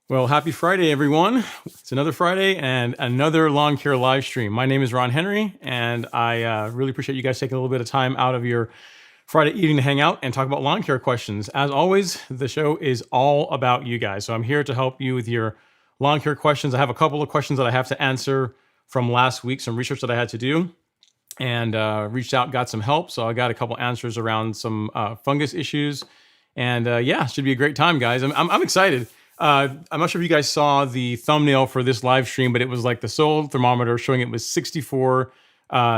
Well, happy Friday, everyone. It's another Friday and another lawn care live stream. My name is Ron Henry, and I really appreciate you guys taking a little bit of time out of your Friday evening to hang out and talk about lawn care questions. As always, the show is all about you guys. So I'm here to help you with your lawn care questions. I have a couple of questions that I have to answer from last week, some research that I had to do, and reached out, got some help. So I got a couple answers around some fungus issues. And yeah, should be a great time, guys. I'm excited. I'm not sure if you guys saw the thumbnail for this live stream, but it was like the soil thermometer showing it was 64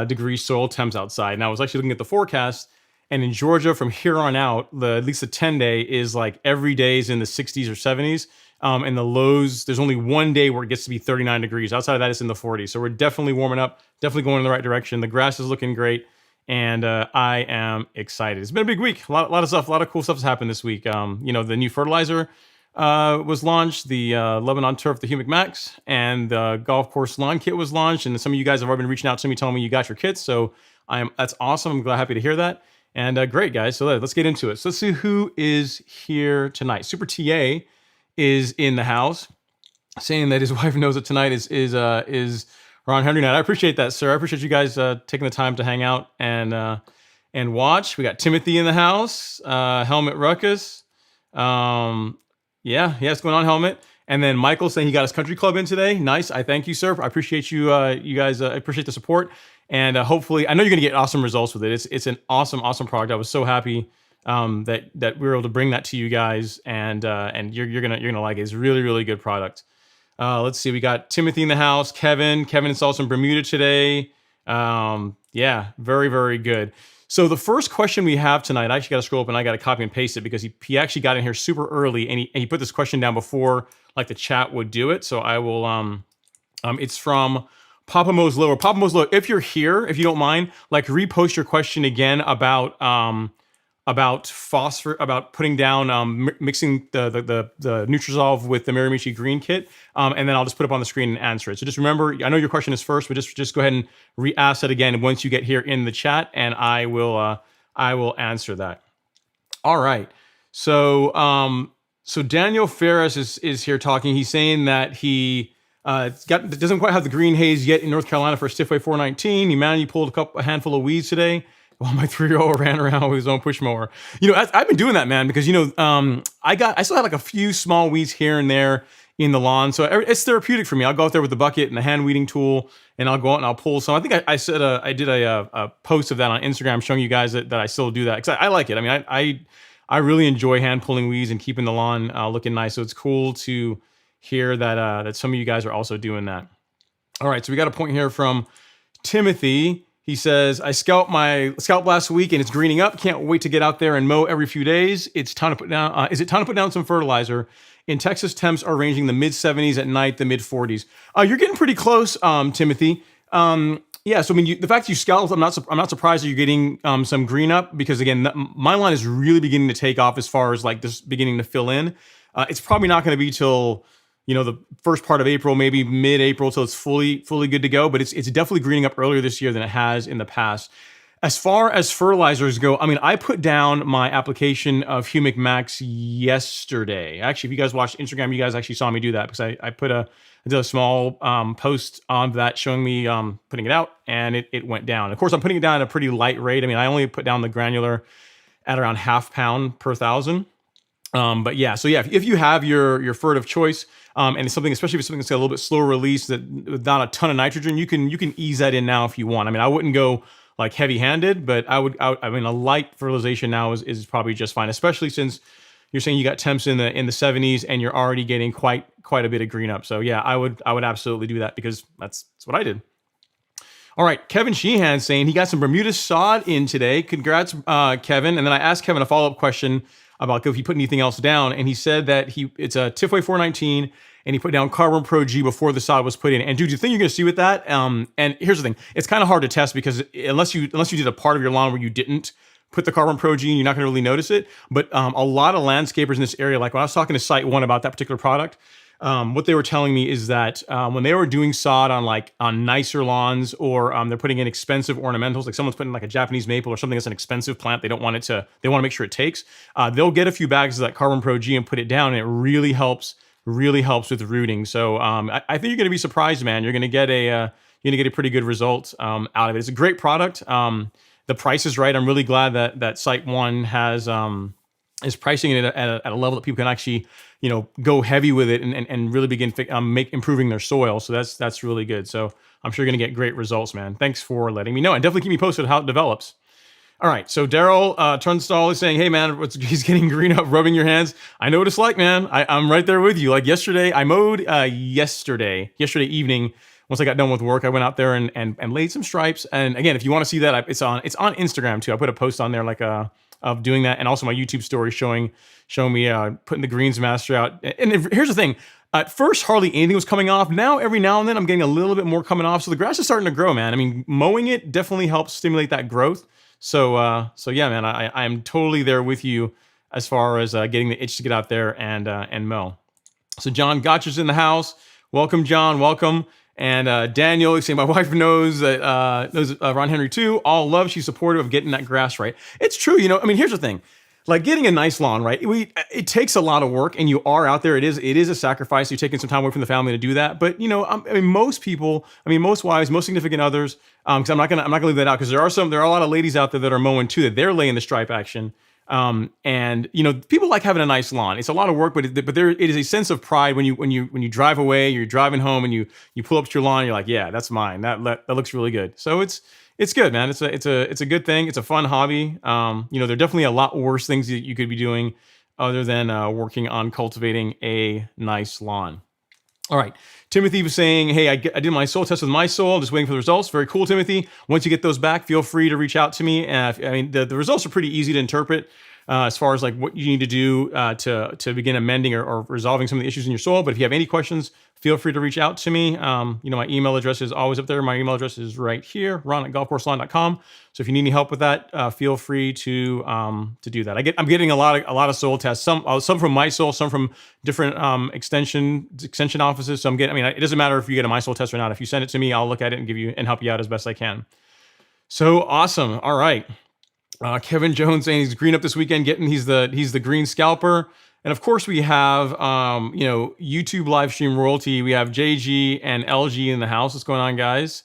degrees soil temps outside. And I was actually looking at the forecast, and in Georgia from here on out, at least the 10-day is like every day is in the 60s or 70s. And the lows, there's only one day where it gets to be 39 degrees. Outside of that, it's in the 40s. So we're definitely warming up, definitely going in the right direction. The grass is looking great, and I am excited. It's been a big week. A lot of stuff, a lot of cool stuff has happened this week. The new fertilizer was launched, the Lebanon Turf, the Humic Max, and the golf course lawn kit was launched. And some of you guys have already been reaching out to me, telling me you got your kits. So that's awesome. I'm happy to hear that. And great, guys. So let's get into it. So let's see who is here tonight. Super TA is in the house, saying that his wife knows that tonight is Ron Henry night. I appreciate that, sir. I appreciate you guys taking the time to hang out and watch. We got Timothy in the house, Helmet Ruckus. Yeah, what's going on, Helmet? And then Michael saying he got his country club in today. Nice. I thank you, sir. I appreciate you. You guys. I appreciate the support. And hopefully, I know you're going to get awesome results with it. It's an awesome product. I was so happy that we were able to bring that to you guys, and you're gonna like it. It's really good product. Let's see. We got Timothy in the house. Kevin installed some Bermuda today. Yeah, very good. So the first question we have tonight, I actually got to scroll up and I got to copy and paste it because he actually got in here super early, and he put this question down before like the chat would do it. So I will it's from Papa Mo's Lower. Papa Mo's Lower, if you're here, if you don't mind, like repost your question again about phosphor, about putting down mixing the Nutrizolve with the Miramichi Green Kit, and then I'll just put it up on the screen and answer it. So just remember, I know your question is first, but just go ahead and re-ask it again once you get here in the chat, and I will answer that. All right. So Daniel Ferris is here talking. He's saying that he doesn't quite have the green haze yet in North Carolina for Stiffway 419. He managed pulled a handful of weeds today, while my 3-year-old ran around with his own push mower. I've been doing that, man, because I still have like a few small weeds here and there in the lawn, so it's therapeutic for me. I'll go out there with the bucket and the hand weeding tool, and I'll go out and I'll pull some. I think I said I did a post of that on Instagram showing you guys that I still do that because I like it. I mean, I really enjoy hand pulling weeds and keeping the lawn looking nice. So it's cool to hear that some of you guys are also doing that. All right, so we got a point here from Timothy. He says, I scalped last week and it's greening up. Can't wait to get out there and mow every few days. It's time to put down. Is it time to put down some fertilizer? In Texas, temps are ranging the mid 70s at night, the mid 40s. You're getting pretty close, Timothy. Yeah. So I mean, the fact that you scalped, I'm not surprised that you're getting some green up, because again, my line is really beginning to take off as far as like this beginning to fill in. It's probably not going to be till the first part of April, maybe mid-April, till it's fully good to go. But it's definitely greening up earlier this year than it has in the past. As far as fertilizers go, I mean, I put down my application of Humic Max yesterday. Actually, if you guys watched Instagram, you guys actually saw me do that, because I did a small post on that showing me putting it out, and it went down. Of course, I'm putting it down at a pretty light rate. I mean, I only put down the granular at around 0.5 pound per 1,000. But yeah, so yeah, if you have your fert of choice, and it's something, especially if it's something that's got a little bit slower release, that without a ton of nitrogen, you can ease that in now if you want. I mean, I wouldn't go like heavy-handed, but I mean, a light fertilization now is probably just fine, especially since you're saying you got temps in the 70s and you're already getting quite a bit of green up. So yeah, I would absolutely do that, because that's what I did. All right, Kevin Sheehan saying he got some Bermuda sod in today. Congrats, Kevin. And then I asked Kevin a follow-up question about if he put anything else down, and he said that it's a Tifway 419, and he put down CarbonPro-G before the sod was put in. And dude, the thing you're going to see with that, and here's the thing, it's kind of hard to test, because unless you did a part of your lawn where you didn't put the CarbonPro-G in, you're not going to really notice it. But a lot of landscapers in this area, like when I was talking to SiteOne about that particular product, what they were telling me is that when they were doing sod on nicer lawns, or they're putting in expensive ornamentals, like someone's putting like a Japanese maple or something that's an expensive plant, they want to make sure it takes, they'll get a few bags of that CarbonPro-G and put it down, and it really helps really helps with rooting. So I think you're going to be surprised, man. You're going to get a pretty good result out of it. It's a great product. The price is right. I'm really glad that SiteOne has is pricing it at a level that people can actually, go heavy with it and really begin improving their soil. So that's really good. So I'm sure you're going to get great results, man. Thanks for letting me know, and definitely keep me posted how it develops. All right, so Daryl Turnstall is saying, hey, man, he's getting green up, rubbing your hands. I know what it's like, man. I'm right there with you. Like yesterday, I mowed yesterday evening. Once I got done with work, I went out there and laid some stripes. And again, if you want to see that, it's on Instagram too. I put a post on there of doing that, and also my YouTube story showing me putting the greens master out. And here's the thing. At first, hardly anything was coming off. Now, every now and then, I'm getting a little bit more coming off. So the grass is starting to grow, man. I mean, mowing it definitely helps stimulate that growth. So yeah, man, I'm totally there with you as far as getting the itch to get out there and mow. So John Gotcha's in the house. Welcome, John. Welcome. And Daniel is saying, my wife knows Ron Henry too. All love. She's supportive of getting that grass right. It's true. I mean, here's the thing. Like getting a nice lawn, right? It takes a lot of work, and you are out there. It is a sacrifice. You're taking some time away from the family to do that. But I mean, most people, most wives, most significant others, because I'm not gonna leave that out, because there are a lot of ladies out there that are mowing too, that they're laying the stripe action. And people like having a nice lawn. It's a lot of work, but there it is a sense of pride when you drive away, you're driving home, and you pull up to your lawn, and you're like, yeah, that's mine. That looks really good. So it's good, man. It's a good thing. It's a fun hobby. There are definitely a lot worse things that you could be doing other than working on cultivating a nice lawn. All right. Timothy was saying, hey, I did my soil test with MySoil, just waiting for the results. Very cool, Timothy. Once you get those back, feel free to reach out to me. The results are pretty easy to interpret as far as like what you need to do to begin amending or resolving some of the issues in your soil. But if you have any questions, feel free to reach out to me. My email address is always up there. My email address is right here, ron@golfcourselon.com. So if you need any help with that, feel free to do that. I'm getting a lot of soil tests, some from MySoil, some from different extension offices. So it doesn't matter if you get a MySoil test or not. If you send it to me, I'll look at it and give you and help you out as best I can. So awesome. All right. Kevin Jones saying he's green up this weekend, he's the green scalper. And of course we have, YouTube live stream royalty. We have JG and LG in the house. What's going on, guys?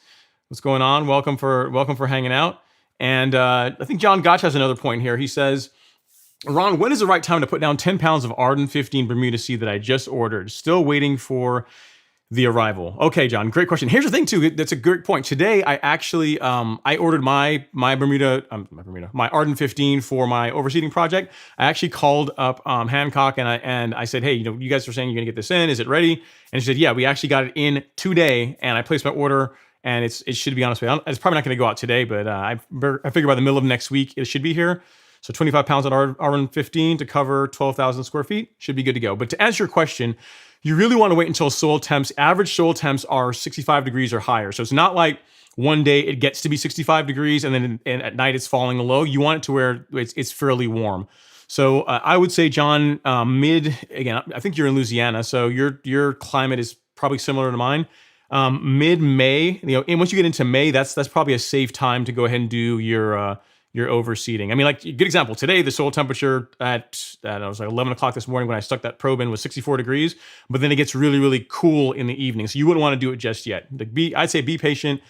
What's going on? Welcome for hanging out. And I think John Gotch has another point here. He says, Ron, when is the right time to put down 10 pounds of Arden 15 Bermuda seed that I just ordered? Still waiting for the arrival. Okay, John, great question. Here's the thing too. That's a great point. Today, I actually, I ordered my Arden 15 for my overseeding project. I actually called up Hancock and I said, hey, you guys are saying you're gonna get this in. Is it ready? And she said, yeah, we actually got it in today. And I placed my order, and it should be, honest with you, it's probably not gonna go out today, but I figure by the middle of next week, it should be here. So 25 pounds at Arden 15 to cover 12,000 square feet should be good to go. But to answer your question, you really want to wait until average soil temps are 65 degrees or higher. So it's not like one day it gets to be 65 degrees and then at night it's falling low. You want it to where it's fairly warm. So I would say, John, again, I think you're in Louisiana, so your climate is probably similar to mine. Mid-May, and once you get into May, that's probably a safe time to go ahead and do your overseeding. Like a good example, today the soil temperature it was like 11 o'clock this morning when I stuck that probe in was 64 degrees, but then it gets really, really cool in the evening. So you wouldn't want to do it just yet. I'd say be patient,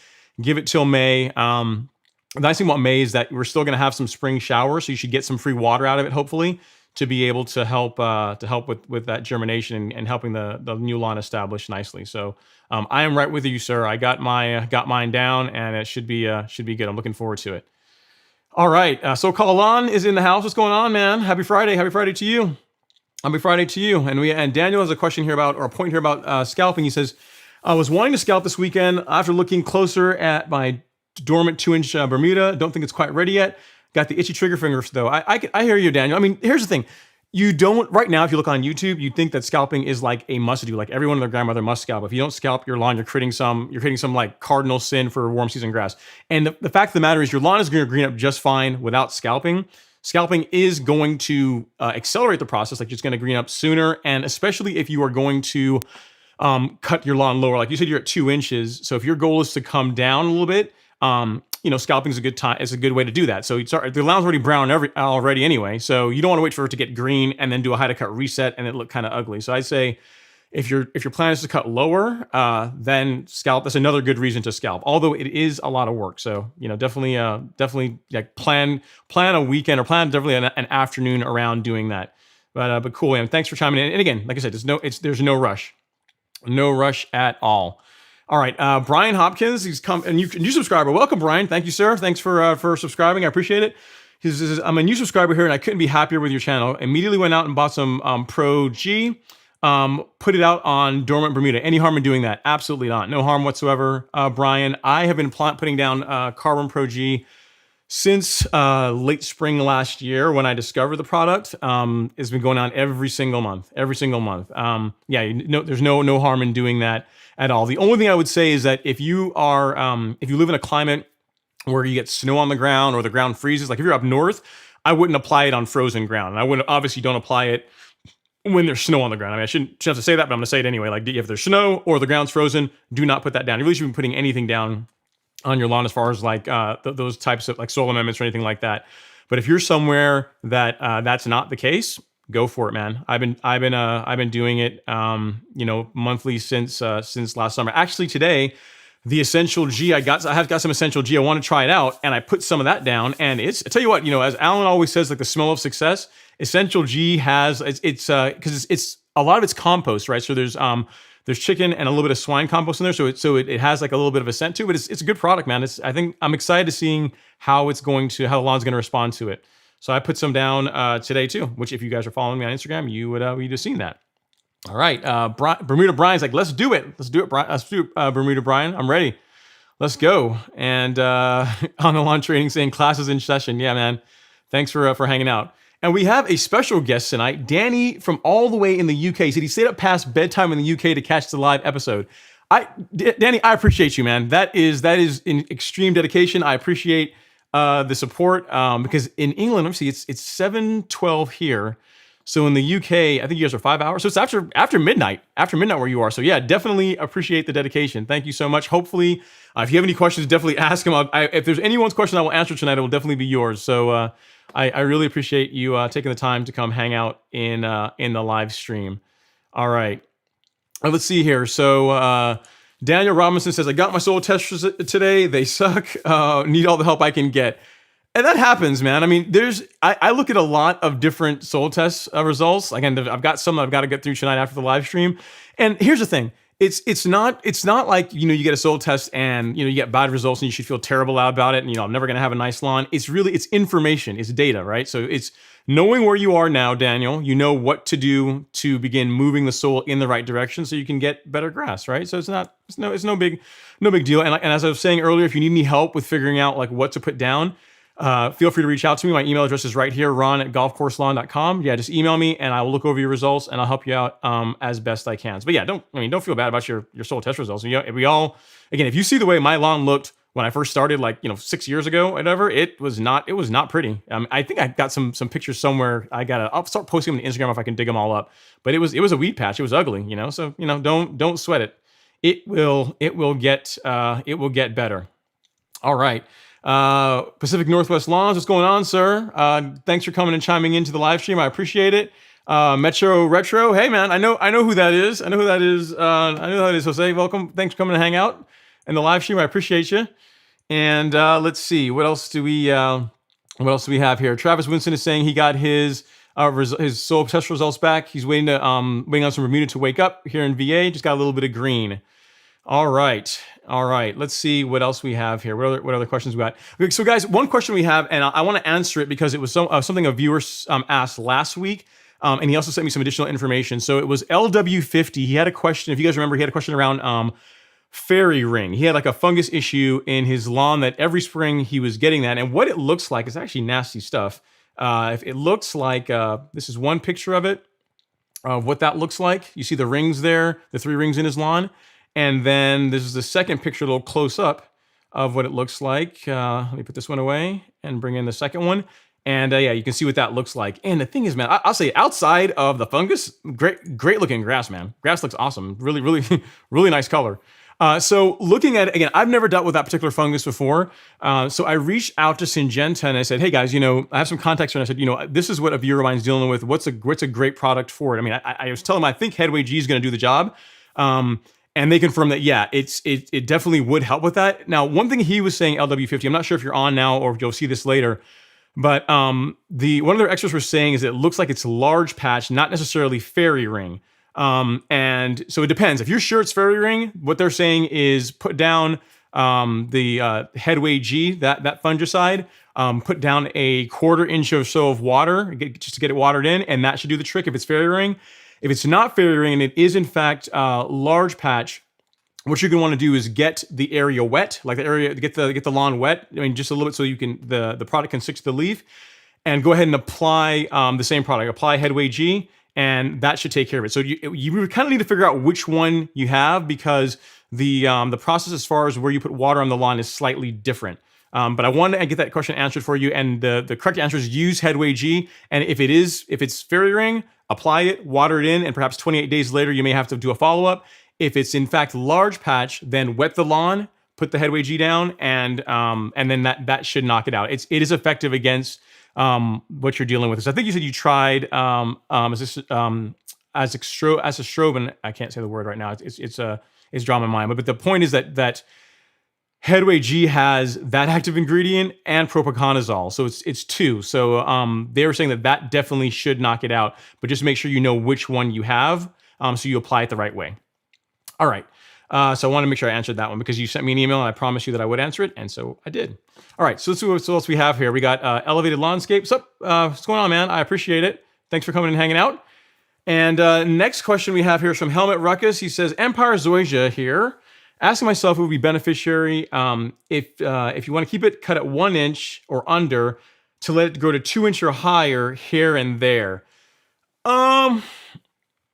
give it till May. The nice thing about May is that we're still going to have some spring showers, so you should get some free water out of it, hopefully, to be able to help with that germination and helping the new lawn establish nicely. So I am right with you, sir. I got mine down, and it should be good. I'm looking forward to it. All right, so Kalan is in the house. What's going on, man? Happy Friday. Happy Friday to you. Happy Friday to you. And Daniel has a question here a point here about scalping. He says, I was wanting to scalp this weekend after looking closer at my dormant 2-inch Bermuda. Don't think it's quite ready yet. Got the itchy trigger fingers though. I hear you, Daniel. Here's the thing. You don't, right now, if you look on YouTube, you'd think that scalping is like a must-do, like everyone and their grandmother must scalp. If you don't scalp your lawn, you're creating some like cardinal sin for warm season grass. And the fact of the matter is your lawn is going to green up just fine without scalping. Scalping is going to accelerate the process, like it's going to green up sooner. And especially if you are going to cut your lawn lower, like you said, you're at 2 inches. So if your goal is to come down a little bit, scalping is a good time. It's a good way to do that. So the lawn's already brown already anyway. So you don't want to wait for it to get green and then do a high to cut reset and it look kind of ugly. So I'd say, If your plan is to cut lower, then scalp. That's another good reason to scalp. Although it is a lot of work, so definitely plan a weekend or plan definitely an afternoon around doing that. But cool, man. Thanks for chiming in. And again, like I said, there's no rush, no rush at all. All right, Brian Hopkins, he's come, and new subscriber. Welcome, Brian. Thank you, sir. Thanks for subscribing. I appreciate it. He says, I'm a new subscriber here, and I couldn't be happier with your channel. Immediately went out and bought some Pro-G. Put it out on dormant Bermuda. Any harm in doing that? Absolutely not. No harm whatsoever, Brian. I have been putting down Carbon-Pro-G since late spring last year when I discovered the product. It's been going on every single month. There's no harm in doing that at all. The only thing I would say is that if you live in a climate where you get snow on the ground or the ground freezes, like if you're up north, I wouldn't apply it on frozen ground. And obviously don't apply it when there's snow on the ground. I mean, I shouldn't have to say that, but I'm going to say it anyway. Like if there's snow or the ground's frozen, do not put that down. You really shouldn't be putting anything down on your lawn as far as like those types of like soil amendments or anything like that. But if you're somewhere that that's not the case, go for it, man. I've been doing it, monthly since last summer. Actually, today, the Essential G, I have got some Essential G. I want to try it out, and I put some of that down. And I tell you what, as Alan always says, like the smell of success. Essential G has it's because it's a lot of it's compost, right? So there's chicken and a little bit of swine compost in there, so it has like a little bit of a scent to it. But it's a good product, man. I think I'm excited to seeing how the lawn's going to respond to it. So I put some down today too, which if you guys are following me on Instagram, you'd have seen that. All right, Bermuda Brian's like, let's do it, Brian. Let's do it, Bermuda Brian. I'm ready. Let's go. And on the lawn training saying classes in session. Yeah, man. Thanks for hanging out. And we have a special guest tonight, Danny from all the way in the UK. He said he stayed up past bedtime in the UK to catch the live episode. Danny, I appreciate you, man. That is in extreme dedication. I appreciate the support because in England, let me see, it's 7:12 here. So in the UK, I think you guys are 5 hours. So it's after midnight where you are. So yeah, definitely appreciate the dedication. Thank you so much. Hopefully, if you have any questions, definitely ask them. If there's anyone's question I will answer tonight, it will definitely be yours. So I really appreciate you taking the time to come hang out in the live stream. All right, let's see here. So Daniel Robinson says, I got my soil testers today. They suck. Need all the help I can get. And that happens, man. I mean, I look at a lot of different soil test results. Again, I've got some that I've got to get through tonight after the live stream. And here's the thing. It's not like, you get a soil test and, you get bad results and you should feel terrible about it. And, I'm never going to have a nice lawn. It's information. It's data, right? So it's knowing where you are now, Daniel. You know what to do to begin moving the soil in the right direction so you can get better grass, right? So it's no big deal. And as I was saying earlier, if you need any help with figuring out like what to put down, feel free to reach out to me. My email address is right here, ron@golfcourselawn.com. Yeah, just email me and I will look over your results and I'll help you out as best I can. But yeah, don't feel bad about your soil test results. Again, if you see the way my lawn looked when I first started, 6 years ago, whatever, it was not pretty. I think I got some pictures somewhere. I'll start posting them on Instagram if I can dig them all up. But it was a weed patch. It was ugly, So don't sweat it. It will get better. All right. Pacific Northwest Lawns, what's going on, sir? Thanks for coming and chiming into the live stream. I appreciate it. Metro Retro, hey man, I know who that is. I know who that is, Jose. Welcome. Thanks for coming to hang out in the live stream. I appreciate you. And let's see, what else do we have here? Travis Winston is saying he got his soil test results back. He's waiting on some Bermuda to wake up here in VA. Just got a little bit of green. All right. Let's see what else we have here. What other questions we got? Okay, so guys, one question we have, and I want to answer it because it was something a viewer asked last week, and he also sent me some additional information. So it was LW50. He had a question. If you guys remember, he had a question around fairy ring. He had like a fungus issue in his lawn that every spring he was getting that, and what it looks like is actually nasty stuff. If it looks like this is one picture of it, what that looks like. You see the rings there, the 3 rings in his lawn. And then this is the second picture, a little close up of what it looks like. Let me put this one away and bring in the second one. And yeah, you can see what that looks like. And the thing is, man, I'll say outside of the fungus, great looking grass, man. Grass looks awesome. Really, really, really nice color. So looking at it, again, I've never dealt with that particular fungus before. So I reached out to Syngenta and I said, hey guys, I have some context and I said, this is what a viewer of mine's dealing with. What's a great product for it? I mean, I was telling them, I think Headway G is going to do the job. And they confirmed that, yeah, it definitely would help with that. Now, one thing he was saying, LW50, I'm not sure if you're on now or if you'll see this later, but one of their experts were saying is it looks like it's large patch, not necessarily fairy ring. And so it depends. If you're sure it's fairy ring, what they're saying is put down the Headway G, that fungicide, put down a 1/4 inch or so of water just to get it watered in, and that should do the trick if it's fairy ring. If it's not fairy ring and it is in fact large patch, what you're going to want to do is get the area wet, like the area, get the lawn wet. I mean, just a little bit so you can the product can stick to the leaf, and go ahead and apply the same product. Apply Headway G, and that should take care of it. So you kind of need to figure out which one you have, because the process as far as where you put water on the lawn is slightly different. But I wanted to get that question answered for you, and the correct answer is use Headway G. And if it's fairy ring, apply it, water it in, and perhaps 28 days later you may have to do a follow-up. If it's in fact large patch, then wet the lawn, put the Headway G down, and then that should knock it out. It is effective against what you're dealing with. So I think you said you tried azastrobin. I can't say the word right now. It's drawing my mind. But the point is that Headway G has that active ingredient and propiconazole, so it's two. So they were saying that definitely should knock it out, but just make sure you know which one you have, so you apply it the right way. All right. So I want to make sure I answered that one because you sent me an email and I promised you that I would answer it, and so I did. All right. So let's see what else we have here. We got Elevated Landscape. What's going on, man? I appreciate it. Thanks for coming and hanging out. And next question we have here is from Helmet Ruckus. He says, Empire Zoysia here. Asking myself if it would be beneficiary if you want to keep it cut at 1 inch or under to let it grow to 2 inch or higher here and there.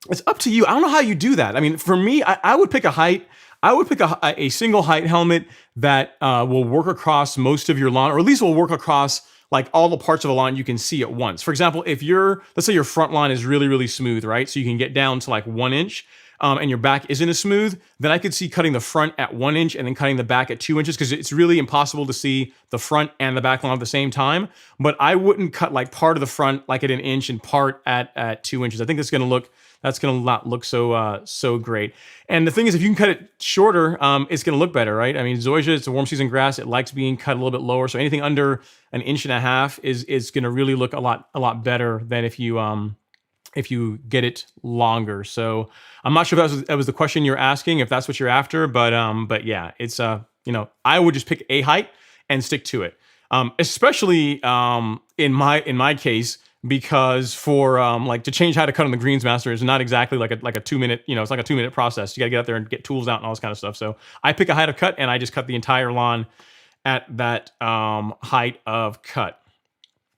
It's up to you. I don't know how you do that. I mean, for me, I would pick a height. I would pick a single height helmet that will work across most of your lawn, or at least will work across like all the parts of the lawn you can see at once. For example, if let's say your front lawn is really, really smooth, right? So you can get down to like 1 inch. And your back isn't as smooth, then I could see cutting the front at 1 inch and then cutting the back at 2 inches, because it's really impossible to see the front and the back lawn at the same time. But I wouldn't cut like part of the front like at 1 inch and part at 2 inches. I think that's going to not look so great. And the thing is, if you can cut it shorter, it's going to look better, right? I mean, Zoysia, it's a warm season grass. It likes being cut a little bit lower. So anything under 1.5 inches is going to really look a lot better than if you get it longer. So I'm not sure if that was the question you're asking, if that's what you're after, but yeah, it's I would just pick a height and stick to it. Especially in my case, because for like to change how to cut on the Greensmaster is not exactly like a 2 minute, it's like a 2 minute process. You got to get out there and get tools out and all this kind of stuff. So I pick a height of cut and I just cut the entire lawn at that height of cut.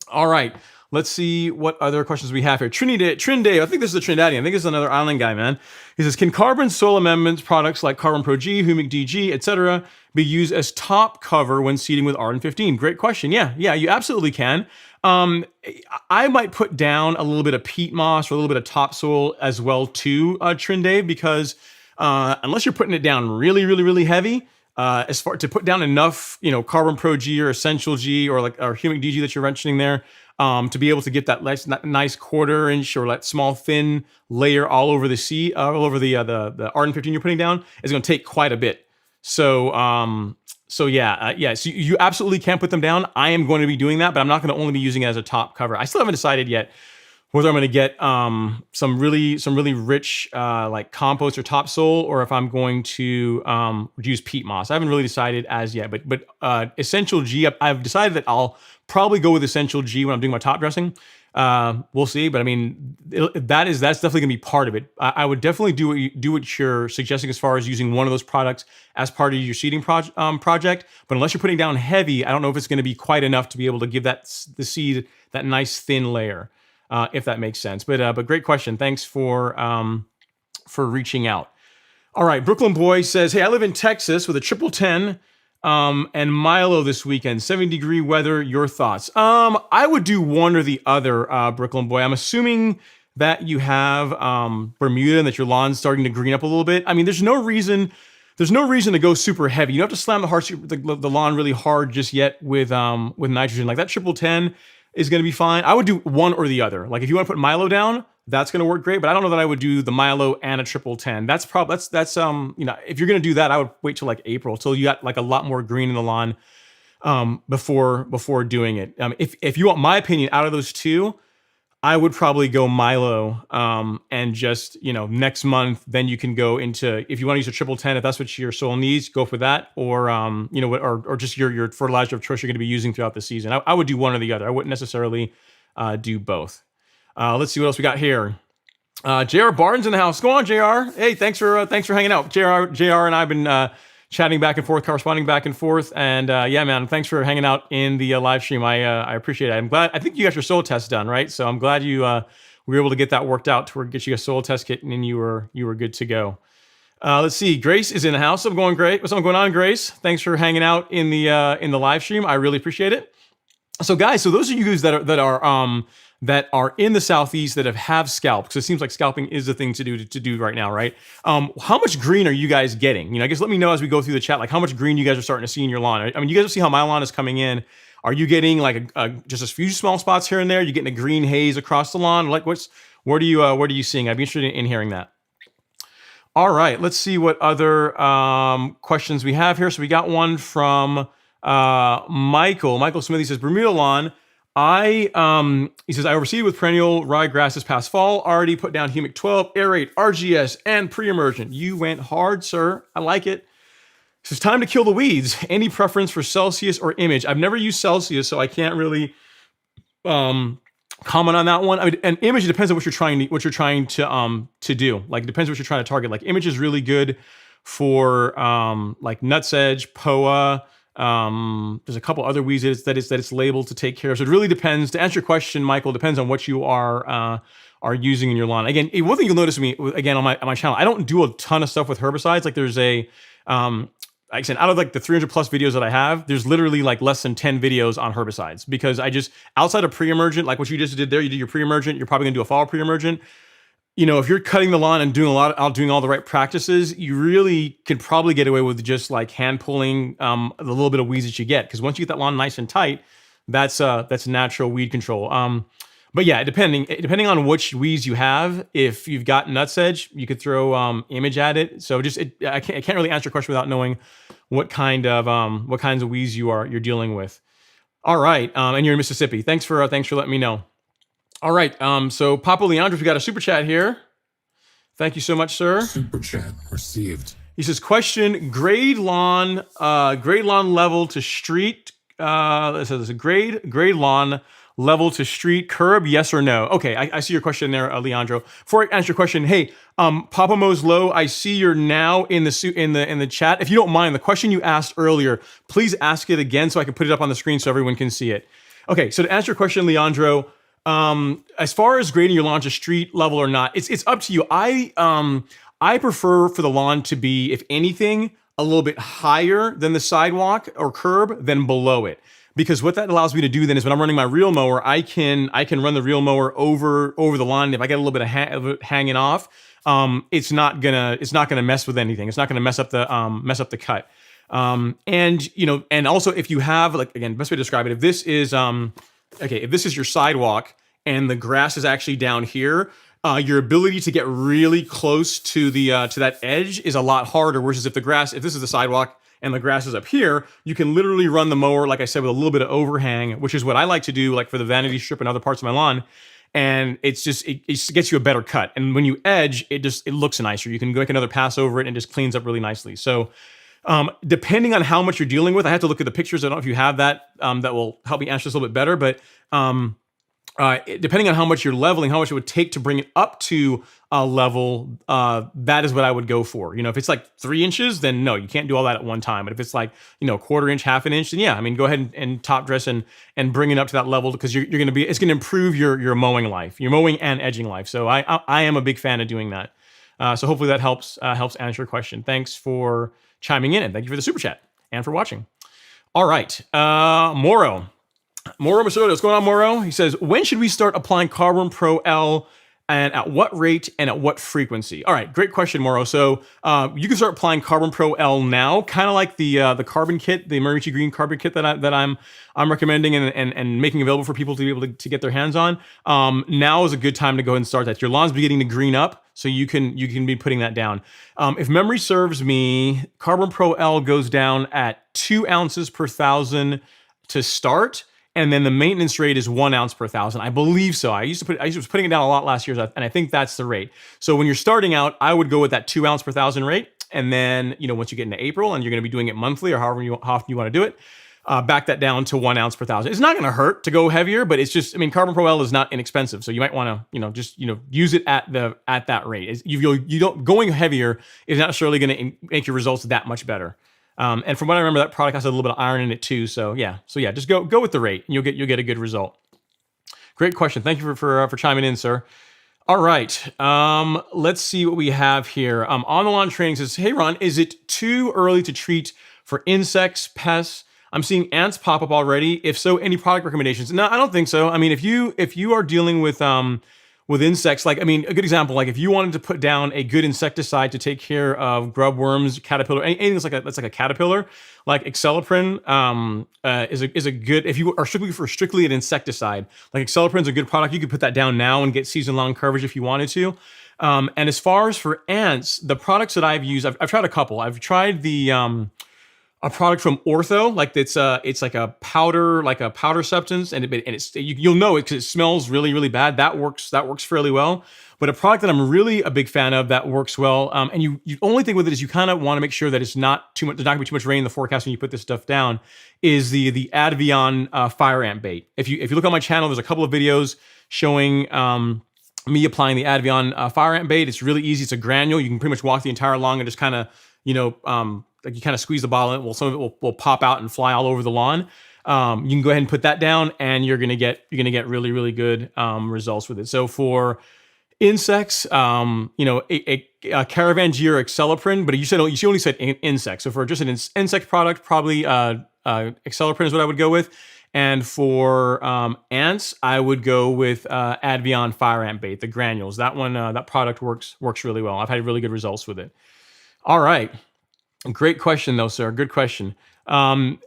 All right. Let's see what other questions we have here. Trinidad, I think this is a Trinidadian. I think this is another island guy, man. He says, can carbon soil amendments products like CarbonPro-G, Humi-DG, etc. be used as top cover when seeding with Arden 15? Great question. Yeah, you absolutely can. I might put down a little bit of peat moss or a little bit of topsoil as well too, Trinidad, because unless you're putting it down really, really, really heavy, as far to put down enough, CarbonPro-G or Essential G or Humi-DG that you're mentioning there, to be able to get that nice 1/4 inch or that small thin layer all over the seed, all over the Arden 15 you're putting down, is going to take quite a bit. So so you absolutely can put them down. I am going to be doing that, but I'm not going to only be using it as a top cover. I still haven't decided yet whether I'm going to get some really rich like compost or topsoil, or if I'm going to use peat moss. I haven't really decided as yet, but Essential G, I've decided that I'll probably go with Essential G when I'm doing my top dressing. We'll see, but I mean that's definitely going to be part of it. I would definitely do what you're suggesting as far as using one of those products as part of your seeding project. But unless you're putting down heavy, I don't know if it's going to be quite enough to be able to give the seed that nice thin layer. If that makes sense. But great question. Thanks for reaching out. All right, Brooklyn Boy says, hey, I live in Texas with a 1010 and Milo this weekend. 70-degree weather. Your thoughts? I would do one or the other, Brooklyn Boy. I'm assuming that you have Bermuda and that your lawn's starting to green up a little bit. I mean, there's no reason there's no reason to go super heavy. You don't have to slam the lawn really hard just yet with nitrogen. Like that 10-10 is going to be fine. I would do one or the other. Like if you want to put Milo down, that's going to work great. But I don't know that I would do the Milo and a 10-10. That's if you're going to do that, I would wait till like April, till you got like a lot more green in the lawn before doing it. If you want my opinion, out of those two, I would probably go Milo, and just, next month, then you can go into, if you want to use a 10-10, if that's what your soil needs, go for that. Or, or just your fertilizer of choice you're going to be using throughout the season. I would do one or the other. I wouldn't necessarily do both. Let's see what else we got here. JR Barton's in the house. Go on, JR. Hey, thanks for hanging out. JR and I've been chatting back and forth, corresponding back and forth. And yeah, man, thanks for hanging out in the live stream. I appreciate it. I'm glad. I think you got your soil test done, right? So I'm glad you were able to get that worked out to get you a soil test kit, and then you were good to go. Let's see. Grace is in the house. I'm going great. What's going on, Grace? Thanks for hanging out in the live stream. I really appreciate it. So guys, those of you guys that are in the Southeast that have scalped, because it seems like scalping is the thing to do right now, right? How much green are you guys getting? I guess let me know as we go through the chat, like how much green you guys are starting to see in your lawn. I mean, you guys will see how my lawn is coming in. Are you getting like just a few small spots here and there? You getting a green haze across the lawn? Like what are you seeing? I'd be interested in hearing that. All right, let's see what other questions we have here. So we got one from Michael. Michael Smith, he says, Bermuda lawn. He says, I overseed with perennial ryegrass this past fall, already put down Humic 12, Aerate, RGS, and Pre-Emergent. You went hard, sir. I like it. He says, time to kill the weeds. Any preference for Celsius or Image? I've never used Celsius, so I can't really comment on that one. I mean, and Image, it depends on what you're trying to do. Like, it depends what you're trying to target. Like, Image is really good for like nutsedge, POA. There's a couple other weeds that it's labeled to take care of. So it really depends. To answer your question, Michael, depends on what you are using in your lawn. Again, one thing you'll notice me again on my channel, I don't do a ton of stuff with herbicides. Like there's like I said, out of like the 300 plus videos that I have, there's literally like less than 10 videos on herbicides, because outside of Pre-Emergent, like what you just did there, you did your Pre-Emergent, you're probably gonna do a fall Pre-Emergent. If you're cutting the lawn and doing all the right practices, you really could probably get away with just like hand pulling the little bit of weeds that you get. Because once you get that lawn nice and tight, that's natural weed control. But yeah, depending on which weeds you have, if you've got nutsedge, you could throw Image at it. So I can't really answer your question without knowing what kinds of weeds you're dealing with. All right, and you're in Mississippi. Thanks for letting me know. All right, so Papa Leandros, we got a super chat here. Thank you so much, sir. Super chat received. He says, question, grade lawn level to street, it says grade lawn level to street curb, yes or no? Okay, I see your question there, Leandro. Before I answer your question, hey, Papa Mo's Low, I see you're now in the chat. If you don't mind, the question you asked earlier, please ask it again so I can put it up on the screen so everyone can see it. Okay, so to answer your question, Leandro, as far as grading your lawn to street level or not, it's up to you. I prefer for the lawn to be, if anything, a little bit higher than the sidewalk or curb than below it. Because what that allows me to do then is when I'm running my reel mower, I can run the reel mower over the lawn. If I get a little bit of it hanging off, it's not gonna mess with anything. It's not gonna mess up the cut. And also if you have, like, again, best way to describe it, if this is if this is your sidewalk and the grass is actually down here, your ability to get really close to that edge is a lot harder. Versus if this is the sidewalk and the grass is up here, you can literally run the mower, like I said, with a little bit of overhang, which is what I like to do, like for the vanity strip and other parts of my lawn. And it gets you a better cut. And when you edge, it looks nicer. You can go make another pass over it and it just cleans up really nicely. So depending on how much you're dealing with, I have to look at the pictures. I don't know if you have that, that will help me answer this a little bit better, but depending on how much you're leveling, how much it would take to bring it up to a level, that is what I would go for. If it's like 3 inches, then no, you can't do all that at one time. But if it's like, quarter inch, half an inch, then yeah, I mean, go ahead and top dress and bring it up to that level, because it's going to improve your mowing life, your mowing and edging life. So I am a big fan of doing that. So hopefully that helps answer your question. Thanks for chiming in, and thank you for the super chat and for watching. All right, Moro Masoda, what's going on, Moro? He says, when should we start applying CarbonPro-L and at what rate and at what frequency? All right, great question, Moro. So you can start applying Pro-L now, kind of like the carbon kit, the Micronutrient Green carbon kit that I'm recommending and making available for people to be able to get their hands on. Now is a good time to go ahead and start that. Your lawn's beginning to green up, so you can be putting that down. If memory serves me, Pro-L goes down at 2 ounces per thousand to start. And then the maintenance rate is 1 ounce per thousand. I believe so. I was putting it down a lot last year, and I think that's the rate. So when you're starting out, I would go with that 2 ounce per thousand rate. And then, once you get into April and you're going to be doing it monthly or however often you want to do it, back that down to 1 ounce per thousand. It's not going to hurt to go heavier, but it's just, CarbonPro-L is not inexpensive. So you might want to, just use it at that rate. Going heavier is not necessarily going to make your results that much better. And from what I remember, that product has a little bit of iron in it too. So yeah, just go with the rate, and you'll get a good result. Great question. Thank you for chiming in, sir. All right, let's see what we have here. On the lawn training says, hey Ron, is it too early to treat for insects, pests? I'm seeing ants pop up already. If so, any product recommendations? No, I don't think so. If you are dealing with insects, a good example, like if you wanted to put down a good insecticide to take care of grub worms, caterpillar, anything that's like a caterpillar, like Acceloprin is a good, if you are strictly an insecticide, like Acceloprin is a good product. You could put that down now and get season-long coverage if you wanted to. And as far as for ants, the products that I've used, I've tried a couple. I've tried a product from Ortho, it's like a powder substance, and you'll know it because it smells really, really bad. That works fairly well. But a product that I'm really a big fan of that works well, and you only thing with it is you kind of want to make sure that it's not too much. There's not gonna be too much rain in the forecast when you put this stuff down. Is the Advion fire ant bait? If you look on my channel, there's a couple of videos showing me applying the Advion fire ant bait. It's really easy. It's a granule. You can pretty much walk the entire lawn and just kind of like you kind of squeeze the bottle in, some of it will pop out and fly all over the lawn. You can go ahead and put that down, and you're gonna get really, really good results with it. So for insects, a Caravan G or Acceloprin, but you only said insects. So for just an insect product, probably Acceloprin is what I would go with. And for ants, I would go with Advion fire ant bait, the granules. That one, that product works really well. I've had really good results with it. All right. Great question, though, sir. Good question. And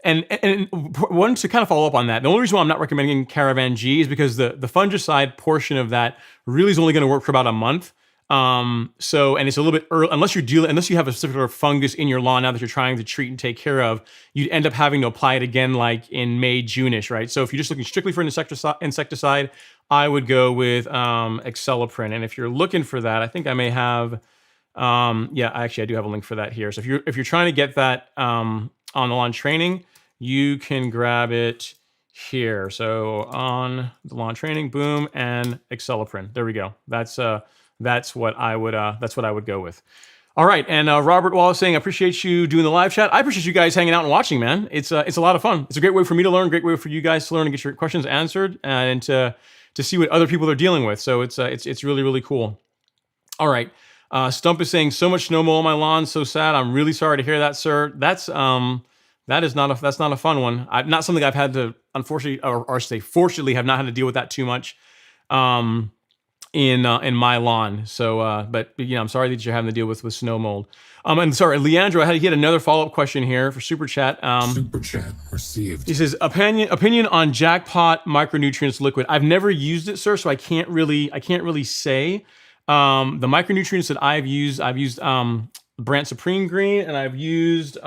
one to kind of follow up on that, the only reason why I'm not recommending Caravan G is because the fungicide portion of that really is only going to work for about a month. And it's a little bit early, unless you have a particular fungus in your lawn now that you're trying to treat and take care of, you'd end up having to apply it again like in May, June-ish, right? So if you're just looking strictly for an insecticide, I would go with Acceloprin. And if you're looking for that, I think I may have. Actually, I do have a link for that here. So if you're trying to get that on the lawn training, you can grab it here. So on the lawn training, boom, and Acceloprin. There we go. That's what I would go with. All right, and Robert Wallace saying, I appreciate you doing the live chat. I appreciate you guys hanging out and watching, man. It's a lot of fun. It's a great way for me to learn, great way for you guys to learn and get your questions answered, and to see what other people are dealing with. So it's really, really cool. All right. Stump is saying, so much snow mold on my lawn, so sad. I'm really sorry to hear that, sir. That's not a fun one. Not something I've had to, unfortunately, or fortunately, have not had to deal with that too much in my lawn. So, but I'm sorry that you're having to deal with snow mold. And sorry, Leandro, he had another follow-up question here for Super Chat. Super Chat received. He says, opinion on Jackpot Micronutrients liquid. I've never used it, sir, so I can't really say. The micronutrients that I've used Brand Supreme Green, and I've used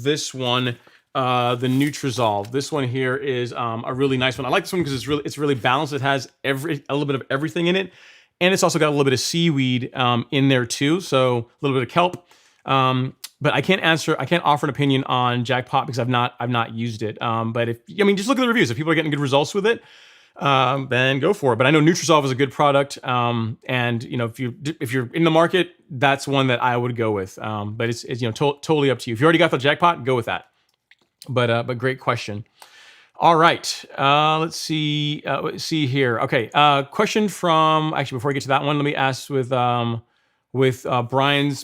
this one, the Nutrizol. This one here is a really nice one. I like this one because it's really balanced. It has a little bit of everything in it, and it's also got a little bit of seaweed in there too. So a little bit of kelp. But I can't offer an opinion on Jackpot because I've not used it. But just look at the reviews. If people are getting good results with it, then go for it. But I know Nutrizol is a good product, and if you're in the market, that's one that I would go with. But it's totally up to you. If you already got the Jackpot, go with that. But great question. All right, let's see. See here. Okay, question from before I get to that one, let me ask with Brian's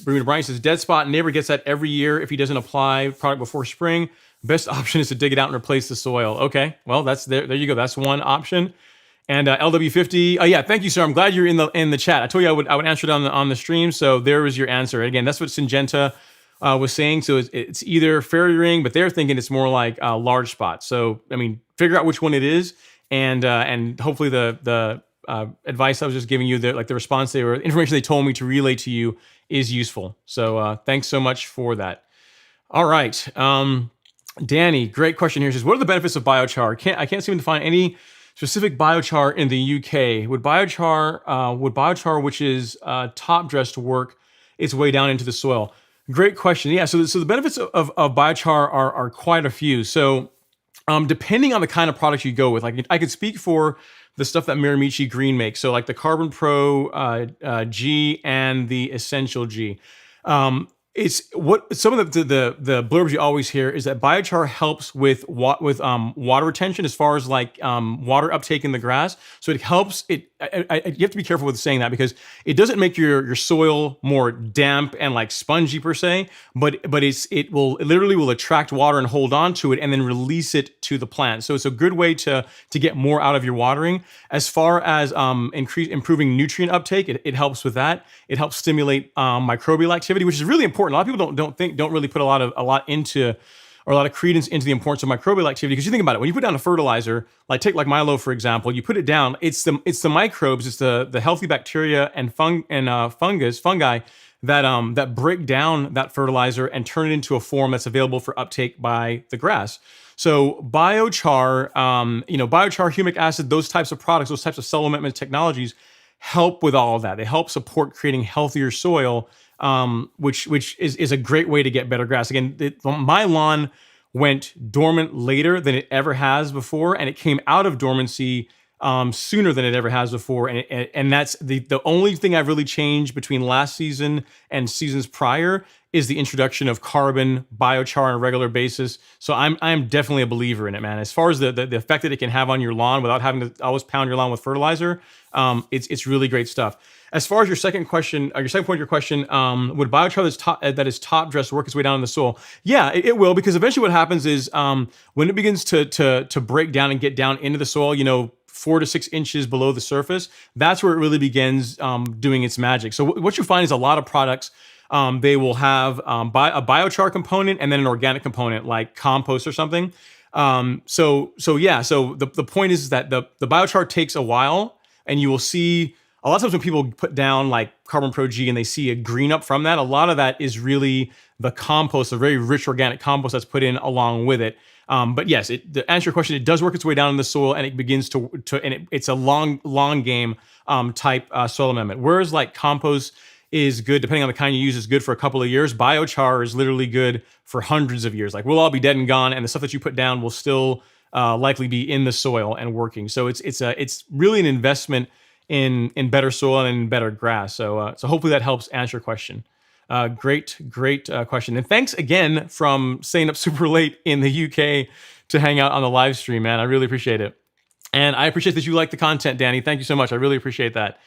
Bermuda. Brian says, dead spot neighbor gets that every year if he doesn't apply product before spring. Best option is to dig it out and replace the soil. Okay, well, that's there you go. That's one option. And LW50, yeah, thank you, sir. I'm glad you're in the chat. I told you I would answer it on the stream, so there was your answer. Again, that's what Syngenta was saying. So it's either fairy ring, but they're thinking it's more like large spots. So I mean, figure out which one it is, and hopefully the advice I was just giving you, the response information they told me to relay to you is useful. So thanks so much for that. All right, Danny, great question here. Says, what are the benefits of biochar? I can't seem to find any specific biochar in the UK. Would biochar, which is top dressed, work its way down into the soil? Great question. Yeah. So the benefits of biochar are quite a few. So depending on the kind of product you go with, like I could speak for the stuff that Miramichi Green makes. So like the CarbonPro-G and the Essential G. It's what some of the blurbs you always hear is that biochar helps with water retention as far as like water uptake in the grass. So it helps you have to be careful with saying that because it doesn't make your soil more damp and like spongy per se, but it literally will attract water and hold on to it and then release it to the plant. So it's a good way to get more out of your watering. As far as improving nutrient uptake, it helps with that. It helps stimulate microbial activity, which is really important. A lot of people don't really put a lot of credence into the importance of microbial activity because you think about it, when you put down a fertilizer, take Milo for example, you put it down, it's the microbes, it's the healthy bacteria and fungi that break down that fertilizer and turn it into a form that's available for uptake by the grass. So biochar, biochar, humic acid, those types of products, those types of soil amendment technologies help with all of that. They help support creating healthier soil, which is a great way to get better grass. Again, my lawn went dormant later than it ever has before, and it came out of dormancy sooner than it ever has before. And that's the only thing I've really changed between last season and seasons prior is the introduction of carbon biochar on a regular basis. So I'm definitely a believer in it, man. As far as the effect that it can have on your lawn without having to always pound your lawn with fertilizer, it's really great stuff. As far as your second question, or your second point of your question, would biochar that is top dressed work its way down in the soil? Yeah, it will, because eventually what happens is when it begins to break down and get down into the soil, 4 to 6 inches below the surface, that's where it really begins doing its magic. So what you find is a lot of products, they will have a biochar component and then an organic component like compost or something. So the point is that the biochar takes a while, and you will see a lot of times when people put down like CarbonPro-G and they see a green up from that, a lot of that is really the compost, a very rich organic compost that's put in along with it. But yes, to answer your question, it does work its way down in the soil, and it begins it's a long game type soil amendment. Whereas like compost is good, depending on the kind you use, is good for a couple of years. Biochar is literally good for hundreds of years. Like we'll all be dead and gone, and the stuff that you put down will still likely be in the soil and working. So it's really an investment in better soil and in better grass. So hopefully that helps answer your question. Great question. And thanks again from staying up super late in the UK to hang out on the live stream, man. I really appreciate it. And I appreciate that you like the content, Danny. Thank you so much. I really appreciate that.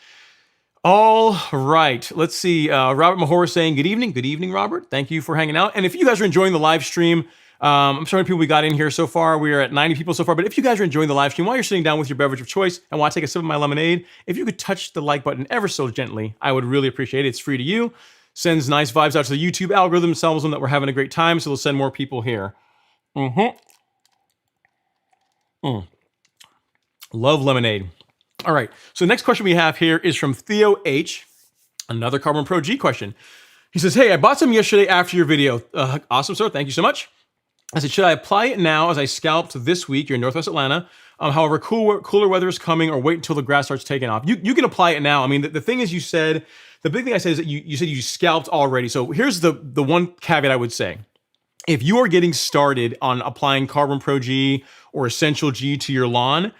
All right, let's see. Robert Mahor saying, good evening. Good evening, Robert. Thank you for hanging out. And if you guys are enjoying the live stream, I'm sorry people we got in here so far. We are at 90 people so far. But if you guys are enjoying the live stream while you're sitting down with your beverage of choice and want to take a sip of my lemonade, if you could touch the like button ever so gently, I would really appreciate it. It's free to you. Sends nice vibes out to the YouTube algorithm, tells them that we're having a great time, so they'll send more people here. Love lemonade. All right, so the next question we have here is from Theo H, another CarbonPro-G question. He says, hey, I bought some yesterday after your video. Awesome, sir. Thank you so much. I said, should I apply it now as I scalped this week? You're in Northwest Atlanta. However, cooler weather is coming, or wait until the grass starts taking off. You can apply it now. I mean, the thing is, the big thing I said is that you said you scalped already. So here's the one caveat I would say. If you are getting started on applying CarbonPro-G or Essential G to your lawn,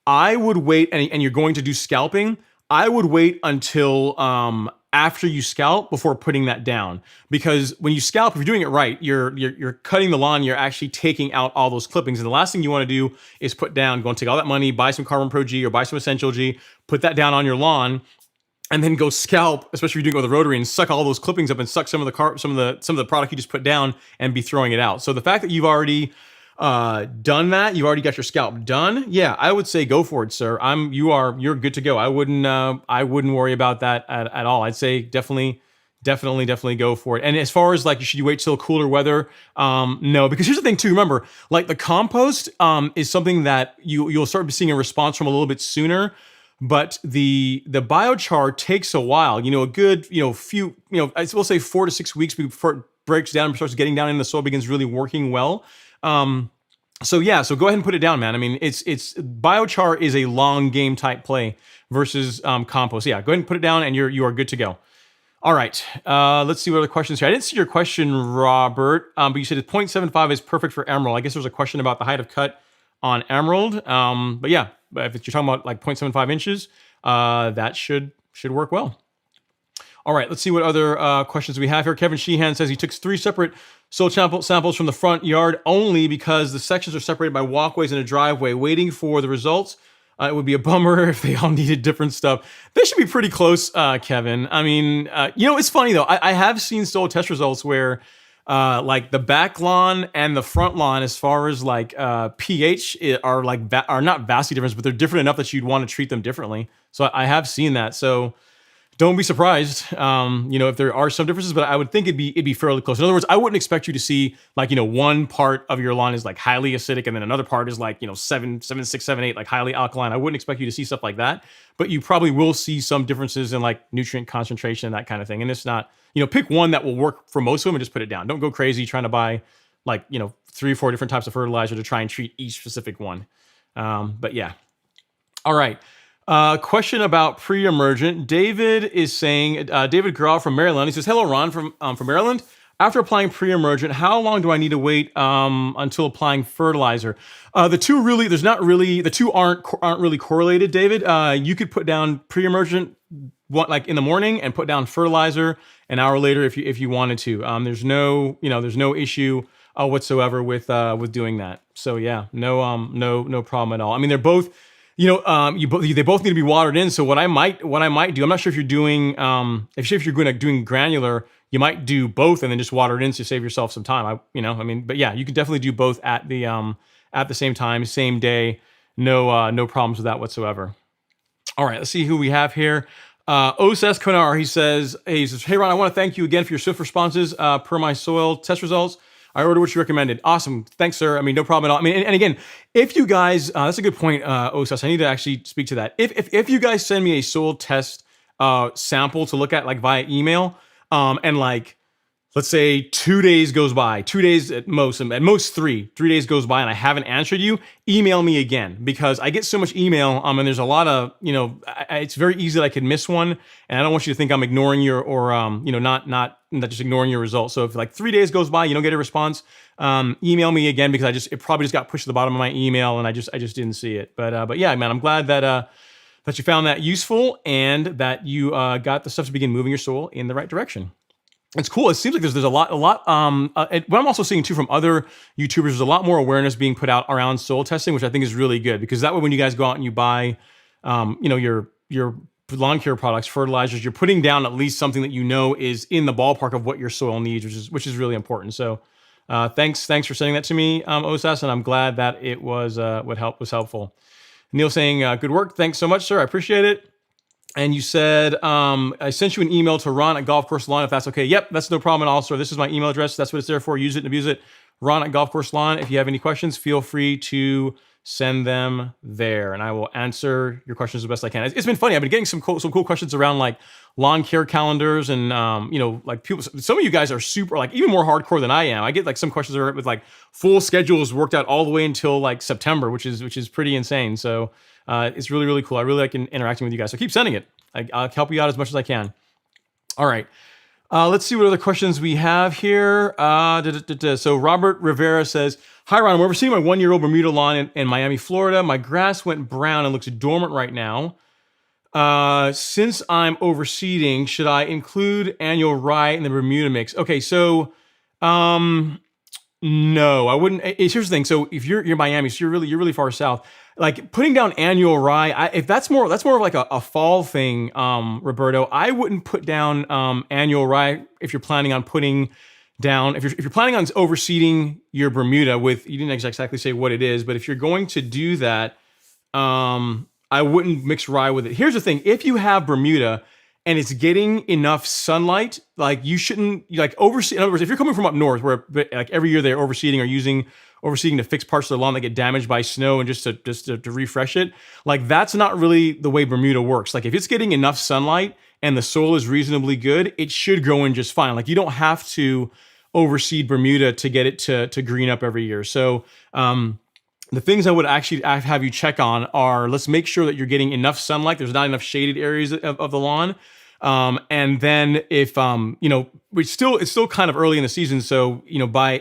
I would wait, and you're going to do scalping, I would wait until after you scalp before putting that down. Because when you scalp, if you're doing it right, you're cutting the lawn, you're actually taking out all those clippings. And the last thing you want to do is go and take all that money, buy some CarbonPro-G or buy some Essential G, put that down on your lawn, and then go scalp, especially if you're doing it with a rotary, and suck all those clippings up and suck some of the product you just put down and be throwing it out. So the fact that you've already done that, you already got your scalp done, yeah, I would say go for it, sir. You're good to go. I wouldn't worry about that at all. I'd say definitely go for it. And as far as like, should you wait till cooler weather? No, because here's the thing too. Remember, like the compost is something that you'll start seeing a response from a little bit sooner. But the biochar takes a while. A good few I will say 4 to 6 weeks before it breaks down and starts getting down in the soil, begins really working well. So go ahead and put it down, man. I mean, it's biochar is a long game type play versus compost. Yeah, go ahead and put it down, and you are good to go. All right, let's see what other questions here. I didn't see your question, Robert, but you said 0.75 is perfect for emerald. I guess there's a question about the height of cut on emerald. But yeah, if you're talking about like 0.75 inches, that should work well. All right, let's see what other questions we have here. Kevin Sheehan says he took 3 separate soil samples from the front yard only because the sections are separated by walkways and a driveway, waiting for the results. It would be a bummer if they all needed different stuff. They should be pretty close, Kevin. I mean, it's funny though. I have seen soil test results where like the back lawn and the front lawn, as far as like pH, are not vastly different, but they're different enough that you'd want to treat them differently. So I have seen that. So don't be surprised, if there are some differences, but I would think it'd be fairly close. In other words, I wouldn't expect you to see like, one part of your lawn is like highly acidic and then another part is like, 7, 6, 7, 8, like highly alkaline. I wouldn't expect you to see stuff like that, but you probably will see some differences in like nutrient concentration and that kind of thing. And it's not, pick one that will work for most of them and just put it down. Don't go crazy trying to buy like, 3 or 4 different types of fertilizer to try and treat each specific one. But yeah. All right. Question about pre-emergent. David is saying, David Grau from Maryland. He says, hello, Ron from Maryland. After applying pre-emergent, how long do I need to wait until applying fertilizer? The two aren't really correlated, David. You could put down pre-emergent like in the morning and put down fertilizer an hour later if you wanted to. There's no issue whatsoever with doing that. So yeah, no problem at all. I mean, they're both. They both need to be watered in. So what I might do, I'm not sure if you're doing, if you're doing granular, you might do both and then just water it in to save yourself some time. But yeah, you can definitely do both at the same time, same day. No problems with that whatsoever. All right, let's see who we have here. Oses Konar, he says, hey Ron, I want to thank you again for your swift responses per my soil test results. I ordered what you recommended. Awesome. Thanks, sir. I mean, no problem at all. I mean, and again, if you guys, that's a good point, Osas. I need to actually speak to that. If you guys send me a soil test sample to look at like via email, and like, let's say 2 days goes by, 2 days at most 3 days goes by and I haven't answered you, email me again, because I get so much email, and there's a lot of, it's very easy that I could miss one, and I don't want you to think I'm ignoring your, or, not just ignoring your results. So if like 3 days goes by, you don't get a response, email me again, because it probably just got pushed to the bottom of my email and I just didn't see it. But yeah, man, I'm glad that you found that useful and that you got the stuff to begin moving your soil in the right direction. It's cool. It seems like there's a lot. What I'm also seeing too from other YouTubers, there's a lot more awareness being put out around soil testing, which I think is really good, because that way when you guys go out and you buy, your lawn care products, fertilizers, you're putting down at least something that is in the ballpark of what your soil needs, which is really important. So, thanks for sending that to me, Osas, and I'm glad that it was helpful. Neil saying, good work. Thanks so much, sir. I appreciate it. And you said, I sent you an email to Ron at Golf Course Lawn, if that's okay. Yep, that's no problem at all, sir. This is my email address. That's what it's there for. Use it and abuse it. Ron at Golf Course Lawn. If you have any questions, feel free to send them there, and I will answer your questions as best I can. It's been funny. I've been getting some cool questions around like lawn care calendars, and like people. Some of you guys are super, like, even more hardcore than I am. I get like some questions with like full schedules worked out all the way until like September, which is pretty insane. So it's really, really cool. I really like interacting with you guys. So keep sending it. I'll help you out as much as I can. All right. Let's see what other questions we have here. So Robert Rivera says, hi, Ron. I'm overseeing my 1-year-old Bermuda lawn in Miami, Florida. My grass went brown and looks dormant right now. Since I'm overseeding, should I include annual rye in the Bermuda mix? Okay, so no, I wouldn't. Here's the thing. So if you're Miami, so you're really far south. Like putting down annual rye, if that's more of like a fall thing, Roberto, I wouldn't put down annual rye if you're planning on putting down. If you're planning on overseeding your Bermuda with, you didn't exactly say what it is, but if you're going to do that, I wouldn't mix rye with it. Here's the thing: if you have Bermuda and it's getting enough sunlight, like you shouldn't like overseed. In other words, if you're coming from up north, where like every year they're overseeding or using overseeding to fix parts of the lawn that get damaged by snow and just to refresh it, like that's not really the way Bermuda works. Like if it's getting enough sunlight and the soil is reasonably good, it should grow in just fine. Like you don't have to overseed Bermuda to get it to green up every year. So the things I would actually have you check on are, let's make sure that you're getting enough sunlight. There's not enough shaded areas of the lawn. And then if, it's still kind of early in the season. So, by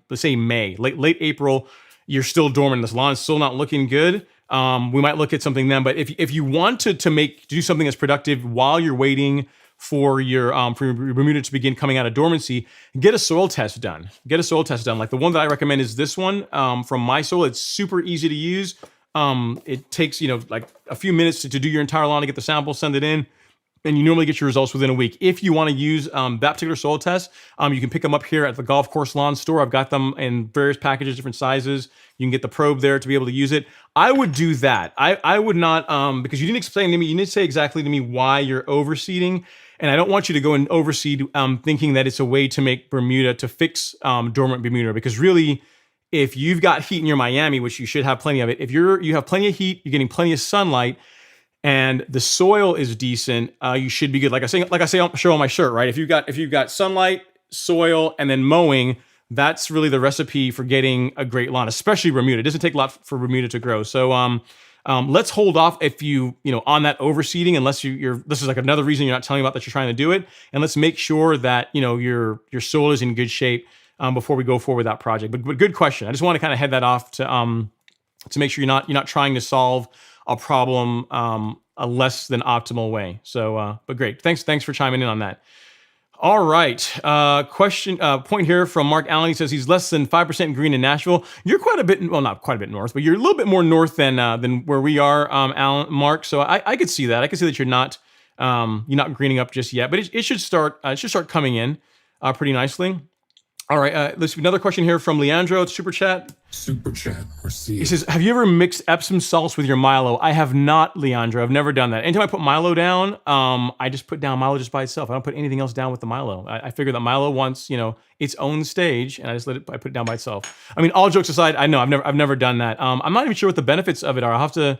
let's say May, late April, you're still dormant. This lawn is still not looking good. We might look at something then, but if you want to do something that's productive while you're waiting for your Bermuda to begin coming out of dormancy, get a soil test done. Like the one that I recommend is this one from MySoil. It's super easy to use. It takes like a few minutes to do your entire lawn, to get the sample, send it in, and you normally get your results within a week. If you want to use that particular soil test, you can pick them up here at the Golf Course Lawn Store. I've got them in various packages, different sizes. You can get the probe there to be able to use it. I would do that. I would not, because you didn't explain to me, you didn't say exactly to me why you're overseeding. And I don't want you to go and overseed thinking that it's a way to make Bermuda, to fix dormant Bermuda, because really, if you've got heat in your Miami, which you should have plenty of it, if you have plenty of heat, you're getting plenty of sunlight, and the soil is decent, you should be good. Like I say, show on my shirt, right? If you've got sunlight, soil, and then mowing, that's really the recipe for getting a great lawn, especially Bermuda. It doesn't take a lot for Bermuda to grow. So let's hold off if on that overseeding, unless this is like another reason you're not telling me about that you're trying to do it. And let's make sure that, your soil is in good shape before we go forward with that project. But good question. I just want to kind of head that off to make sure you're not trying to solve a problem a less than optimal way. So, but great. Thanks for chiming in on that. All right. Point here from Mark Allen. He says he's less than 5% green in Nashville. You're quite a bit, well, not quite a bit north, but you're a little bit more north than where we are, Mark. So I could see that. I could see that you're not greening up just yet, but it should start coming in pretty nicely. All right. Let's another question here from Leandro. It's super chat. Super chat received. He says, have you ever mixed Epsom salts with your Milo? I have not, Leandro. I've never done that. Anytime I put Milo down, I just put down Milo just by itself. I don't put anything else down with the Milo. I figure that Milo wants, its own stage, and I put it down by itself. I mean, all jokes aside, I know I've never done that. I'm not even sure what the benefits of it are. I'll have to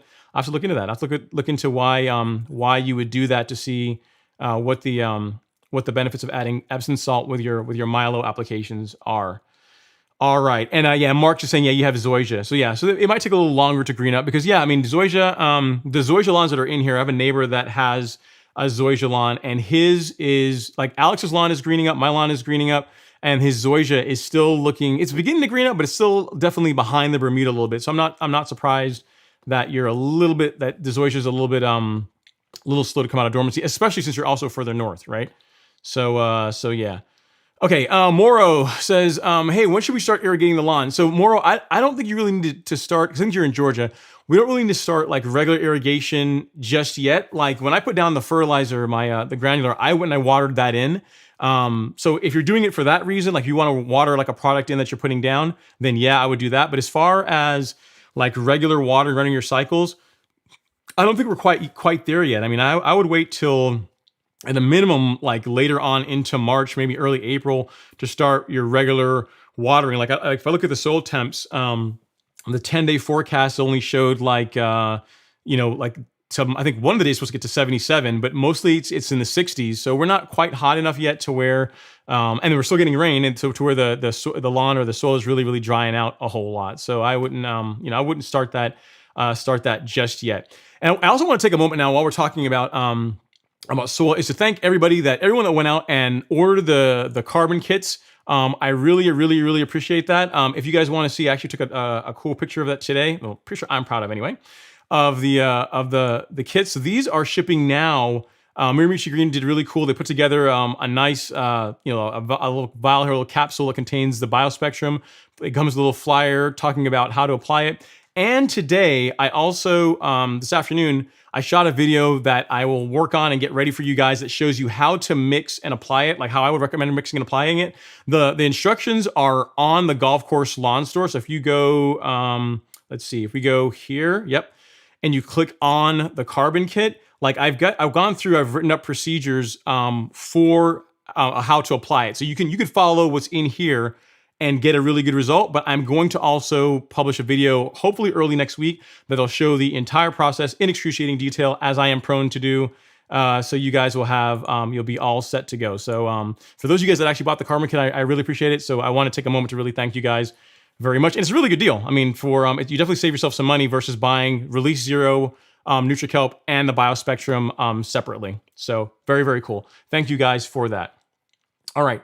look into that. I'll have to look into why you would do that, to see what the benefits of adding Epsom salt with your Milo applications are. All right. And Mark's just saying, you have Zoysia. So it might take a little longer to green up because, Zoysia, the Zoysia lawns that are in here, I have a neighbor that has a Zoysia lawn, and his is like Alex's lawn is greening up, my lawn is greening up, and his Zoysia is still it's beginning to green up, but it's still definitely behind the Bermuda a little bit. So I'm not surprised that that the Zoysia is a little slow to come out of dormancy, especially since you're also further north, right? So yeah. Okay, Moro says, hey, when should we start irrigating the lawn? So Moro, I don't think you really need to start, because I think you're in Georgia, we don't really need to start like regular irrigation just yet. Like when I put down the fertilizer, the granular, I went and I watered that in. So if you're doing it for that reason, like you want to water like a product in that you're putting down, then yeah, I would do that. But as far as like regular water running your cycles, I don't think we're quite there yet. I mean, I would wait till at a minimum, like later on into March, maybe early April, to start your regular watering. Like if I look at the soil temps, the 10-day forecast only showed like I think one of the days supposed to get to 77, but mostly it's in the 60s. So we're not quite hot enough yet to where, and we're still getting rain, and to where the lawn or the soil is really, really drying out a whole lot. So I wouldn't, I wouldn't start that just yet. And I also want to take a moment now while we're talking about soil, is to thank everyone that went out and ordered the carbon kits. I really, really, really appreciate that. If you guys want to see, I actually took a cool picture of that today. Well, pretty sure I'm proud of anyway, of the kits. So these are shipping now. Micronutrient Green did really cool. They put together a nice, a little vial here, a little capsule that contains the biospectrum. It comes with a little flyer talking about how to apply it. And today, I also, this afternoon, I shot a video that I will work on and get ready for you guys that shows you how to mix and apply it, like how I would recommend mixing and applying it. The instructions are on the golf course lawn store. So if you go, let's see, if we go here, yep, and you click on the carbon kit, like I've gone through, I've written up procedures for how to apply it. So you can follow what's in here and get a really good result. But I'm going to also publish a video, hopefully early next week, that'll show the entire process in excruciating detail, as I am prone to do. So you guys will have, you'll be all set to go. So for those of you guys that actually bought the carbon kit, I really appreciate it. So I want to take a moment to really thank you guys very much. And it's a really good deal. I mean, you definitely save yourself some money versus buying Release Zero, NutriKelp, and the BioSpectrum separately. So very, very cool. Thank you guys for that. All right.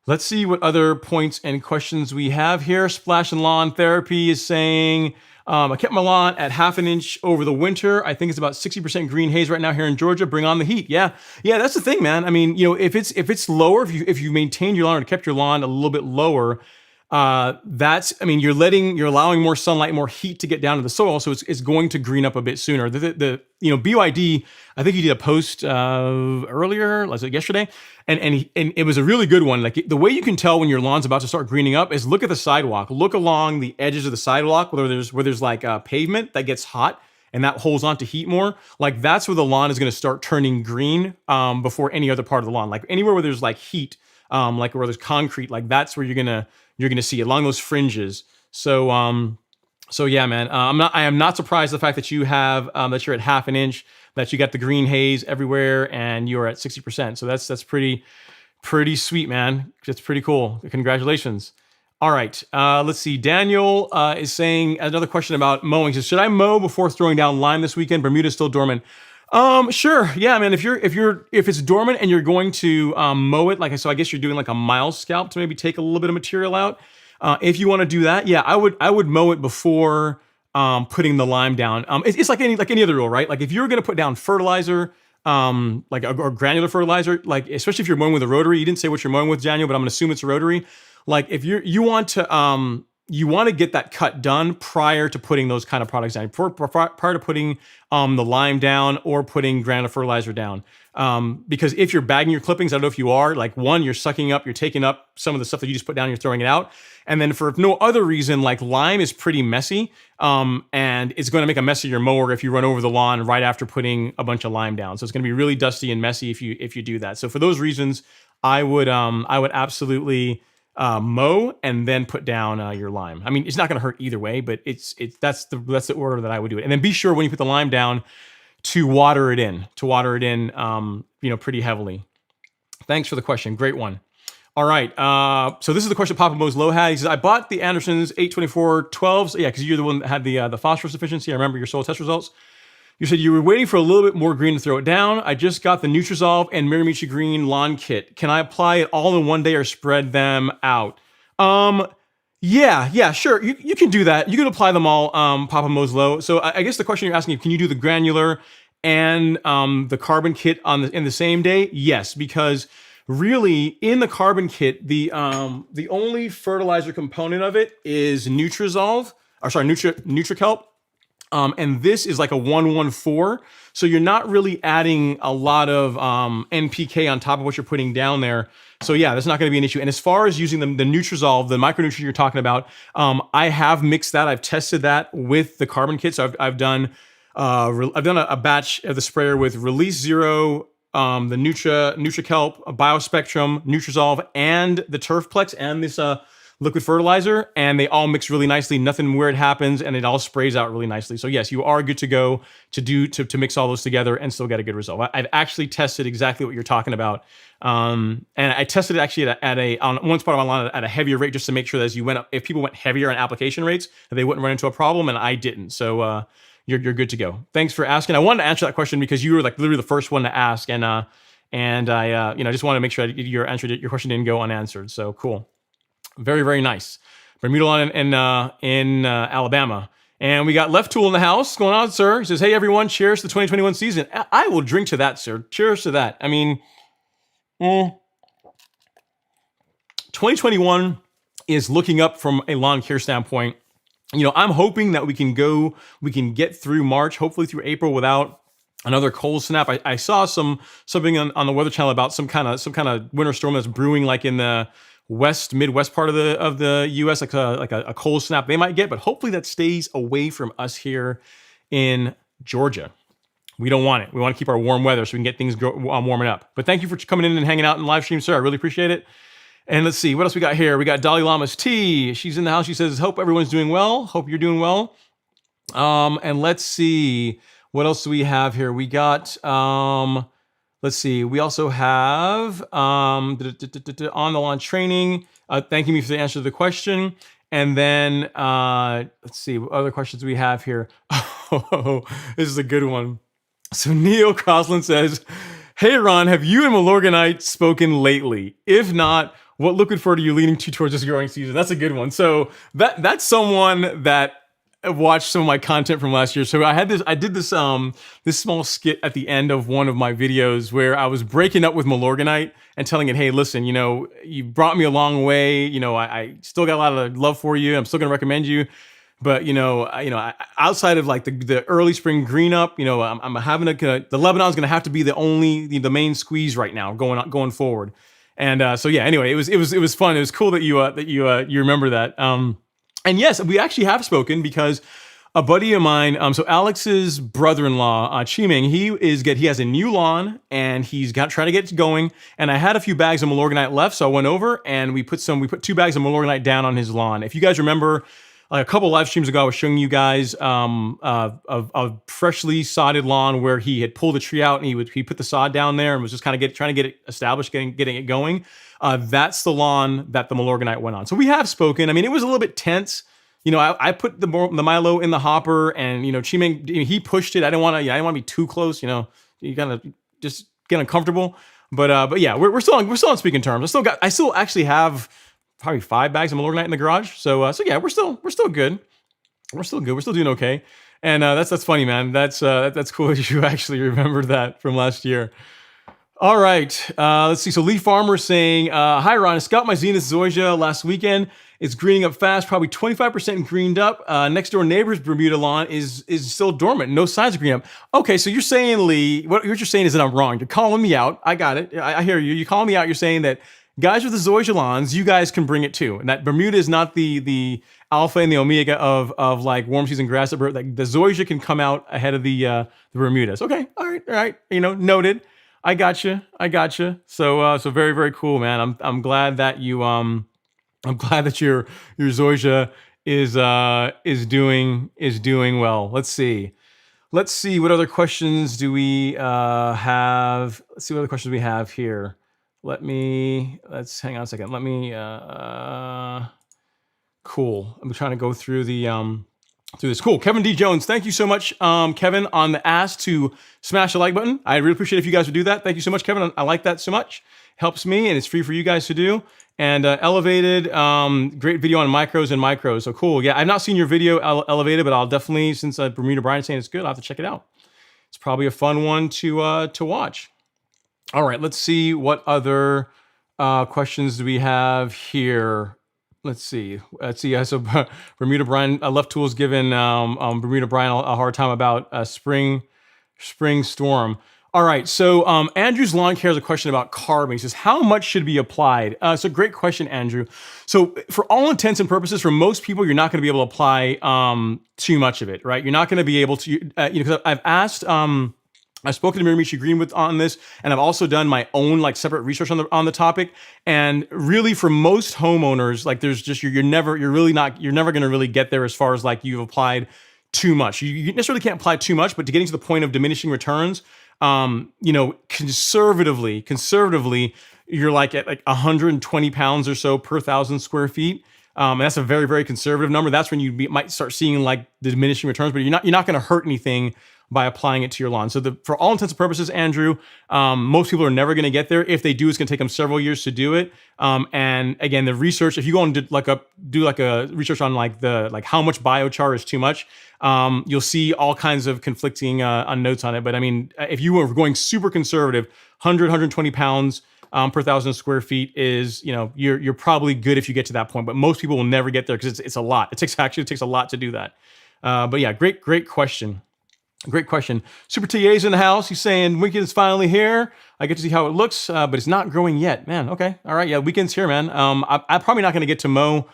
Let's see what other points and questions we have here. Splash and Lawn Therapy is saying, I kept my lawn at 1/2 inch over the winter. I think it's about 60% green haze right now here in Georgia. Bring on the heat. Yeah, that's the thing, man. I mean, if it's lower, if you maintained your lawn or kept your lawn a little bit lower, you're allowing more sunlight, more heat to get down to the soil, so it's going to green up a bit sooner. The BYD, I think he did a post earlier, like yesterday, and it was a really good one. Like the way you can tell when your lawn's about to start greening up is look at the sidewalk, look along the edges of the sidewalk where there's like pavement that gets hot and that holds on to heat more. Like that's where the lawn is going to start turning green before any other part of the lawn. Like anywhere where there's like heat, like where there's concrete, like that's where you're gonna see along those fringes. So yeah, man. I am not surprised the fact that you have that you're at 1/2 inch, that you got the green haze everywhere, and you're at 60%. So that's pretty sweet, man. That's pretty cool. Congratulations. All right. Let's see. Daniel is saying another question about mowing. He says, should I mow before throwing down lime this weekend? Bermuda's still dormant. Sure. Yeah, man. If it's dormant and you're going to mow it, so I guess you're doing like a mild scalp to maybe take a little bit of material out. If you want to do that, yeah, I would mow it before putting the lime down. It's like any other rule, right? Like if you're going to put down fertilizer, or granular fertilizer, like especially if you're mowing with a rotary, you didn't say what you're mowing with, Daniel, but I'm going to assume it's a rotary. Like if you want to get that cut done prior to putting those kind of products down, prior to putting the lime down or putting granular fertilizer down. Because if you're bagging your clippings, I don't know if you are, like one, you're taking up some of the stuff that you just put down, you're throwing it out. And then for no other reason, like lime is pretty messy, and it's going to make a mess of your mower if you run over the lawn right after putting a bunch of lime down. So it's going to be really dusty and messy if you do that. So for those reasons, I would absolutely mow and then put down your lime. I mean, it's not going to hurt either way, but that's the order that I would do it. And then be sure when you put the lime down to water it in, pretty heavily. Thanks for the question. Great one. All right. So this is the question Papa Mo's Low had. He says, I bought the Anderson's 824-12s. Yeah, because you're the one that had the phosphorus deficiency. I remember your soil test results. You said you were waiting for a little bit more green to throw it down. I just got the Nutrizolve and Miramichi Green lawn kit. Can I apply it all in one day or spread them out? Yeah, sure. You can do that. You can apply them all, Papa Mo's Low. So I guess the question you're asking, can you do the granular and the carbon kit in the same day? Yes, because really in the carbon kit, the only fertilizer component of it is NutriKelp. And this is like a 114. So you're not really adding a lot of NPK on top of what you're putting down there. So yeah, that's not going to be an issue. And as far as using the Nutrizolve, the micronutrient you're talking about, I have mixed that. I've tested that with the carbon kit. So I've done a batch of the sprayer with Release Zero, the NutriKelp, BioSpectrum, Nutrizolve, and the Turfplex, and this liquid fertilizer, and they all mix really nicely. Nothing weird happens, and it all sprays out really nicely. So yes, you are good to go to mix all those together and still get a good result. I've actually tested exactly what you're talking about, and I tested it actually on one spot of my lawn at a heavier rate just to make sure that if people went heavier on application rates, that they wouldn't run into a problem, and I didn't. So you're good to go. Thanks for asking. I wanted to answer that question because you were like literally the first one to ask, and I just wanted to make sure your question didn't go unanswered. So cool. Very, very nice. Bermuda Lawn in Alabama. And we got Left Tool in the house. What's going on, sir? He says, hey, everyone, cheers to the 2021 season. I will drink to that, sir. Cheers to that. I mean, 2021 is looking up from a lawn care standpoint I'm hoping that we can get through March, hopefully through April without another cold snap. I saw something on the Weather Channel about some kind of winter storm that's brewing, like in the Midwest part of the U.S., like a cold snap they might get, but hopefully that stays away from us here in Georgia. We don't want it. We want to keep our warm weather so we can get things warming up. But thank you for coming in and hanging out in live stream, sir. I really appreciate it. And let's see, what else we got here? We got Dalai Lama's tea. She's in the house. She says, hope everyone's doing well. Hope you're doing well. And let's see, what else do we have here? We got, let's see, we also have on the lawn training. Thanking me for the answer to the question. And then, let's see, what other questions we have here. Oh, this is a good one. So Neil Crosland says, hey, Ron, have you and Milorganite spoken lately? If not, what liquid fertilizer are you leaning towards this growing season? That's a good one. So that's someone that watched some of my content from last year. So I did this small skit at the end of one of my videos where I was breaking up with Milorganite and telling it, hey, listen, you brought me a long way. I still got a lot of love for you. I'm still going to recommend you. But outside of like the early spring green up, I'm having the Lebanon's going to have to be the main squeeze right now going forward. And so yeah, anyway, it was fun. It was cool that you remember that. And yes, we actually have spoken because a buddy of mine, so Alex's brother-in-law, Chiming, he has a new lawn and he's trying to get it going. And I had a few bags of Milorganite left, so I went over and we put 2 bags of Milorganite down on his lawn. If you guys remember, like a couple live streams ago, I was showing you guys a freshly sodded lawn where he had pulled the tree out and he put the sod down there and was just kind of trying to get it established, getting it going. That's the lawn that the Milorganite went on. So we have spoken. I mean, it was a little bit tense. I put the Milo in the hopper, and Chiming, he pushed it. I didn't want to be too close. You gotta just get uncomfortable. But yeah, we're still on speaking terms. I still actually have probably 5 bags of Milorganite in the garage. So yeah, we're still good. We're still good. We're still doing okay. And that's funny, man. That's cool that you actually remember that from last year. All right, let's see. So Lee Farmer saying, hi Ron, I scalped my Zenith Zoysia last weekend. It's greening up fast, probably 25% greened up. Next door neighbor's Bermuda lawn is still dormant, no signs of green up. Okay, so you're saying, Lee, what you're saying is that I'm wrong. You're calling me out. I got it. I hear you. You're calling me out. You're saying that guys with the Zoysia lawns, you guys can bring it too. And that Bermuda is not the alpha and the omega of like warm season grass. Like the Zoysia can come out ahead of the Bermudas. Okay, all right. Noted. I gotcha. So very, very cool, man. I'm glad that you I'm glad that your Zoysia is doing well. Let's see what other questions do we have. Let's see what other questions we have here. Let's hang on a second. Cool. I'm trying to go through through this. Cool. Kevin D. Jones, thank you so much, Kevin, on the ask to smash the like button. I really appreciate it if you guys would do that. Thank you so much, Kevin. I like that so much. Helps me, and it's free for you guys to do. And Elevated, great video on micros and micros. So cool. Yeah, I've not seen your video, Elevated, but I'll definitely, since Bermuda Brian's saying it's good, I'll have to check it out. It's probably a fun one to watch. All right, let's see what other questions do we have here. Let's see. So Bermuda Brian, Left Tools giving Bermuda Brian a hard time about spring storm. All right, so Andrew's Lawn Care has a question about carbon. He says, how much should be applied? It's a great question, Andrew. So for all intents and purposes, for most people, you're not going to be able to apply too much of it, right? You're not going to be able to, because I've asked, I've spoken to Miramichi Green on this, and I've also done my own like separate research on the topic. And really, for most homeowners, like there's just you're never going to really get there as far as like you've applied too much. You necessarily can't apply too much, but to getting to the point of diminishing returns, conservatively, you're like at like 120 pounds or so per 1,000 square feet. And that's a very, very conservative number. That's when you might start seeing like the diminishing returns, but you're not going to hurt anything by applying it to your lawn. So for all intents and purposes, Andrew, most people are never going to get there. If they do, it's going to take them several years to do it. And again, the research, if you go and do a research on like how much biochar is too much, you'll see all kinds of conflicting notes on it. But I mean, if you were going super conservative, 100, 120 pounds per 1,000 square feet is, you're probably good if you get to that point, but most people will never get there because it's a lot. It takes a lot to do that. But yeah, great question. Great question. Super TA's in the house. He's saying weekend's finally here. I get to see how it looks, but it's not growing yet. Man, okay. All right. Yeah, weekend's here, man. I'm probably not going to get to mow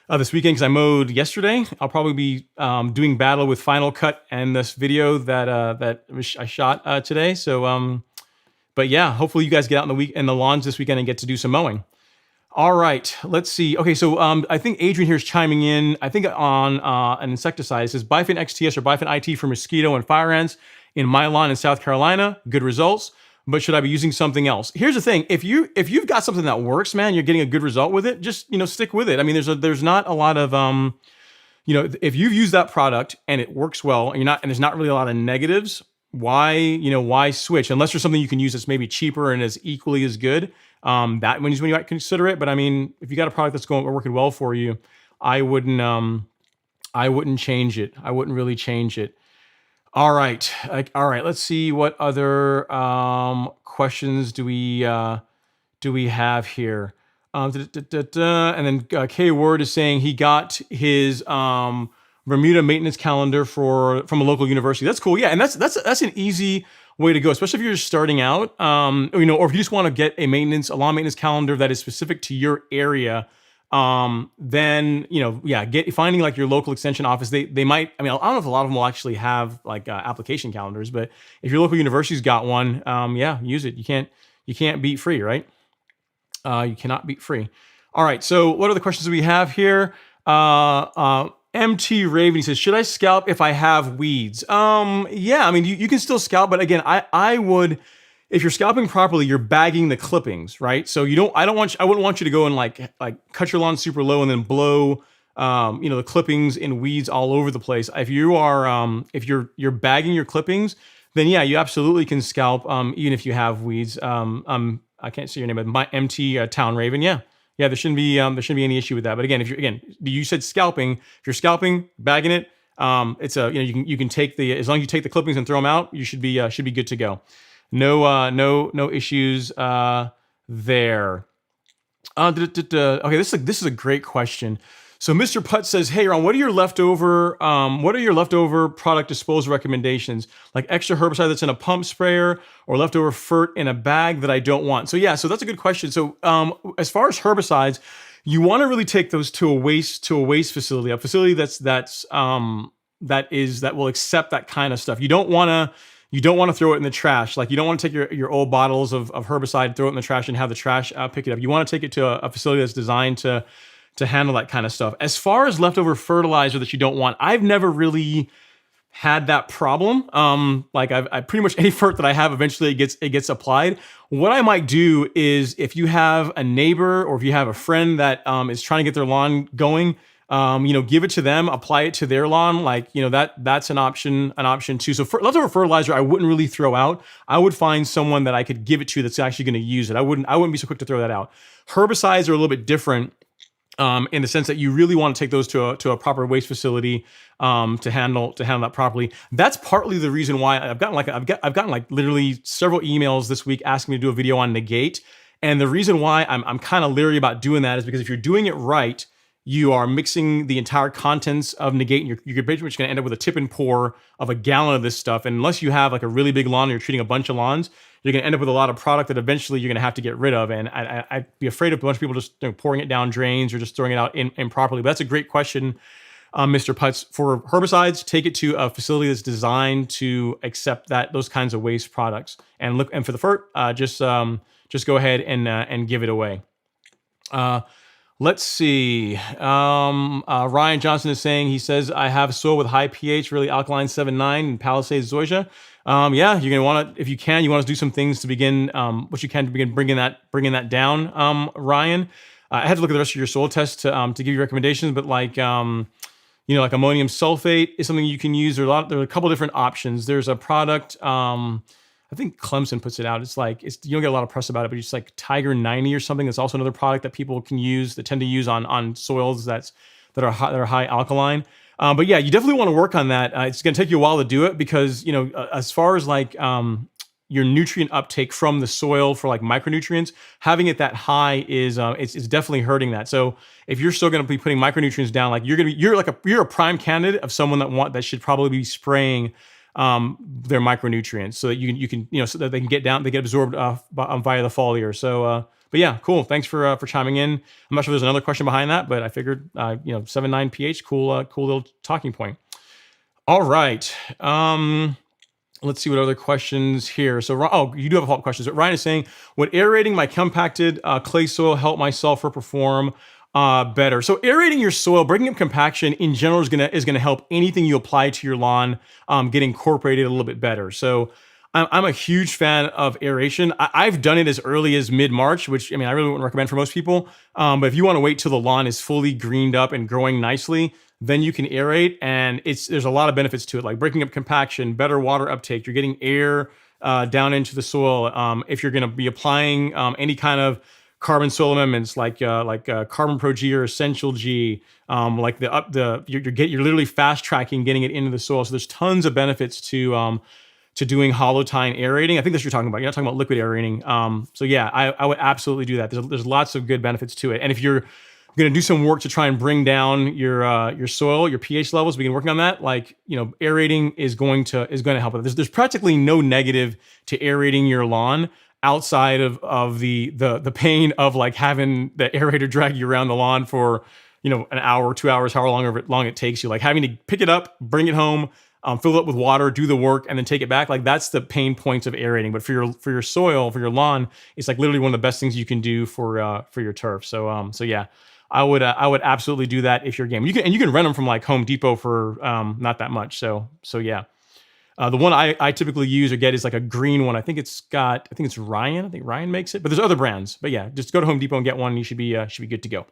this weekend because I mowed yesterday. I'll probably be doing battle with Final Cut and this video that I shot today. So, but yeah, hopefully you guys get out in the lawns this weekend and get to do some mowing. All right, let's see. Okay, so I think Adrian here is chiming in, I think on an insecticide. It says Bifin XTS or Bifin IT for mosquito and fire ants in my lawn in South Carolina. Good results, but should I be using something else? Here's the thing. If you've got something that works, man, you're getting a good result with it, just, stick with it. I mean, there's not a lot of, if you've used that product and it works well and there's not really a lot of negatives, why switch? Unless there's something you can use that's maybe cheaper and is equally as good. That when you might consider it. But I mean, if you got a product that's working well for you, I wouldn't change it. I wouldn't really change it. All right. Let's see what other questions do we have here. And then K Word is saying he got his Bermuda maintenance calendar from a local university. That's cool. Yeah, and that's an easy way to go, especially if you're just starting out, or if you just want to get a lawn maintenance calendar that is specific to your area. Then finding like your local extension office. They might. I mean, I don't know if a lot of them will actually have like application calendars, but if your local university's got one, use it. You can't beat free, right? You cannot beat free. All right. So what are the questions we have here? MT Raven, he says, should I scalp if I have weeds? Yeah, I mean, you can still scalp, but again, I would, if you're scalping properly, you're bagging the clippings, right? So I wouldn't want you to go and like cut your lawn super low and then blow, the clippings and weeds all over the place. If you are, if you're bagging your clippings, then yeah, you absolutely can scalp, even if you have weeds. I can't see your name, but my MT Town Raven, yeah. Yeah, there shouldn't be any issue with that. But again, you said scalping. If you're scalping, bagging it, it's you can take as long as you take the clippings and throw them out, you should be good to go. No issues there. Okay, this is a great question. So Mr. Putt says, hey, Ron, what are your leftover product disposal recommendations? Like extra herbicide that's in a pump sprayer or leftover fert in a bag that I don't want? So yeah, so that's a good question. So as far as herbicides, you want to really take those to a waste facility, a facility that will accept that kind of stuff. You don't want to throw it in the trash. Like you don't want to take your old bottles of herbicide, throw it in the trash and have the trash pick it up. You want to take it to a facility that's designed to handle that kind of stuff. As far as leftover fertilizer that you don't want, I've never really had that problem. Like I pretty much any fert that I have, eventually it gets applied. What I might do is if you have a neighbor or if you have a friend that is trying to get their lawn going, give it to them, apply it to their lawn. Like, that's an option too. So leftover fertilizer, I wouldn't really throw out. I would find someone that I could give it to that's actually going to use it. I wouldn't be so quick to throw that out. Herbicides are a little bit different. In the sense that you really want to take those to a proper waste facility to handle that properly. That's partly the reason why I've gotten literally several emails this week asking me to do a video on negate. And the reason why I'm kind of leery about doing that is because if you're doing it right, you are mixing the entire contents of negate, and you're pretty much going to end up with a tip and pour of a gallon of this stuff. And unless you have like a really big lawn and you're treating a bunch of lawns, you're going to end up with a lot of product that eventually you're going to have to get rid of. And I'd be afraid of a bunch of people just pouring it down drains or just throwing it out improperly. But that's a great question, Mr. Putz. For herbicides, take it to a facility that's designed to accept those kinds of waste products. And for the fert, just go ahead and give it away. Let's see. Ryan Johnson is saying, he says, I have soil with high pH, really alkaline 7.9 in Palisades, Zoysia. Yeah, you're gonna want to, if you can, you want to do some things to begin, what you can to begin bringing that down. Ryan, I had to look at the rest of your soil test to give you recommendations, but like ammonium sulfate is something you can use. There are a couple different options. There's a product, I think Clemson puts it out. You don't get a lot of press about it, but it's like Tiger 90 or something. That's also another product that people can use, that tend to use on soils that are high alkaline. But yeah, you definitely want to work on that. It's going to take you a while to do it because, as far as your nutrient uptake from the soil for like micronutrients, having it that high is it's definitely hurting that. So if you're still going to be putting micronutrients down, like you're a prime candidate of someone that should probably be spraying their micronutrients so that you can so that they get absorbed via the foliar. So but yeah, cool. Thanks for chiming in. I'm not sure if there's another question behind that, but I figured 7.9 pH, cool little talking point. All right. Let's see what other questions here. So, you do have a follow-up question. So Ryan is saying, would aerating my compacted clay soil help my sulfur perform better? So aerating your soil, breaking up compaction in general is gonna help anything you apply to your lawn get incorporated a little bit better. So I'm a huge fan of aeration. I've done it as early as mid-March, which I really wouldn't recommend for most people. But if you want to wait till the lawn is fully greened up and growing nicely, then you can aerate, and there's a lot of benefits to it, like breaking up compaction, better water uptake. You're getting air down into the soil. If you're going to be applying any kind of carbon soil amendments like CarbonPro-G or Essential G, you're literally fast tracking getting it into the soil. So there's tons of benefits to doing hollow tine aerating. I think that's what you're talking about. You're not talking about liquid aerating. So yeah, I would absolutely do that. There's lots of good benefits to it. And if you're going to do some work to try and bring down your soil, your pH levels, begin working on that, aerating is going to help with it. There's practically no negative to aerating your lawn outside of the pain of like having the aerator drag you around the lawn for an hour, 2 hours, however long it takes you, like having to pick it up, bring it home, fill it up with water, do the work, and then take it back. Like that's the pain points of aerating. But for your soil, for your lawn, it's like literally one of the best things you can do for your turf. So yeah, I would absolutely do that if you're game. You can rent them from like Home Depot for not that much. So yeah. The one I typically use or get is like a green one. I think it's Ryan. I think Ryan makes it, but there's other brands. But yeah, just go to Home Depot and get one. And you should be good to go.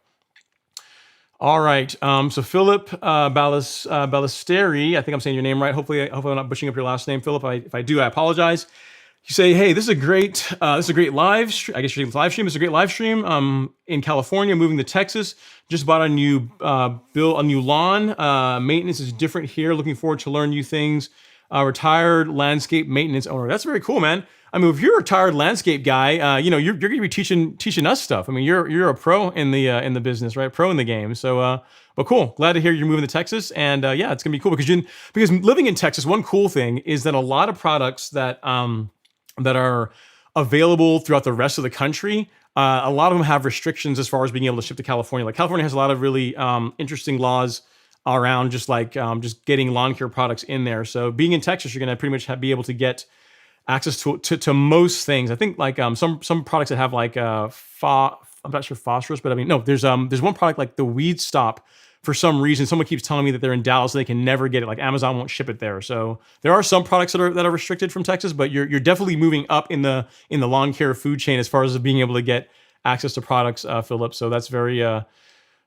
All right. So Philip Ballesteri, I think I'm saying your name right. Hopefully I'm not butchering up your last name, Philip. If I do, I apologize. You say, hey, this is a great live stream. I guess you're live stream. It's a great live stream. In California, moving to Texas. Just bought a new lawn. Maintenance is different here. Looking forward to learn new things. Retired landscape maintenance owner. That's very cool, man. If you're a retired landscape guy, you're going to be teaching us stuff. You're a pro in the business, right? Pro in the game. So, but cool. Glad to hear you're moving to Texas, and yeah, it's gonna be cool because living in Texas, one cool thing is that a lot of products that are available throughout the rest of the country, a lot of them have restrictions as far as being able to ship to California. Like California has a lot of really interesting laws around just getting lawn care products in there. So being in Texas, you're gonna pretty much be able to get access to most things. I think like some products that have like I'm not sure phosphorus, but no, there's one product like the Weed Stop. For some reason, someone keeps telling me that they're in Dallas and they can never get it. Like Amazon won't ship it there. So there are some products that are restricted from Texas, but you're definitely moving up in the lawn care food chain as far as being able to get access to products, Philip. So that's very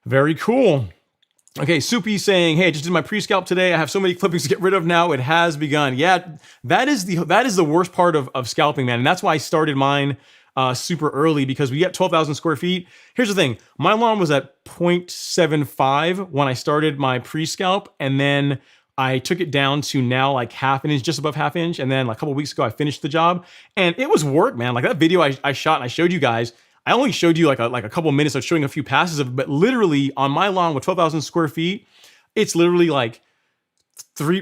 very cool. Okay, Soupy saying, hey, I just did my pre-scalp today. I have so many clippings to get rid of now. It has begun. Yeah, that is the worst part of scalping, man. And that's why I started mine super early, because we got 12,000 square feet. Here's the thing. My lawn was at 0.75 when I started my pre-scalp. And then I took it down to now like half an inch, just above half inch. And then like a couple weeks ago, I finished the job. And it was work, man. Like that video I shot and I showed you guys, I only showed you like a couple minutes of showing a few passes of it, but literally on my lawn with 12,000 square feet, it's literally like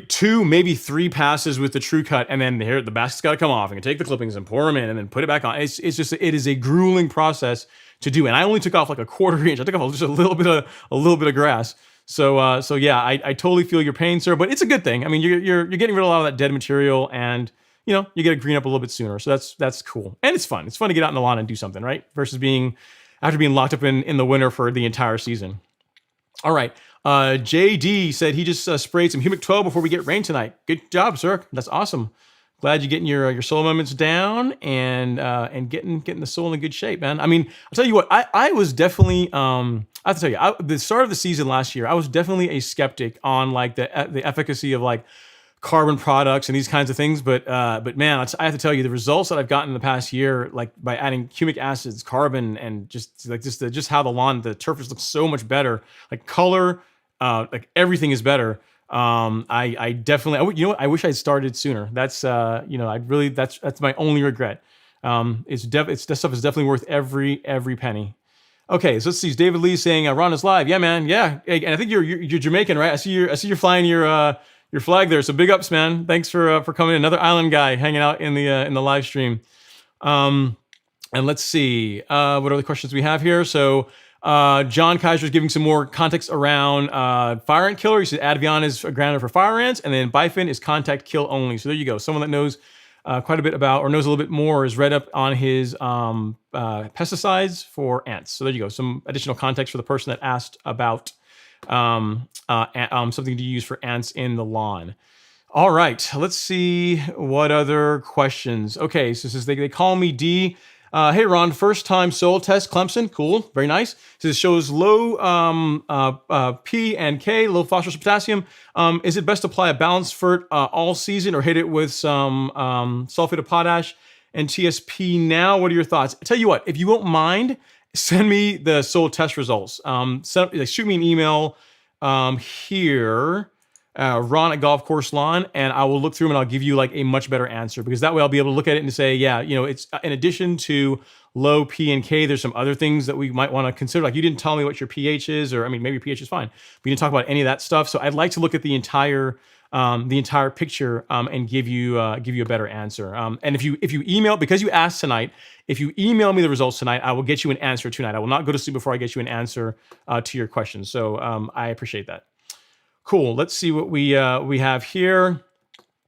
two, maybe three passes with the True Cut, and then the basket's got to come off and take the clippings and pour them in and then put it back on. It is a grueling process to do, and I only took off like a quarter inch. I took off just a little bit of grass. So yeah, I totally feel your pain, sir, but it's a good thing. You're getting rid of a lot of that dead material, and you get to green up a little bit sooner. So that's cool. And it's fun. It's fun to get out in the lawn and do something, right? Versus after being locked up in the winter for the entire season. All right. JD said he just sprayed some Humic 12 before we get rain tonight. Good job, sir. That's awesome. Glad you're getting your soil amendments down and getting the soil in good shape, man. I'll tell you what, I was definitely, I have to tell you, the start of the season last year, I was definitely a skeptic on like the efficacy of like carbon products and these kinds of things, but man, I have to tell you, the results that I've gotten in the past year, like by adding humic acids, carbon, and just how the turf looks so much better, like color, like everything is better. I definitely, you know what? I wish I'd started sooner. That's, that's my only regret. It's that stuff is definitely worth every penny. Okay, so let's see. David Lee saying, Ron is live. Yeah, man. Yeah. Hey, and I think you're Jamaican, right? I see you're flying your flag there. So big ups, man. Thanks for coming in. Another island guy hanging out in the live stream. And let's see, what other questions we have here. So John Kaiser is giving some more context around fire ant killer. He said Advion is a granule for fire ants, and then Bifin is contact kill only. So there you go. Someone that knows quite a bit about, or knows a little bit more, is read up on his pesticides for ants. So there you go. Some additional context for the person that asked about something to use for ants in the lawn. All right, let's see what other questions. Okay, so says they call me D. Hey Ron, first time soil test, Clemson, cool, very nice. Says it shows low P and K, low phosphorus and potassium. Is it best to apply a balanced fert all season or hit it with some sulfate of potash and TSP now? What are your thoughts? I tell you what, if you won't mind, send me the soil test results. Shoot me an email here. Ron at Golf Course Lawn, and I will look through them and I'll give you like a much better answer, because that way I'll be able to look at it and say, yeah, it's in addition to low P and K, there's some other things that we might want to consider. Like you didn't tell me what your pH is, or I mean, maybe your pH is fine. We didn't talk about any of that stuff. So I'd like to look at the entire picture and give you a better answer. And if you email, because you asked tonight, if you email me the results tonight, I will get you an answer tonight. I will not go to sleep before I get you an answer to your question. So I appreciate that. Cool. Let's see what we have here.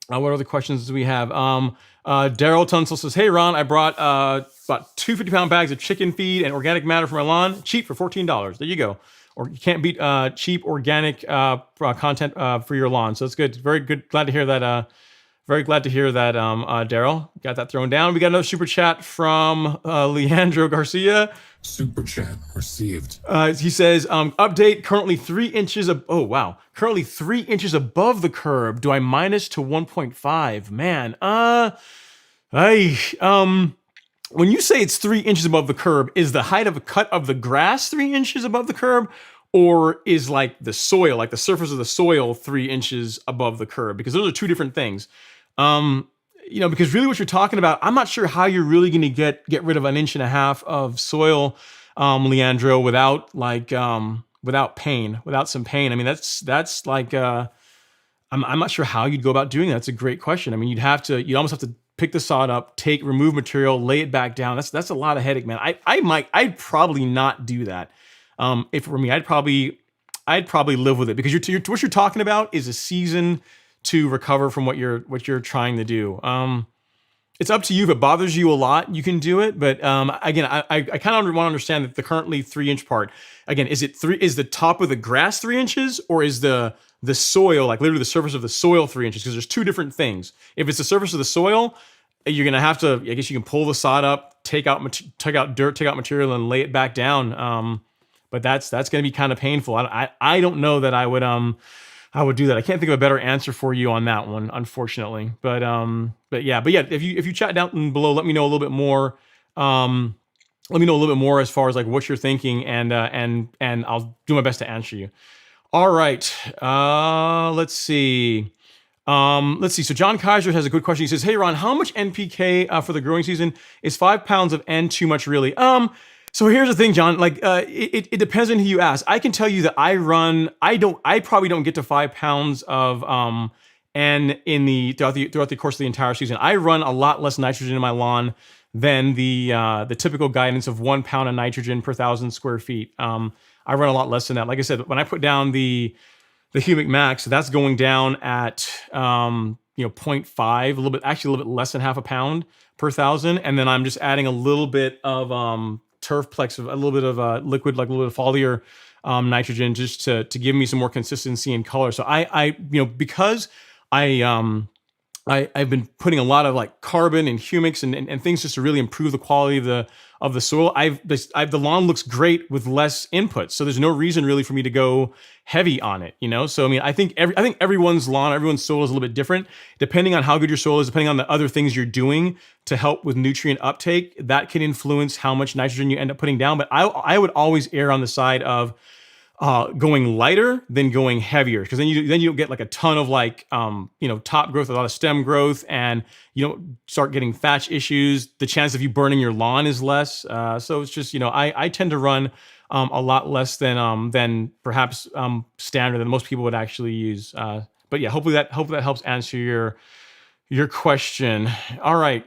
What other questions do we have? Daryl Tunsil says, "Hey Ron, I brought about 2 50-pound bags of chicken feed and organic matter for my lawn. Cheap for $14. There you go. Or you can't beat cheap organic content for your lawn. So that's good. Very good. Glad to hear that. Very glad to hear that, Daryl. Got that thrown down. We got another super chat from Leandro Garcia. Super chat received. He says, update, currently 3 inches of, oh wow, currently 3 inches above the curb. Do I minus to 1.5? Man, when you say it's 3 inches above the curb, is the height of a cut of the grass 3 inches above the curb? Or is like the soil, like the surface of the soil 3 inches above the curb? Because those are two different things. Because really what you're talking about, I'm not sure how you're really going to get rid of 1.5 inches of soil, Leandro, without some pain. I mean, that's like, I'm not sure how you'd go about doing that. That's a great question. I mean, you'd almost have to pick the sod up, remove material, lay it back down. That's a lot of headache, man. I'd probably not do that. If for me, I'd probably live with it, because what you're talking about is a season to recover from what you're trying to do. It's up to you. If it bothers you a lot, you can do it. But again, I kind of want to understand that the currently 3 inch part. Again, is the top of the grass 3 inches, or is the soil, like literally the surface of the soil, 3 inches? Because there's two different things. If it's the surface of the soil, you're gonna have to. I guess you can pull the sod up, take out dirt, take out material, and lay it back down. But that's going to be kind of painful. I don't know that I would do that. I can't think of a better answer for you on that one, unfortunately. But yeah. If you chat down below, let me know a little bit more. Let me know a little bit more as far as like what you're thinking, and I'll do my best to answer you. All right. Let's see. So John Kaiser has a good question. He says, "Hey Ron, how much NPK for the growing season? Is 5 pounds of N too much, really?" So here's the thing, John. Like, it depends on who you ask. I can tell you that I probably don't get to 5 pounds of N throughout the course of the entire season. I run a lot less nitrogen in my lawn than the typical guidance of 1 pound of nitrogen per 1,000 square feet. I run a lot less than that. Like I said, when I put down the humic max, that's going down at 0.5, a little bit less than half a pound per 1,000, and then I'm just adding a little bit of Turfplex, a little bit of liquid, like a little bit of foliar nitrogen, just to give me some more consistency and color. So because I've been putting a lot of like carbon and humics and things just to really improve the quality of the soil. The lawn looks great with less input, so there's no reason really for me to go heavy on it. So I mean, I think everyone's lawn, everyone's soil is a little bit different, depending on how good your soil is, depending on the other things you're doing to help with nutrient uptake. That can influence how much nitrogen you end up putting down. But I would always err on the side of going lighter than going heavier, because then you don't get like a ton of like top growth, a lot of stem growth, and you don't start getting thatch issues. The chance of you burning your lawn is less. So it's just I tend to run a lot less than perhaps standard than most people would actually use. But yeah, hopefully that helps answer your question. All right.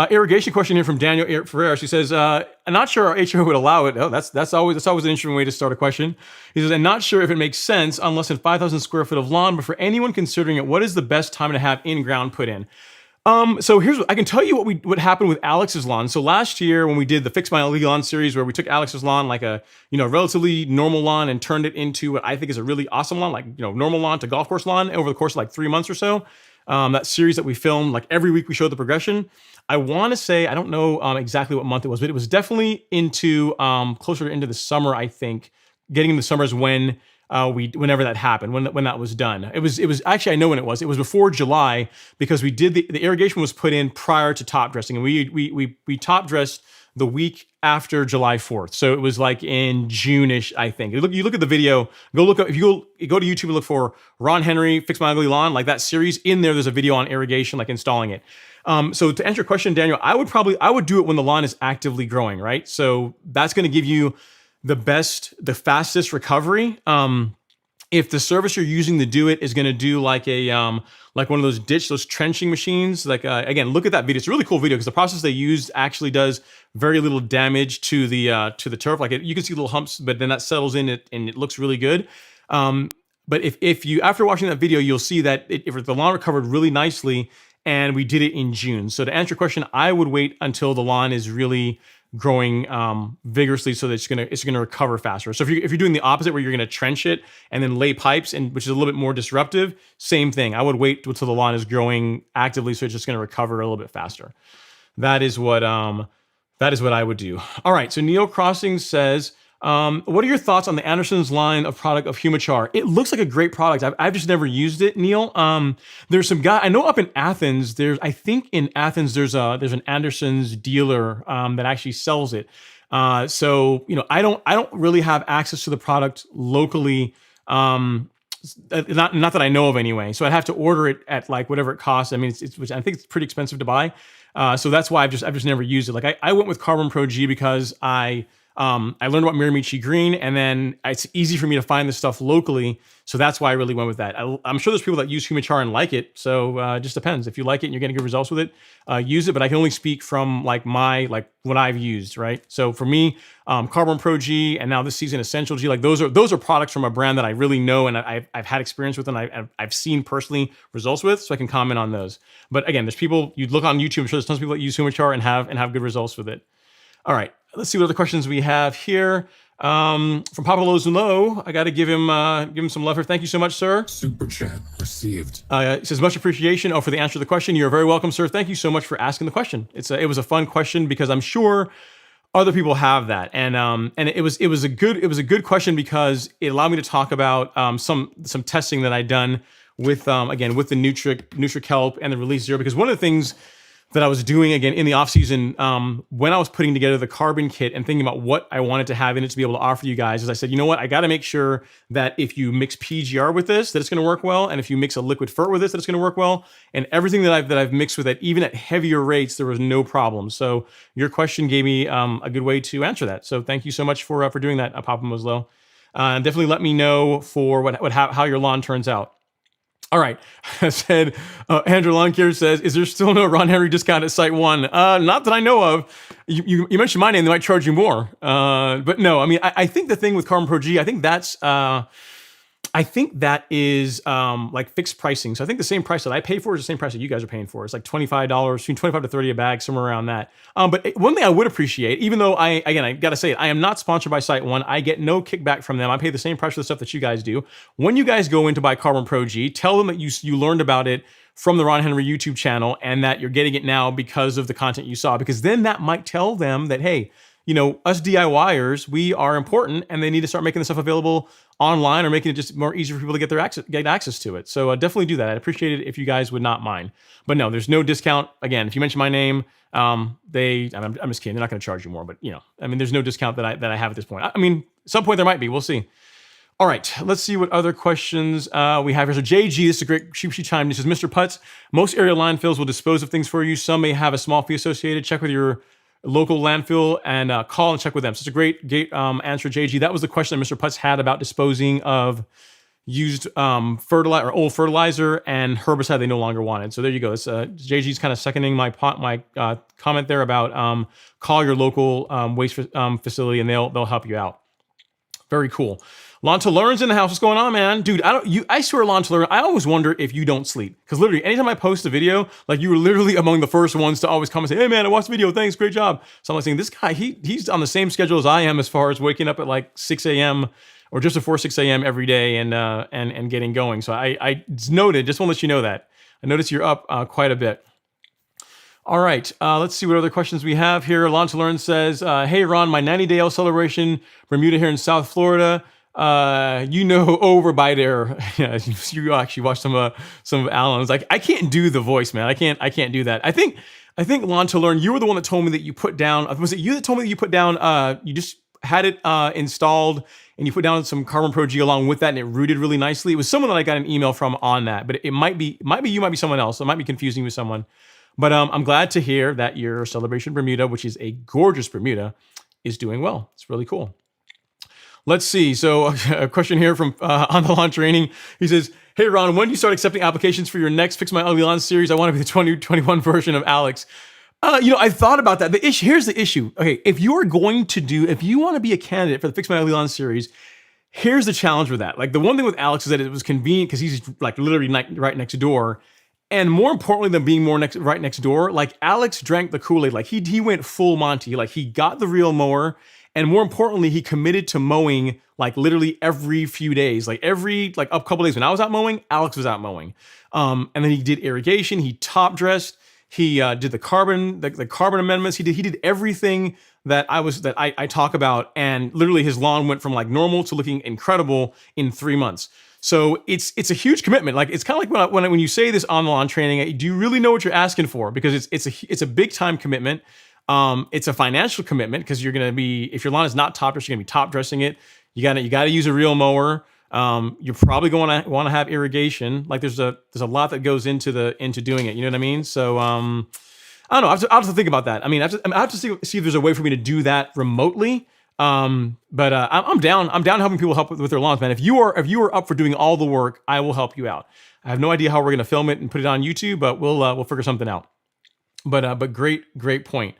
Irrigation question here from Daniel Ferreira. She says, "I'm not sure our HO would allow it." Oh, that's always an interesting way to start a question. He says, "I'm not sure if it makes sense on less than 5,000 square foot of lawn, but for anyone considering it, what is the best time to have in-ground put in?" So here's what I can tell you what happened with Alex's lawn. So last year when we did the Fix My Ugly Lawn series, where we took Alex's lawn, like a relatively normal lawn, and turned it into what I think is a really awesome lawn, like normal lawn to golf course lawn, over the course of like 3 months or so. That series that we filmed, like every week we showed the progression. I want to say, I don't know exactly what month it was, but it was definitely into closer into the summer, I think. Getting into the summer is when whenever that happened, when that was done. It was actually, I know when it was. It was before July, because we did the irrigation was put in prior to top dressing, and we top dressed the week after July 4th. So it was like in June-ish, I think. You look at the video, go look up, if you go to YouTube and look for Ron Henry, Fix My Ugly Lawn, like that series, in there's a video on irrigation, like installing it. So to answer your question, Daniel, I would do it when the lawn is actively growing, right? So that's going to give you the fastest recovery. If the service you're using to do it is going to do like like one of those trenching machines, like again, look at that video. It's a really cool video because the process they use actually does very little damage to the turf. Like you can see little humps, but then that settles in it and it looks really good. But if you, after watching that video, you'll see that if the lawn recovered really nicely, and we did it in June. So to answer your question, I would wait until the lawn is really growing vigorously, so that it's gonna recover faster. So if you're doing the opposite, where you're gonna trench it and then lay pipes, and which is a little bit more disruptive, same thing. I would wait until the lawn is growing actively, so it's just gonna recover a little bit faster. That is what I would do. All right. So Neo Crossing says, what are your thoughts on the Anderson's line of product of Humi-Char? It looks like a great product. I've just never used it, Neil. There's some guy I know up in Athens. I think in Athens there's an Anderson's dealer that actually sells it. So I don't really have access to the product locally. Not that I know of anyway. So I'd have to order it at like whatever it costs. I mean, which I think it's pretty expensive to buy. So that's why I've just never used it. Like I went with CarbonPro-G because I learned about Miramichi Green, and then it's easy for me to find this stuff locally. So that's why I really went with that. I'm sure there's people that use Humi-Char and like it. So it just depends. If you like it and you're getting good results with it, use it. But I can only speak from like what I've used, right? So for me, CarbonPro-G, and now this season Essential G, like those are products from a brand that I really know and I've had experience with, and I've seen personally results with, so I can comment on those. But again, there's people, you look on YouTube, I'm sure there's tons of people that use Humi-Char and have good results with it. All right, let's see what other questions we have here. From Papa Lowe's and Low, I got to give him some love here. Thank you so much, sir. Super chat received. It says much appreciation for the answer to the question. You're very welcome, sir. Thank you so much for asking the question. It was a fun question because I'm sure other people have that, and it was a good question because it allowed me to talk about some testing that I'd done with again with the Nutrikelp and the Release Zero, because one of the things that I was doing again in the off season when I was putting together the carbon kit and thinking about what I wanted to have in it to be able to offer you guys, is I said, you know what, I got to make sure that if you mix PGR with this, that it's going to work well, and if you mix a liquid fert with this, that it's going to work well. And everything that I've mixed with it, even at heavier rates, there was no problem. So your question gave me a good way to answer that. So thank you so much for doing that, Papa Moslow. Definitely let me know for how your lawn turns out. All right. I said, Andrew Lawn Care says, is there still no Ron Henry discount at SiteOne? Not that I know of. You mentioned my name, they might charge you more. But no, I mean, I think the thing with CarbonPro-G, I think that is like fixed pricing. So I think the same price that I pay for is the same price that you guys are paying for. It's like $25, between 25 to 30 a bag, somewhere around that. But one thing I would appreciate, even though I got to say it, I am not sponsored by SiteOne. I get no kickback from them. I pay the same price for the stuff that you guys do. When you guys go in to buy CarbonPro-G, tell them that you learned about it from the Ron Henry YouTube channel and that you're getting it now because of the content you saw, because then that might tell them that, hey, us DIYers, we are important, and they need to start making this stuff available online or making it just more easy for people to get access to it. So definitely do that. I'd appreciate it if you guys would not mind. But no, there's no discount. Again, if you mention my name, I'm just kidding. They're not going to charge you more, but I mean, there's no discount that I have at this point. I mean, some point there might be. We'll see. All right, let's see what other questions we have here. So JG, this is a great, she chimed in. She says, Mr. Putz, most area landfills will dispose of things for you. Some may have a small fee associated. Check with your local landfill and call and check with them. So it's a great answer, JG. That was the question that Mr. Putz had about disposing of used fertilizer or old fertilizer and herbicide they no longer wanted. So there you go. It's, JG's kind of seconding my comment there about call your local waste facility and they'll help you out. Very cool. Lawn to Learn's in the house. What's going on, man? Dude, I swear, Lawn to Learn, I always wonder if you don't sleep. Because literally, anytime I post a video, like you were literally among the first ones to always come and say, hey man, I watched the video, thanks, great job. So I'm like saying, this guy, he's on the same schedule as I am as far as waking up at like 6 a.m. or just before 6 a.m. every day and getting going. So I noted, just want to let you know that. I noticed you're up quite a bit. All right, let's see what other questions we have here. Lawn to Learn says, hey Ron, my 90-day L celebration, Bermuda here in South Florida. Over by there. Yeah, you actually watched some of Alan's. Like, I can't do the voice, man. I can't do that. I think Lawn to Learn, you were the one that told me that you put down, was it you that told me that you put down, you just had it installed and you put down some CarbonPro-G along with that and it rooted really nicely. It was someone that I got an email from on that, but it might be you, might be someone else. So it might be confusing with someone. But I'm glad to hear that your Celebration Bermuda, which is a gorgeous Bermuda, is doing well. It's really cool. Let's see. So a question here from On the Lawn Training. He says, hey, Ron, when do you start accepting applications for your next Fix My Ugly Lawn series? I want to be the 2021 version of Alex. I thought about that. Here's the issue. Okay, if you want to be a candidate for the Fix My Ugly Lawn series, here's the challenge with that. Like the one thing with Alex is that it was convenient because he's like literally right next door. And more importantly than being right next door, like Alex drank the Kool-Aid. Like he went full Monty. Like he got the real mower. And more importantly, he committed to mowing like literally every few days, like every a couple days when I was out mowing, Alex was out mowing. And then he did irrigation, he top dressed, he did the carbon amendments. He did everything that I talk about. And literally his lawn went from like normal to looking incredible in 3 months. So it's a huge commitment. Like it's kind of like when you say this on the lawn training, do you really know what you're asking for? Because it's a big time commitment. It's a financial commitment because you're going to be, if your lawn is not top dressed, you're going to be top dressing it. You got to use a real mower. You're probably going to want to have irrigation. Like there's a lot that goes into doing it. You know what I mean? So I don't know. I'll have to think about that. I mean, I have to see if there's a way for me to do that remotely. But I'm down. I'm down helping people help with their lawns, man. If you are up for doing all the work, I will help you out. I have no idea how we're going to film it and put it on YouTube, but we'll figure something out. But great point.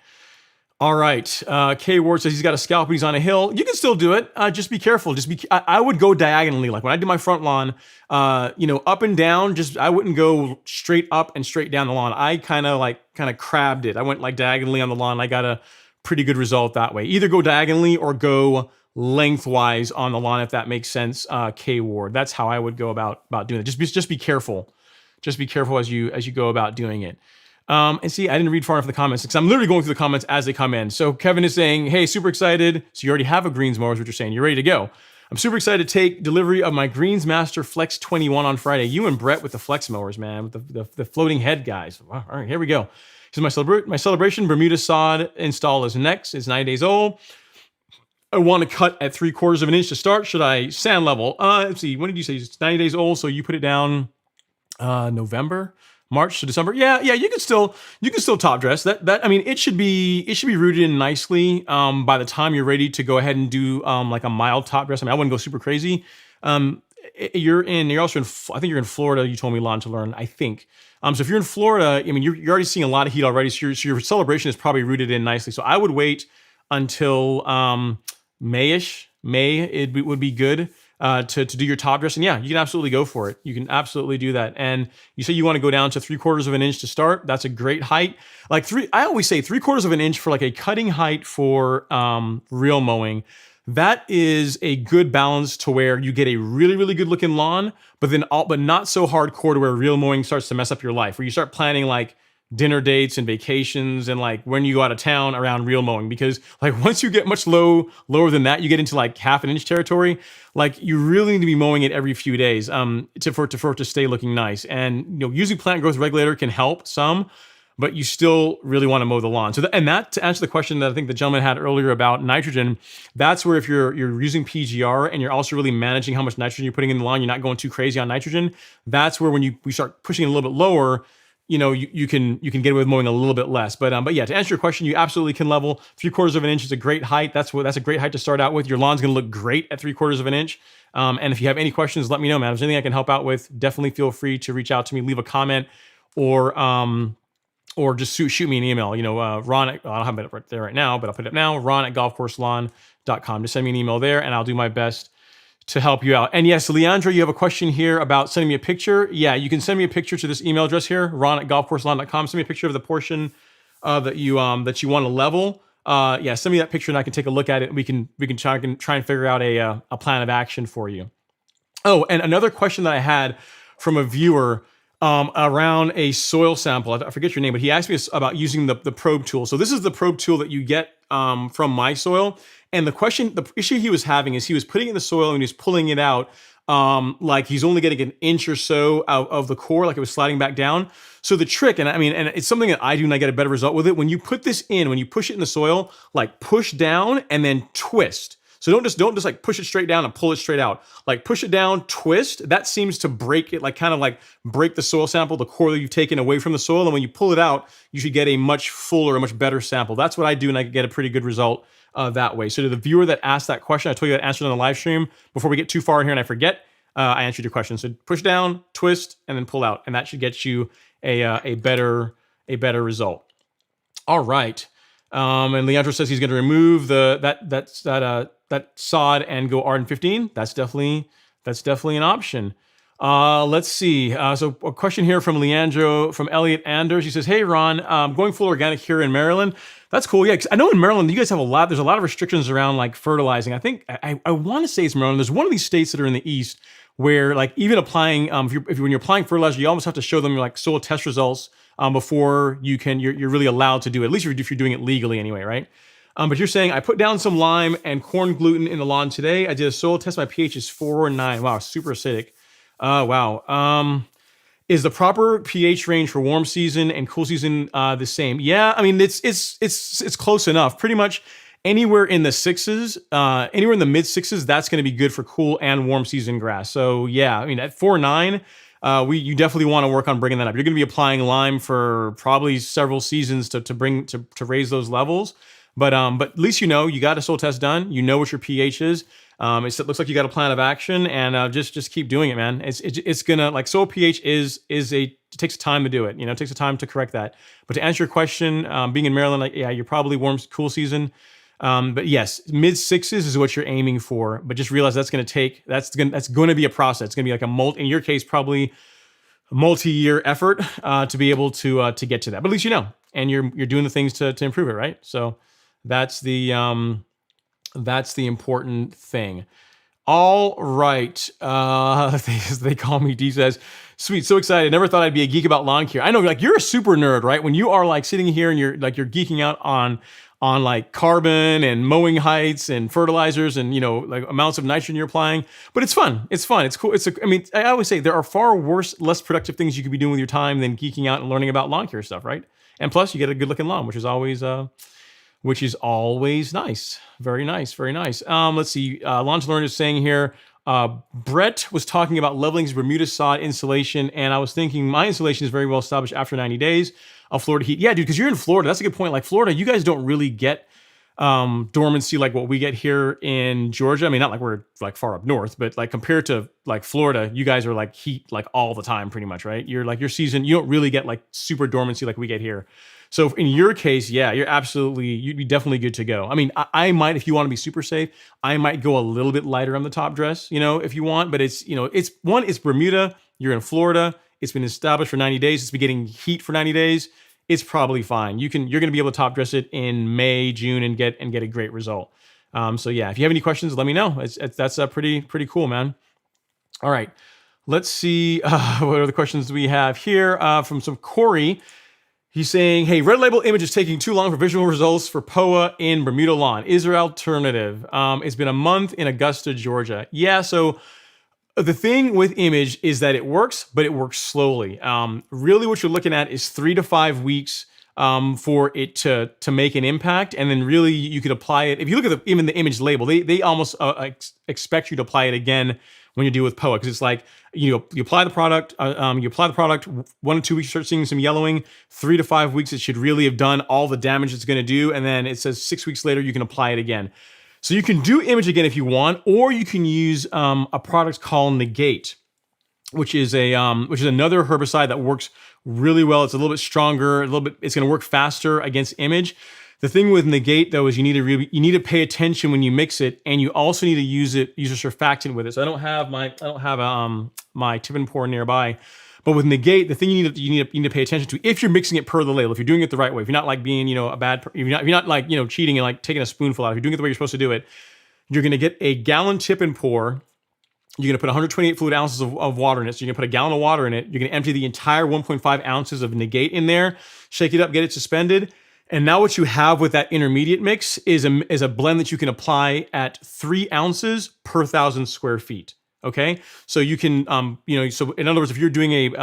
All right. K Ward says he's got a scalp, but he's on a hill. You can still do it. Just be careful. I would go diagonally. Like when I did my front lawn, up and down, I wouldn't go straight up and straight down the lawn. I kind of crabbed it. I went like diagonally on the lawn. I got a pretty good result that way. Either go diagonally or go lengthwise on the lawn, if that makes sense. K Ward. That's how I would go about doing it. Just be careful. Just be careful as you go about doing it. And see, I didn't read far enough the comments because I'm literally going through the comments as they come in. So Kevin is saying, hey, super excited. So you already have a greens mower is what you're saying. You're ready to go. I'm super excited to take delivery of my Greens Master Flex 21 on Friday. You and Brett with the flex mowers, man, with the floating head guys. All right, here we go. So my celebration Bermuda sod install is next. It's 9 days old. I want to cut at 3/4 of an inch to start. Should I sand level? Let's see. When did you say it's 90 days old? So you put it down November. March to December. Yeah, you can still top dress. That I mean, it should be rooted in nicely by the time you're ready to go ahead and do like a mild top dress. I mean, I wouldn't go super crazy. You're also in, I think you're in Florida. You told me Lawn to Learn, I think. So if you're in Florida, I mean, you're already seeing a lot of heat already. So your celebration is probably rooted in nicely. So I would wait until May-ish. It would be good. To do your top dress. And yeah, you can absolutely go for it. You can absolutely do that. And you say you want to go down to 3/4 of an inch to start. That's a great height. I always say 3/4 of an inch for like a cutting height for real mowing. That is a good balance to where you get a really, really good looking lawn, but not so hardcore to where real mowing starts to mess up your life, where you start planning like dinner dates and vacations and like when you go out of town around real mowing, because like once you get much lower than that, you get into like 1/2 inch territory. Like you really need to be mowing it every few days for it to stay looking nice. And using plant growth regulator can help some, but you still really want to mow the lawn. So, that to answer the question that I think the gentleman had earlier about nitrogen, that's where if you're using PGR and you're also really managing how much nitrogen you're putting in the lawn, you're not going too crazy on nitrogen. That's where when we start pushing it a little bit lower, you can get away with mowing a little bit less. But yeah, to answer your question, you absolutely can level. 3/4 of an inch is a great height. That's a great height to start out with. Your lawn's going to look great at 3/4 of an inch. And if you have any questions, let me know, man. If there's anything I can help out with, definitely feel free to reach out to me, leave a comment, or just shoot me an email. Ron, I don't have it right there right now, but I'll put it up now. Ron@golfcourselawn.com. Just send me an email there, and I'll do my best to help you out. And yes, Leandro, you have a question here about sending me a picture. Yeah, you can send me a picture to this email address here, ron@golfcourselawn.com. Send me a picture of the portion that you want to level. Yeah, send me that picture and I can take a look at it. And we can try and figure out a plan of action for you. Oh, and another question that I had from a viewer around a soil sample. I forget your name, but he asked me about using the probe tool. So this is the probe tool that you get from MySoil. And the issue he was having is he was putting it in the soil and he's pulling it out like he's only getting an inch or so out of the core, like it was sliding back down. So the trick, and it's something that I do and I get a better result with it. When you put this in, when you push it in the soil, like push down and then twist. So don't just like push it straight down and pull it straight out. Like push it down, twist. That seems to break it, like kind of like break the soil sample, the core that you've taken away from the soil. And when you pull it out, you should get a much fuller, a much better sample. That's what I do, and I get a pretty good result that way. So to the viewer that asked that question, I told you that answered on the live stream. Before we get too far in here and I forget, I answered your question. So push down, twist, and then pull out, and that should get you a better result. All right. And Leandro says he's going to remove that sod and go Arden 15. That's definitely an option. Let's see. So a question here from Leandro, from Elliot Anders. He says, "Hey Ron, going full organic here in Maryland. That's cool. Yeah, 'cause I know in Maryland you guys have there's a lot of restrictions around like fertilizing. I think I want to say it's Maryland. There's one of these states that are in the east where like even applying when you're applying fertilizer, you almost have to show them like soil test results before you're really allowed to do it. At least if you're doing it legally anyway, right? But you're saying I put down some lime and corn gluten in the lawn today. I did a soil test. My pH is 4.9. Wow, super acidic. Wow. Is the proper pH range for warm season and cool season the same? Yeah, I mean it's close enough. Pretty much anywhere in the sixes, anywhere in the mid sixes, that's going to be good for cool and warm season grass. So yeah, I mean at 4.9, you definitely want to work on bringing that up. You're going to be applying lime for probably several seasons to raise those levels. But at least you got a soil test done. You know what your pH is. It looks like you got a plan of action, and just keep doing it, man. It's gonna, like, soil pH it takes time to do it. It takes time to correct that. But to answer your question, being in Maryland, like, yeah, you're probably warm, cool season. But yes, mid sixes is what you're aiming for. But just realize that's going to be a process. It's going to be like in your case, probably a multi-year effort to be able to get to that. But at least and you're doing the things to improve it, right? So that's the important thing. All right. They call me D says, sweet, so excited. Never thought I'd be a geek about lawn care. I know, like, you're a super nerd, right? When you are like sitting here and you're geeking out on like carbon and mowing heights and fertilizers and, like amounts of nitrogen you're applying. But it's fun. It's fun. It's cool. I always say there are far worse, less productive things you could be doing with your time than geeking out and learning about lawn care stuff, right? And plus you get a good looking lawn, which is always nice. Very nice. Very nice. Let's see. Launch Learn is saying here, Brett was talking about leveling his Bermuda sod installation, and I was thinking my installation is very well established after 90 days of Florida heat. Yeah, dude, because you're in Florida. That's a good point. Like Florida, you guys don't really get dormancy like what we get here in Georgia. I mean, not like we're like far up north, but like compared to like Florida, you guys are like heat like all the time pretty much, right? You're like your season, you don't really get like super dormancy like we get here. So in your case, yeah, you'd be definitely good to go. I mean, I might, if you want to be super safe, I might go a little bit lighter on the top dress, if you want, but it's Bermuda, you're in Florida, it's been established for 90 days, it's been getting heat for 90 days, it's probably fine. You're going to be able to top dress it in May, June and get a great result. So yeah, if you have any questions, let me know. That's pretty cool, man. All right, let's see, what other questions we have here from some Corey. He's saying, hey, red label image is taking too long for visual results for POA in Bermuda lawn. Is there alternative? It's been a month in Augusta, Georgia. Yeah, so the thing with image is that it works, but it works slowly. Really what you're looking at is 3 to 5 weeks for it to make an impact. And then really you could apply it. If you look at even the image label, they almost expect you to apply it again when you deal with POA, because it's like, you apply the product, 1 to 2 weeks, you start seeing some yellowing. 3 to 5 weeks, it should really have done all the damage it's going to do. And then it says 6 weeks later, you can apply it again. So you can do image again if you want, or you can use a product called Negate, which is another herbicide that works really well. It's a little bit stronger, it's going to work faster against image. The thing with Negate though is you need to pay attention when you mix it, and you also need to use a surfactant with it. So I don't have my tip and pour nearby, but with Negate, the thing you need to pay attention to, if you're mixing it per the label, if you're doing it the right way, if you're not like being if you're not like cheating and like taking a spoonful out, if you're doing it the way you're supposed to do it, you're going to get a gallon tip and pour. You're going to put 128 fluid ounces of water in it. So you're going to put a gallon of water in it. You're going to empty the entire 1.5 ounces of Negate in there, shake it up, get it suspended. And now what you have with that intermediate mix is a blend that you can apply at 3 ounces per 1,000 square feet. Okay, so you can, so in other words, if you're doing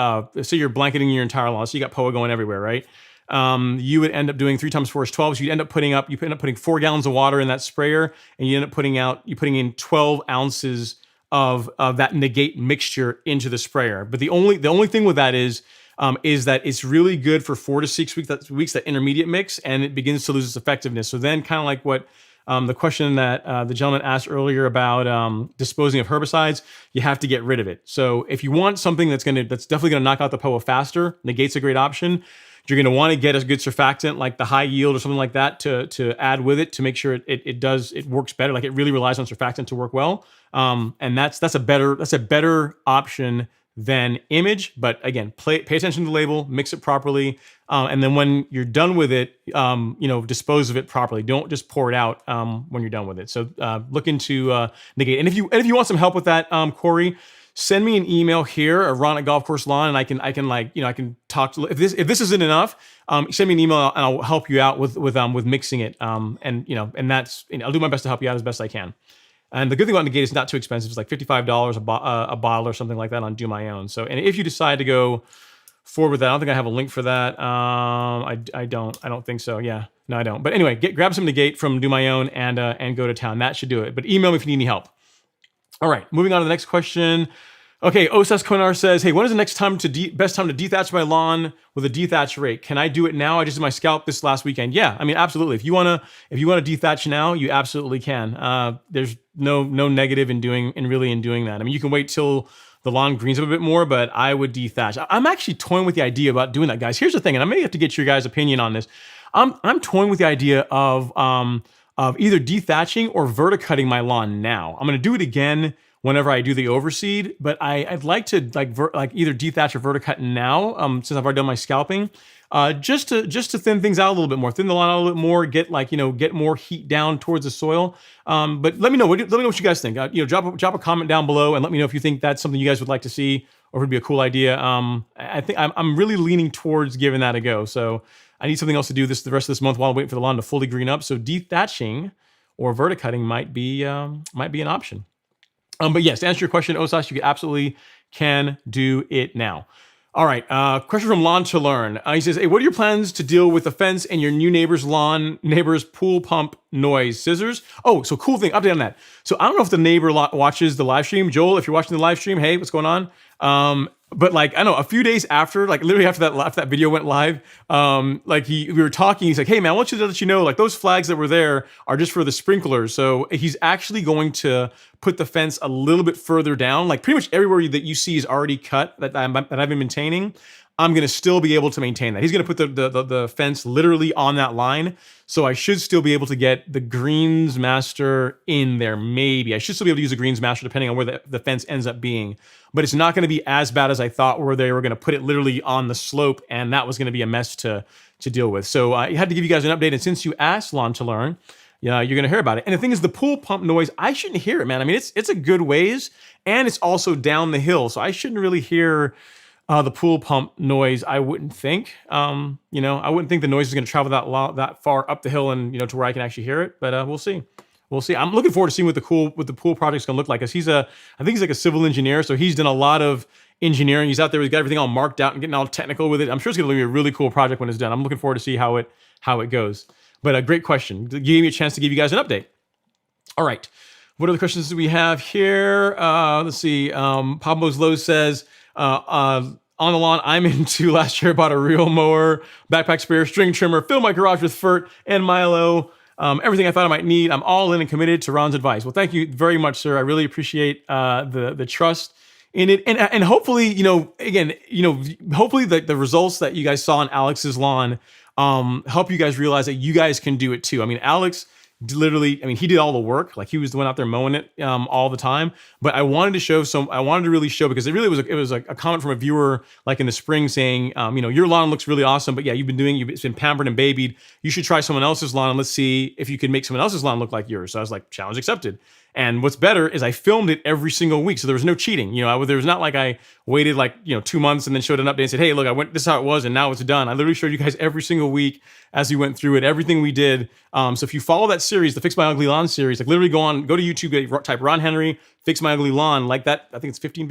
say you're blanketing your entire lawn, so you got POA going everywhere, right? You would end up doing 3 times 4 is 12. So you end up putting 4 gallons of water in that sprayer, and you end up putting in 12 ounces of that Negate mixture into the sprayer. But the only thing with that is that it's really good for 4 to 6 weeks, that intermediate mix, and it begins to lose its effectiveness. So then kind of like what the question that the gentleman asked earlier about disposing of herbicides, you have to get rid of it. So if you want something that's definitely going to knock out the POA faster, Negate's a great option. You're going to want to get a good surfactant like the High Yield or something like that to add with it to make sure it works better. Like it really relies on surfactant to work well. And that's a better option than image. But again, pay attention to the label, mix it properly, and then when you're done with it, dispose of it properly. Don't just pour it out when you're done with it. So look into Negate. And if you want some help with that, Corey, send me an email here at Ron at Golf Course Lawn, and I can talk to, if this isn't enough, send me an email and I'll help you out with mixing it. And that's, I'll do my best to help you out as best I can. And the good thing about Negate is not too expensive. It's like $55 a bottle or something like that on Do My Own. So, and if you decide to go forward with that, I don't think I have a link for that. I don't think so. Yeah, no, I don't. But anyway, grab some Negate from Do My Own and go to town. That should do it. But email me if you need any help. All right, moving on to the next question. Okay, Osas Konar says, hey, when is the next time best time to de-thatch my lawn with a de-thatch rake? Can I do it now? I just did my scalp this last weekend. Yeah, I mean, absolutely. If you wanna de-thatch now, you absolutely can. There's no negative in doing that. I mean, you can wait till the lawn greens up a bit more, but I would de-thatch. I'm actually toying with the idea about doing that, guys. Here's the thing, and I may have to get your guys' opinion on this. I'm toying with the idea of either de-thatching or verticutting my lawn now. I'm gonna do it again whenever I do the overseed, but I'd like to either de-thatch or verticut now, since I've already done my scalping, just to thin things out a little bit more, thin the lawn out a little bit more, get more heat down towards the soil. But let me know what you guys think. Drop a comment down below and let me know if you think that's something you guys would like to see or would be a cool idea. I think I'm really leaning towards giving that a go. So I need something else to do the rest of this month while I'm waiting for the lawn to fully green up. So de-thatching or verticutting might be an option. But yes, to answer your question, Osas, you absolutely can do it now. All right, question from Lawn to Learn. He says, hey, what are your plans to deal with the fence and your new neighbor's pool pump noise? Scissors? Oh, so cool thing, update on that. So I don't know if the neighbor watches the live stream. Joel, if you're watching the live stream, hey, what's going on? But like, I know a few days after, like literally after that video went live, we were talking, he's like, hey man, I want you to let you know, like those flags that were there are just for the sprinklers. So he's actually going to put the fence a little bit further down. Like pretty much everywhere that you see is already cut that I've been maintaining. I'm going to still be able to maintain that. He's going to put the fence literally on that line. So I should still be able to get the greens master in there. Maybe I should still be able to use the greens master depending on where the fence ends up being, but it's not going to be as bad as I thought, where they were going to put it literally on the slope. And that was going to be a mess to deal with. So I had to give you guys an update. And since you asked, Lawn to Learn, you're going to hear about it. And the thing is, the pool pump noise, I shouldn't hear it, man. I mean, it's a good ways and it's also down the hill. So I shouldn't really hear the pool pump noise, I wouldn't think. I wouldn't think the noise is going to travel that far up the hill and to where I can actually hear it. But we'll see. We'll see. I'm looking forward to seeing what the pool project's going to look like. Because I think he's like a civil engineer, so he's done a lot of engineering. He's out there. He's got everything all marked out and getting all technical with it. I'm sure it's going to be a really cool project when it's done. I'm looking forward to see how it goes. But a great question. Gave me a chance to give you guys an update. All right. What other questions do we have here? Let's see. Pablo's Low says, on the lawn, I'm into last year, bought a reel mower, backpack sprayer, string trimmer, filled my garage with Fert and Milo. Everything I thought I might need. I'm all in and committed to Ron's advice. Well, thank you very much, sir. I really appreciate the trust in it. And hopefully, hopefully the results that you guys saw on Alex's lawn help you guys realize that you guys can do it too. I mean, Alex literally, he did all the work. Like, he was the one out there mowing it all the time. But I wanted to really show, because it was a comment from a viewer like in the spring saying, your lawn looks really awesome, but yeah, it's been pampered and babied. You should try someone else's lawn and let's see if you can make someone else's lawn look like yours. So I was like, challenge accepted. And what's better is I filmed it every single week, so there was no cheating. There was not like I waited 2 months and then showed an update and said, hey, look, this is how it was and now it's done. I literally showed you guys every single week as we went through it, everything we did. So if you follow that series, the Fix My Ugly Lawn series, literally go to YouTube, type Ron Henry, Fix My Ugly Lawn, like that. I think it's 14,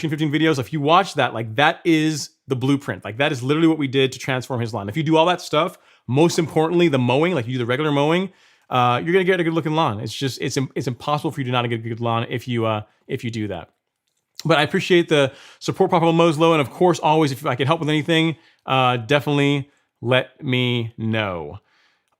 15 videos. If you watch that, that is the blueprint. That is literally what we did to transform his lawn. If you do all that stuff, most importantly, the mowing, you do the regular mowing, you're gonna get a good looking lawn. It's impossible for you to not get a good lawn if you do that. But I appreciate the support, Papa Moslow, and of course, always, if I can help with anything, definitely let me know.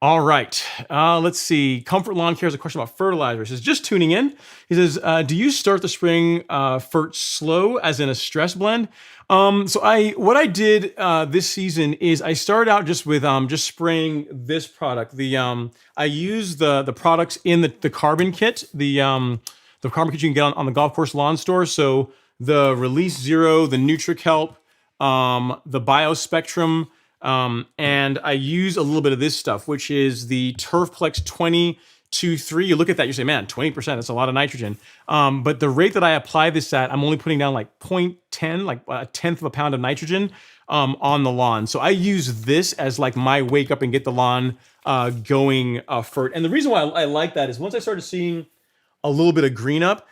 All right, let's see. Comfort Lawn Care has a question about fertilizer. He says, just tuning in. He says, do you start the spring fert slow, as in a stress blend? So what I did this season is I started out just with just spraying this product. I use the products in the carbon kit, the carbon kit you can get on the golf course lawn store. So the Release Zero, the NutriKelp, the BioSpectrum, and I use a little bit of this stuff, which is the Turfplex 20-3. You look at that, you say, man, 20%, that's a lot of nitrogen. But the rate that I apply this at, I'm only putting down 0.10, a tenth of a pound of nitrogen on the lawn. So I use this as my wake up and get the lawn going fert. And the reason why I like that is once I started seeing a little bit of green up,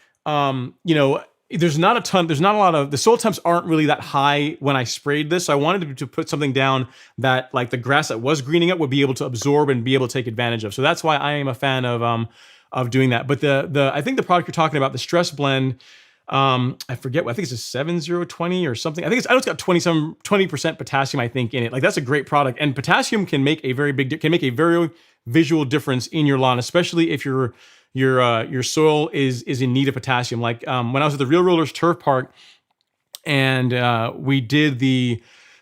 there's not a lot of, the soil temps aren't really that high when I sprayed this. So I wanted to put something down that the grass that was greening up would be able to absorb and be able to take advantage of. So that's why I am a fan of doing that. But I think the product you're talking about, the stress blend, I forget, I think it's a 7020 or something. I know it's got 20% potassium, I think, in it. That's a great product. And potassium can make a very visual difference in your lawn, especially if your soil is in need of potassium. When I was at the Real Rollers Turf Park, and we did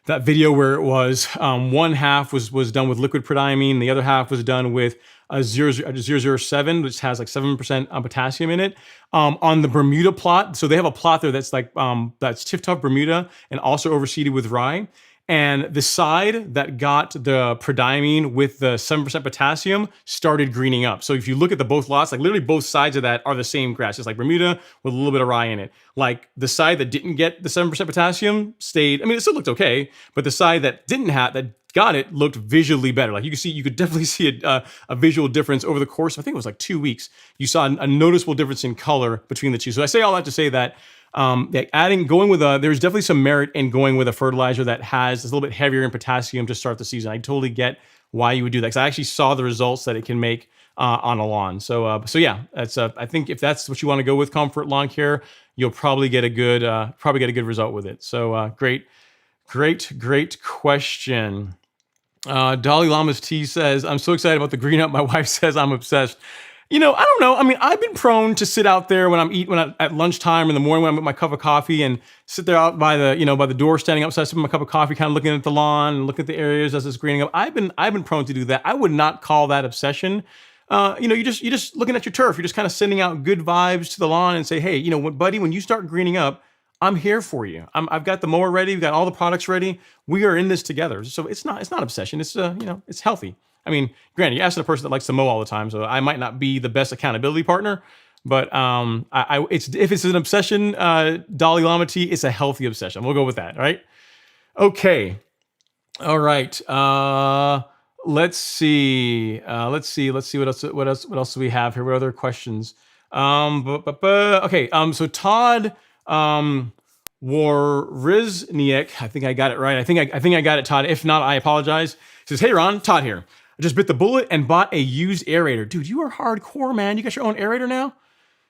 that video where it was one half was done with liquid prodiamine, the other half was done with a 007, which has 7% potassium in it. On the Bermuda plot, so they have a plot there that's that's Tiff Tough Bermuda and also overseeded with rye. And the side that got the prodiamine with the 7% potassium started greening up. So if you look at both lots, literally both sides of that are the same grass. It's Bermuda with a little bit of rye in it. The side that didn't get the 7% potassium stayed, it still looked okay, but the side that got it looked visually better. You could definitely see a visual difference over the course of, I think it was 2 weeks. You saw a noticeable difference in color between the two. So I say all that to say that there's definitely some merit in going with a fertilizer that has a little bit heavier in potassium to start the season. I totally get why you would do that, because I actually saw the results that it can make on a lawn. So yeah, that's I think if that's what you want to go with, Comfort Lawn Care, you'll probably get a good result with it. So great question. Dolly Lamas T says, I'm so excited about the green up. My wife says I'm obsessed. I don't know. I've been prone to sit out there when I'm at lunchtime in the morning when I'm with my cup of coffee and sit there out by the door, standing outside, sipping my cup of coffee, kind of looking at the lawn and looking at the areas as it's greening up. I've been prone to do that. I would not call that obsession. You're just looking at your turf. You're just kind of sending out good vibes to the lawn and say, hey, buddy, when you start greening up, I'm here for you. I've got the mower ready. We've got all the products ready. We are in this together. So it's not obsession. It's it's healthy. Granted, you ask a person that likes to mow all the time, so I might not be the best accountability partner, but if it's an obsession, Dolly Lamati, it's a healthy obsession. We'll go with that, right? Okay. All right. Let's see what else do we have here? What other questions? Okay. So Todd Warizniak, I think I got it right. I think I got it, Todd. If not, I apologize. Says, hey Ron, Todd here. I just bit the bullet and bought a used aerator. Dude, you are hardcore, man. You got your own aerator now?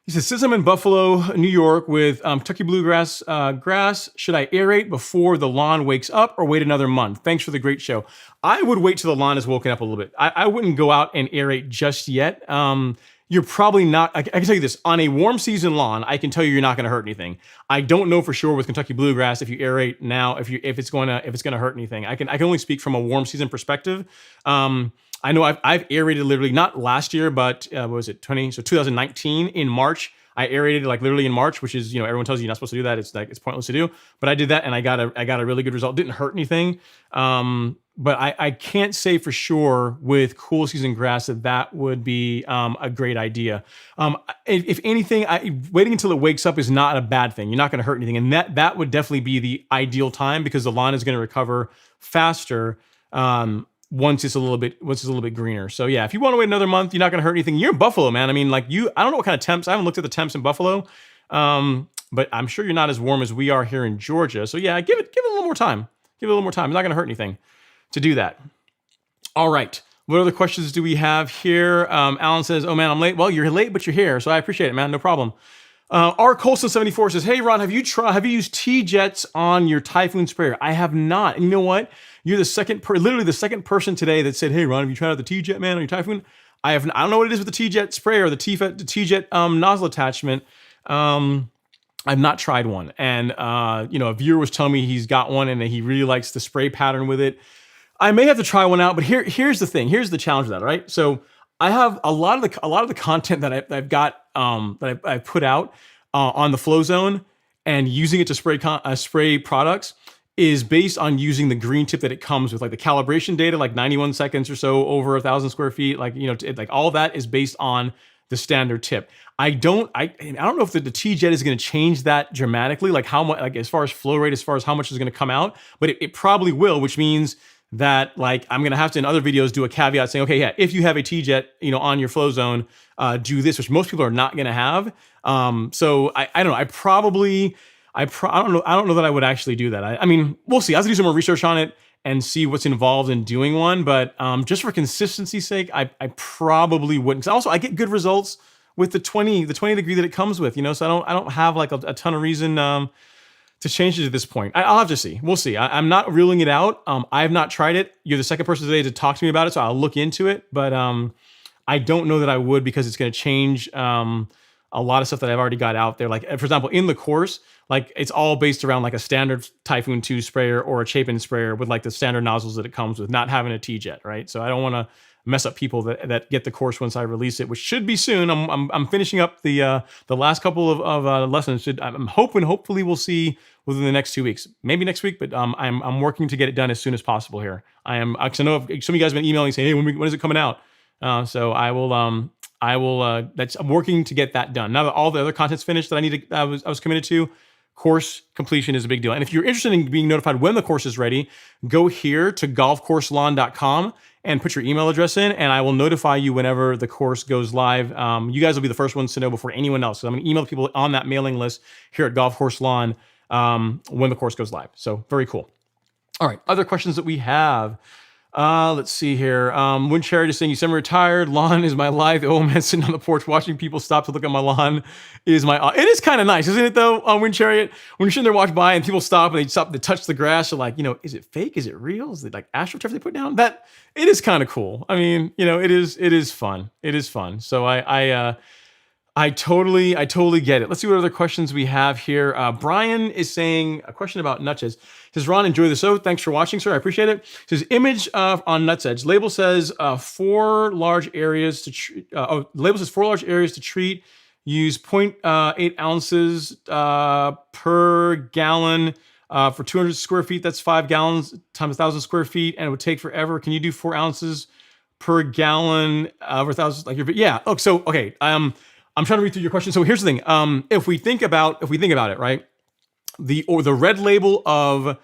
He says, since I'm in Buffalo, New York with Kentucky bluegrass grass, should I aerate before the lawn wakes up or wait another month? Thanks for the great show. I would wait till the lawn is woken up a little bit. I wouldn't go out and aerate just yet. You're probably not, I can tell you this, on a warm season lawn, I can tell you you're not gonna hurt anything. I don't know for sure with Kentucky bluegrass if you aerate now, if it's gonna hurt anything. I can only speak from a warm season perspective. I know I've aerated literally not last year, but what was it 2019 in March. I aerated like literally in March, which is, everyone tells you you're not supposed to do that. It's like, it's pointless to do, but I did that and I got a really good result. Didn't hurt anything. But I can't say for sure with cool season grass that would be a great idea. If anything, waiting until it wakes up is not a bad thing. You're not going to hurt anything. And that would definitely be the ideal time because the lawn is going to recover faster. Once it's a little bit greener. So yeah, if you want to wait another month, you're not going to hurt anything. You're in Buffalo, man. I mean, I don't know what kind of temps. I haven't looked at the temps in Buffalo, but I'm sure you're not as warm as we are here in Georgia. So yeah, give it a little more time. Give it a little more time. It's not going to hurt anything to do that. All right. What other questions do we have here? Alan says, "Oh man, I'm late." Well, you're late, but you're here, so I appreciate it, man. No problem. R. Colson 74 says, "Hey Ron, have you used T-Jets on your Typhoon sprayer?" I have not. And you know what? You're literally the second person today that said, "Hey Ron, have you tried out the T-Jet, man, on your Typhoon?" I don't know what it is with the T-Jet sprayer, the T-Jet nozzle attachment. I've not tried one. And a viewer was telling me he's got one and he really likes the spray pattern with it. I may have to try one out, but here's the thing. Here's the challenge with that, right? So I have a lot of the content that I've got that I put out on the Flow Zone and using it to spray products is based on using the green tip that it comes with, like the calibration data, like 91 seconds or so over 1,000 square feet. Like like all that is based on the standard tip. I don't know if the T-Jet is going to change that dramatically, like how much, like as far as flow rate, as far as how much is going to come out, but it probably will, which means that like I'm gonna have to in other videos do a caveat saying, okay, yeah, if you have a T-Jet, on your Flow Zone, do this, which most people are not gonna have. So I don't know. I don't know that I would actually do that. I mean, we'll see. I have to do some more research on it and see what's involved in doing one. But just for consistency's sake, I probably wouldn't. 'Cause also, I get good results with the 20 degree that it comes with. So I don't have like a ton of reason to change it at this point. I'll have to see. We'll see. I'm not ruling it out. I have not tried it. You're the second person today to talk to me about it, so I'll look into it. But I don't know that I would because it's going to change a lot of stuff that I've already got out there. Like, for example, in the course, like it's all based around like a standard Typhoon 2 sprayer or a Chapin sprayer with like the standard nozzles that it comes with, not having a T-Jet, right? So I don't want to mess up people that get the course once I release it, which should be soon. I'm finishing up the last couple of lessons. I'm hopefully we'll see within the next 2 weeks, maybe next week, but I'm working to get it done as soon as possible here. Cause I know some of you guys have been emailing saying, hey, when is it coming out? So I will, I'm working to get that done. Now that all the other content's finished that I was committed to, course completion is a big deal. And if you're interested in being notified when the course is ready, go here to golfcourselawn.com and put your email address in, and I will notify you whenever the course goes live. You guys will be the first ones to know before anyone else. So I'm going to email people on that mailing list here at Golf Course Lawn when the course goes live. So very cool. All right, other questions that we have. Let's see here. Wind Cherry just saying, you semi-retired, lawn is my life. The old man sitting on the porch watching people stop to look at my lawn is my, it is kind of nice, isn't it though? Wind Chariot, when you're sitting there watching by and people stop and they stop to touch the grass, they're like, is it fake? Is it real? Is it like AstroTurf they put down? That, it is kind of cool. I mean, it is fun. It is fun. So I totally get it. Let's see what other questions we have here. Brian is saying a question about nutsedge. Says, Ron, enjoy the show. Thanks for watching, sir. I appreciate it. Says, image on nutsedge. Label says 4 large areas to treat. Label says 4 large areas to treat. Use 0.8 ounces per gallon for 200 square feet. That's 5 gallons times 1,000 square feet, and it would take forever. Can you do 4 ounces per gallon over 1,000? Yeah. Oh, so okay. I'm trying to read through your question. So here's the thing. If we think about it, right? The red label of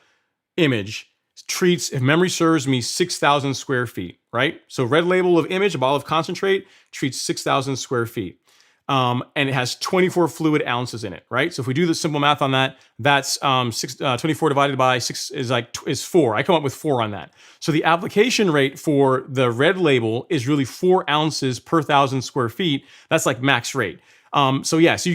image treats, if memory serves me, 6,000 square feet, right? So red label of image, a bottle of concentrate, treats 6,000 square feet. and it has 24 fluid ounces in it, right? So if we do the simple math on that, that's 24 divided by 6 is 4. I come up with 4 on that. So the application rate for the red label is really 4 ounces per 1,000 square feet. That's like max rate. So yeah, so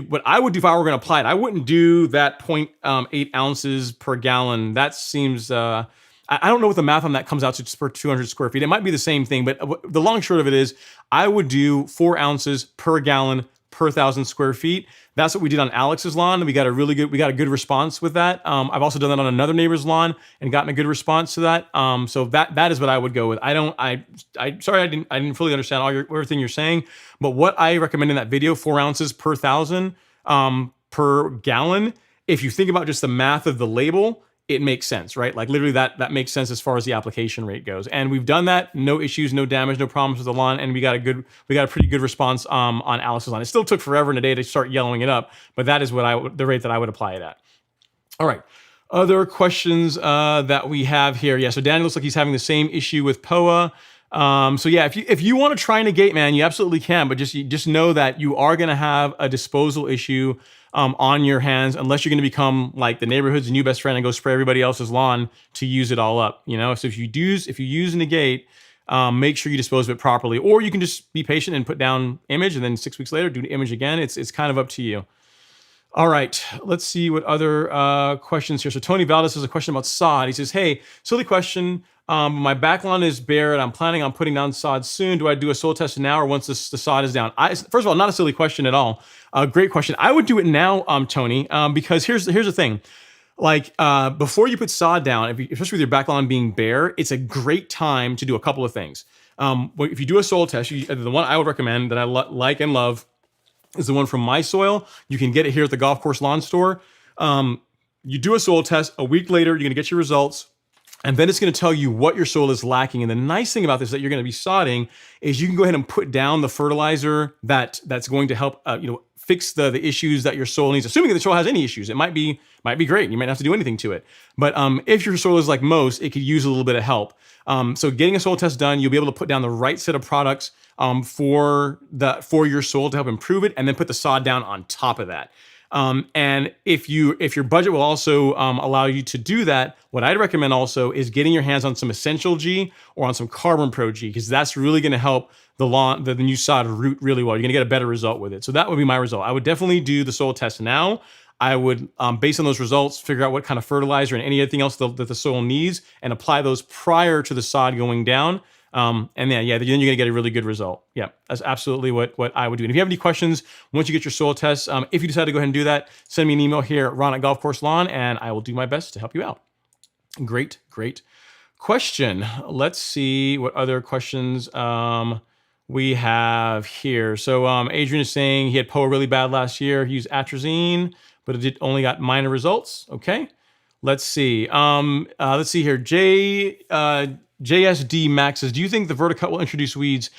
what I would do if I were going to apply it, I wouldn't do that 0.8 ounces per gallon. That seems, I don't know what the math on that comes out to per 200 square feet. It might be the same thing, but the long and short of it is I would do 4 ounces per gallon per 1,000 square feet. That's what we did on Alex's lawn. We got a good response with that. I've also done that on another neighbor's lawn and gotten a good response to that. So that is what I would go with. Sorry, I didn't fully understand everything you're saying, but what I recommend in that video, 4 ounces per 1,000 per gallon. If you think about just the math of the label, it makes sense, right? Like literally that makes sense as far as the application rate goes. And we've done that, no issues, no damage, no problems with the lawn, and we got a pretty good response on Alex's lawn. It still took forever and a day to start yellowing it up, but that is the rate that I would apply it at. All right. Other questions that we have here. Yeah, so Danny looks like he's having the same issue with POA. So yeah, if you want to try negate, man, you absolutely can, but just know that you are going to have a disposal issue on your hands unless you're going to become like the neighborhood's new best friend and go spray everybody else's lawn to use it all up. So if you use negate, make sure you dispose of it properly, or you can just be patient and put down image, and then 6 weeks later do the image again. It's kind of up to you. All right, let's see what other questions here. So Tony Valdez has a question about sod. He says, hey, silly question. My back lawn is bare and I'm planning on putting down sod soon. Do I do a soil test now or once the sod is down? First of all, not a silly question at all. Great question. I would do it now, Tony, because here's the thing. Like before you put sod down, especially with your back lawn being bare, it's a great time to do a couple of things. If you do a soil test, the one I would recommend that I like and love is the one from MySoil. You can get it here at the golf course lawn store. You do a soil test. A week later, you're going to get your results. And then it's going to tell you what your soil is lacking. And the nice thing about this that you're going to be sodding is you can go ahead and put down the fertilizer that's going to help fix the issues that your soil needs. Assuming that the soil has any issues, it might be great. You might not have to do anything to it. But if your soil is like most, it could use a little bit of help. So getting a soil test done, you'll be able to put down the right set of products for your soil to help improve it, and then put the sod down on top of that. And if your budget will also allow you to do that, what I'd recommend also is getting your hands on some Essential G or on some CarbonPro-G, because that's really going to help the new sod root really well. You're going to get a better result with it. So that would be my result. I would definitely do the soil test now. I would, based on those results, figure out what kind of fertilizer and anything else that the soil needs and apply those prior to the sod going down. And then you're going to get a really good result. Yeah, that's absolutely what I would do. And if you have any questions, once you get your soil test, if you decide to go ahead and do that, send me an email here at Ron at Golf Course Lawn, and I will do my best to help you out. Great question. Let's see what other questions we have here. So Adrian is saying he had POA really bad last year. He used atrazine, but it only got minor results. Okay, let's see. Let's see here. JSD Max says, do you think the verticut will introduce weeds?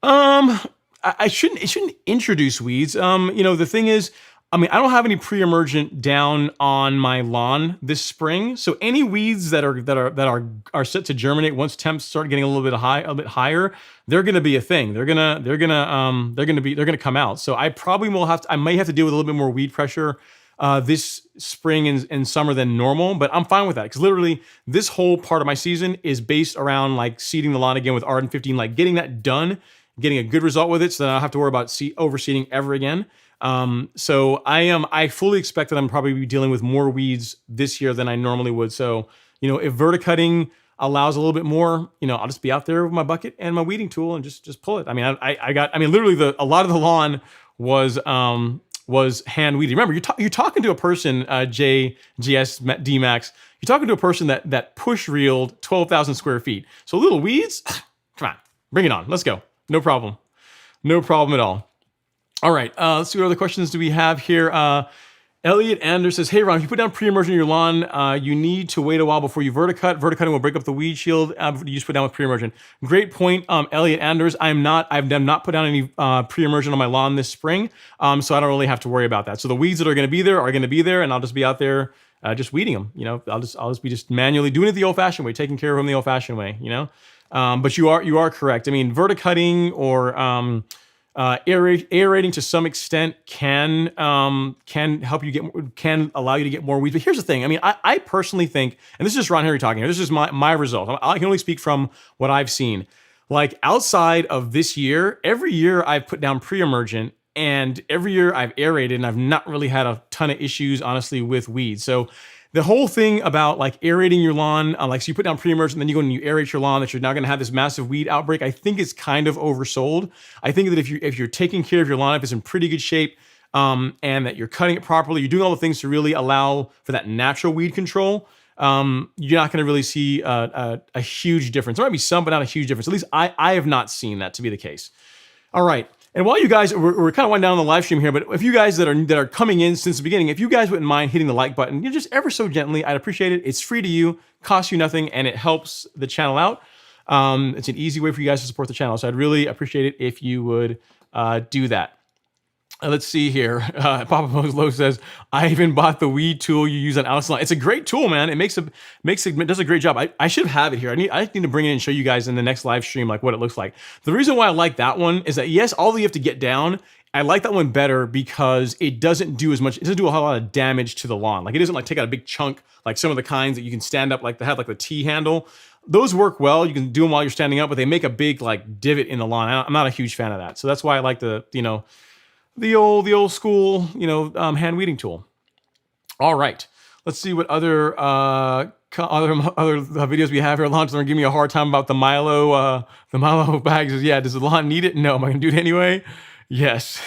It shouldn't introduce weeds. The thing is, I don't have any pre-emergent down on my lawn this spring. So any weeds that are set to germinate once temps start getting a little bit higher, they're going to be a thing. They're going to come out. So I probably may have to deal with a little bit more weed pressure this spring and summer than normal, but I'm fine with that, because literally this whole part of my season is based around like seeding the lawn again with Arden 15, like getting that done, getting a good result with it, so that I don't have to worry about overseeding ever again. So I fully expect that I'm probably be dealing with more weeds this year than I normally would. So, if verticutting allows a little bit more, I'll just be out there with my bucket and my weeding tool and just pull it. Literally a lot of the lawn was hand weeded. Remember, you're talking to a person, JSD Max. You're talking to a person that push reeled 12,000 square feet. So little weeds, come on, bring it on. Let's go. No problem at all. All right, let's see what other questions do we have here. Elliot Anders says, hey Ron, if you put down pre-emergent in your lawn, you need to wait a while before you verticut. Verticutting will break up the weed shield. You just put down with pre-emergent. Great point, Elliot Anders. I've not put down any pre-emergent on my lawn this spring, so I don't really have to worry about that. So the weeds that are going to be there, and I'll just be out there just weeding them. I'll just be manually doing it the old-fashioned way, taking care of them the old-fashioned way. But you are correct. Verticutting or Aerating to some extent can help you can allow you to get more weeds. But here's the thing. I mean, I personally think, and this is just Ron Henry talking here. This is my result. I can only speak from what I've seen. Like outside of this year, every year I've put down pre-emergent, and every year I've aerated, and I've not really had a ton of issues, honestly, with weeds. So the whole thing about like aerating your lawn, like so you put down pre-emergent, then you go and you aerate your lawn, that you're now going to have this massive weed outbreak, I think it's kind of oversold. I think that if you're taking care of your lawn, if it's in pretty good shape, and that you're cutting it properly, you're doing all the things to really allow for that natural weed control, you're not going to really see a huge difference. There might be some, but not a huge difference. At least I have not seen that to be the case. All right. And while you guys, we're kind of winding down on the live stream here, but if you guys that are coming in since the beginning, if you guys wouldn't mind hitting the like button, just ever so gently, I'd appreciate it. It's free to you, costs you nothing, and it helps the channel out. It's an easy way for you guys to support the channel. So I'd really appreciate it if you would do that. Let's see here. Papa Moslow says, I even bought the weed tool you use on Alex Lawn. It's a great tool, man. It does a great job. I should have it here. I need to bring it in and show you guys in the next live stream like what it looks like. The reason why I like that one is that yes, all you have to get down. I like that one better because it doesn't do as much. It doesn't do a whole lot of damage to the lawn. Like it doesn't like take out a big chunk like some of the kinds that you can stand up like they have like the T handle. Those work well. You can do them while you're standing up, but they make a big like divot in the lawn. I'm not a huge fan of that. So that's why I like the old school, hand weeding tool. All right, let's see what other videos we have here. Lawn's gonna give me a hard time about the Milo bags. Yeah, does the lawn need it? No, am I gonna do it anyway? Yes.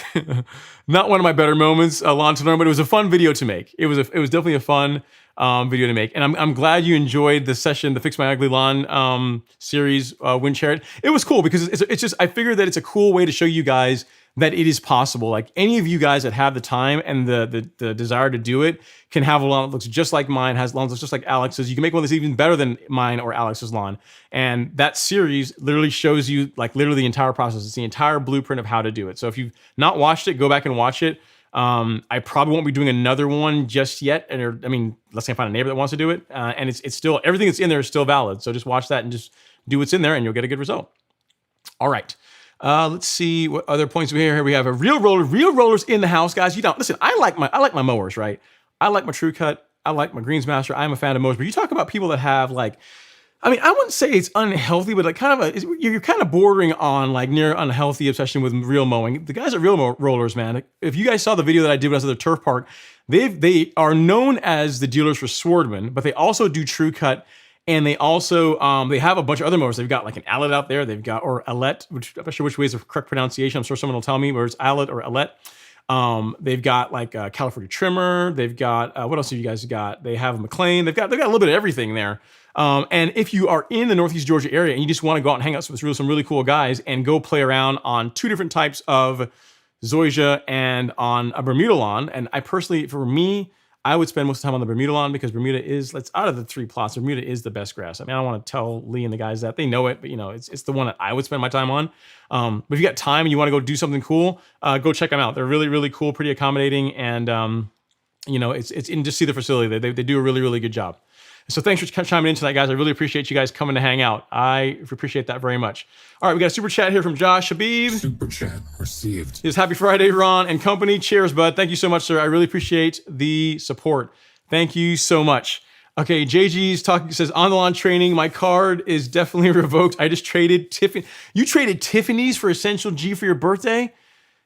Not one of my better moments, lawn to learn, but it was a fun video to make. It was definitely a fun video to make, and I'm glad you enjoyed the session, the Fix My Ugly Lawn series. Wind Chariot. It was cool because it's just I figured that it's a cool way to show you guys that it is possible. Like any of you guys that have the time and the desire to do it can have a lawn that looks just like mine, has lawns that looks just like Alex's. You can make one that's even better than mine or Alex's lawn. And that series literally shows you like literally the entire process. It's the entire blueprint of how to do it. So if you've not watched it, go back and watch it. I probably won't be doing another one just yet. Unless I find a neighbor that wants to do it. And it's still, everything that's in there is still valid. So just watch that and just do what's in there and you'll get a good result. All right. Let's see what other points we have here. We have a real rollers in the house, guys. Listen, I like my mowers, right? I like my True Cut. I like my Greensmaster. I'm a fan of mowers, but you talk about people that have like, I wouldn't say it's unhealthy, but like you're kind of bordering on like near unhealthy obsession with real mowing. The guys at Real Rollers, man, if you guys saw the video that I did when I was at the turf park, they are known as the dealers for Swordman, but they also do True Cut. And they also, they have a bunch of other mowers. They've got like an Allet out there. They've got, or Allet, which I'm not sure which way is the correct pronunciation. I'm sure someone will tell me whether it's Allet or Allet. They've got like a California Trimmer. They've got, what else have you guys got? They have a McLean. They've got a little bit of everything there. And if you are in the Northeast Georgia area and you just want to go out and hang out with some really cool guys and go play around on two different types of Zoysia and on a Bermuda lawn. And I personally, for me, I would spend most of the time on the Bermuda lawn because Bermuda is, out of the three plots, Bermuda is the best grass. I don't want to tell Lee and the guys that. They know it, but it's the one that I would spend my time on. But if you got time and you want to go do something cool, go check them out. They're really, really cool, pretty accommodating, and it's and just see the facility. They do a really, really good job. So thanks for chiming in tonight, guys. I really appreciate you guys coming to hang out. I appreciate that very much. All right, we got a super chat here from Josh Habib. Super chat received. It's happy Friday, Ron and company. Cheers, bud. Thank you so much, sir. I really appreciate the support. Thank you so much. Okay, JG's talking, says, on the lawn training, my card is definitely revoked. I just traded Tiffany. You traded Tiffany's for Essential G for your birthday?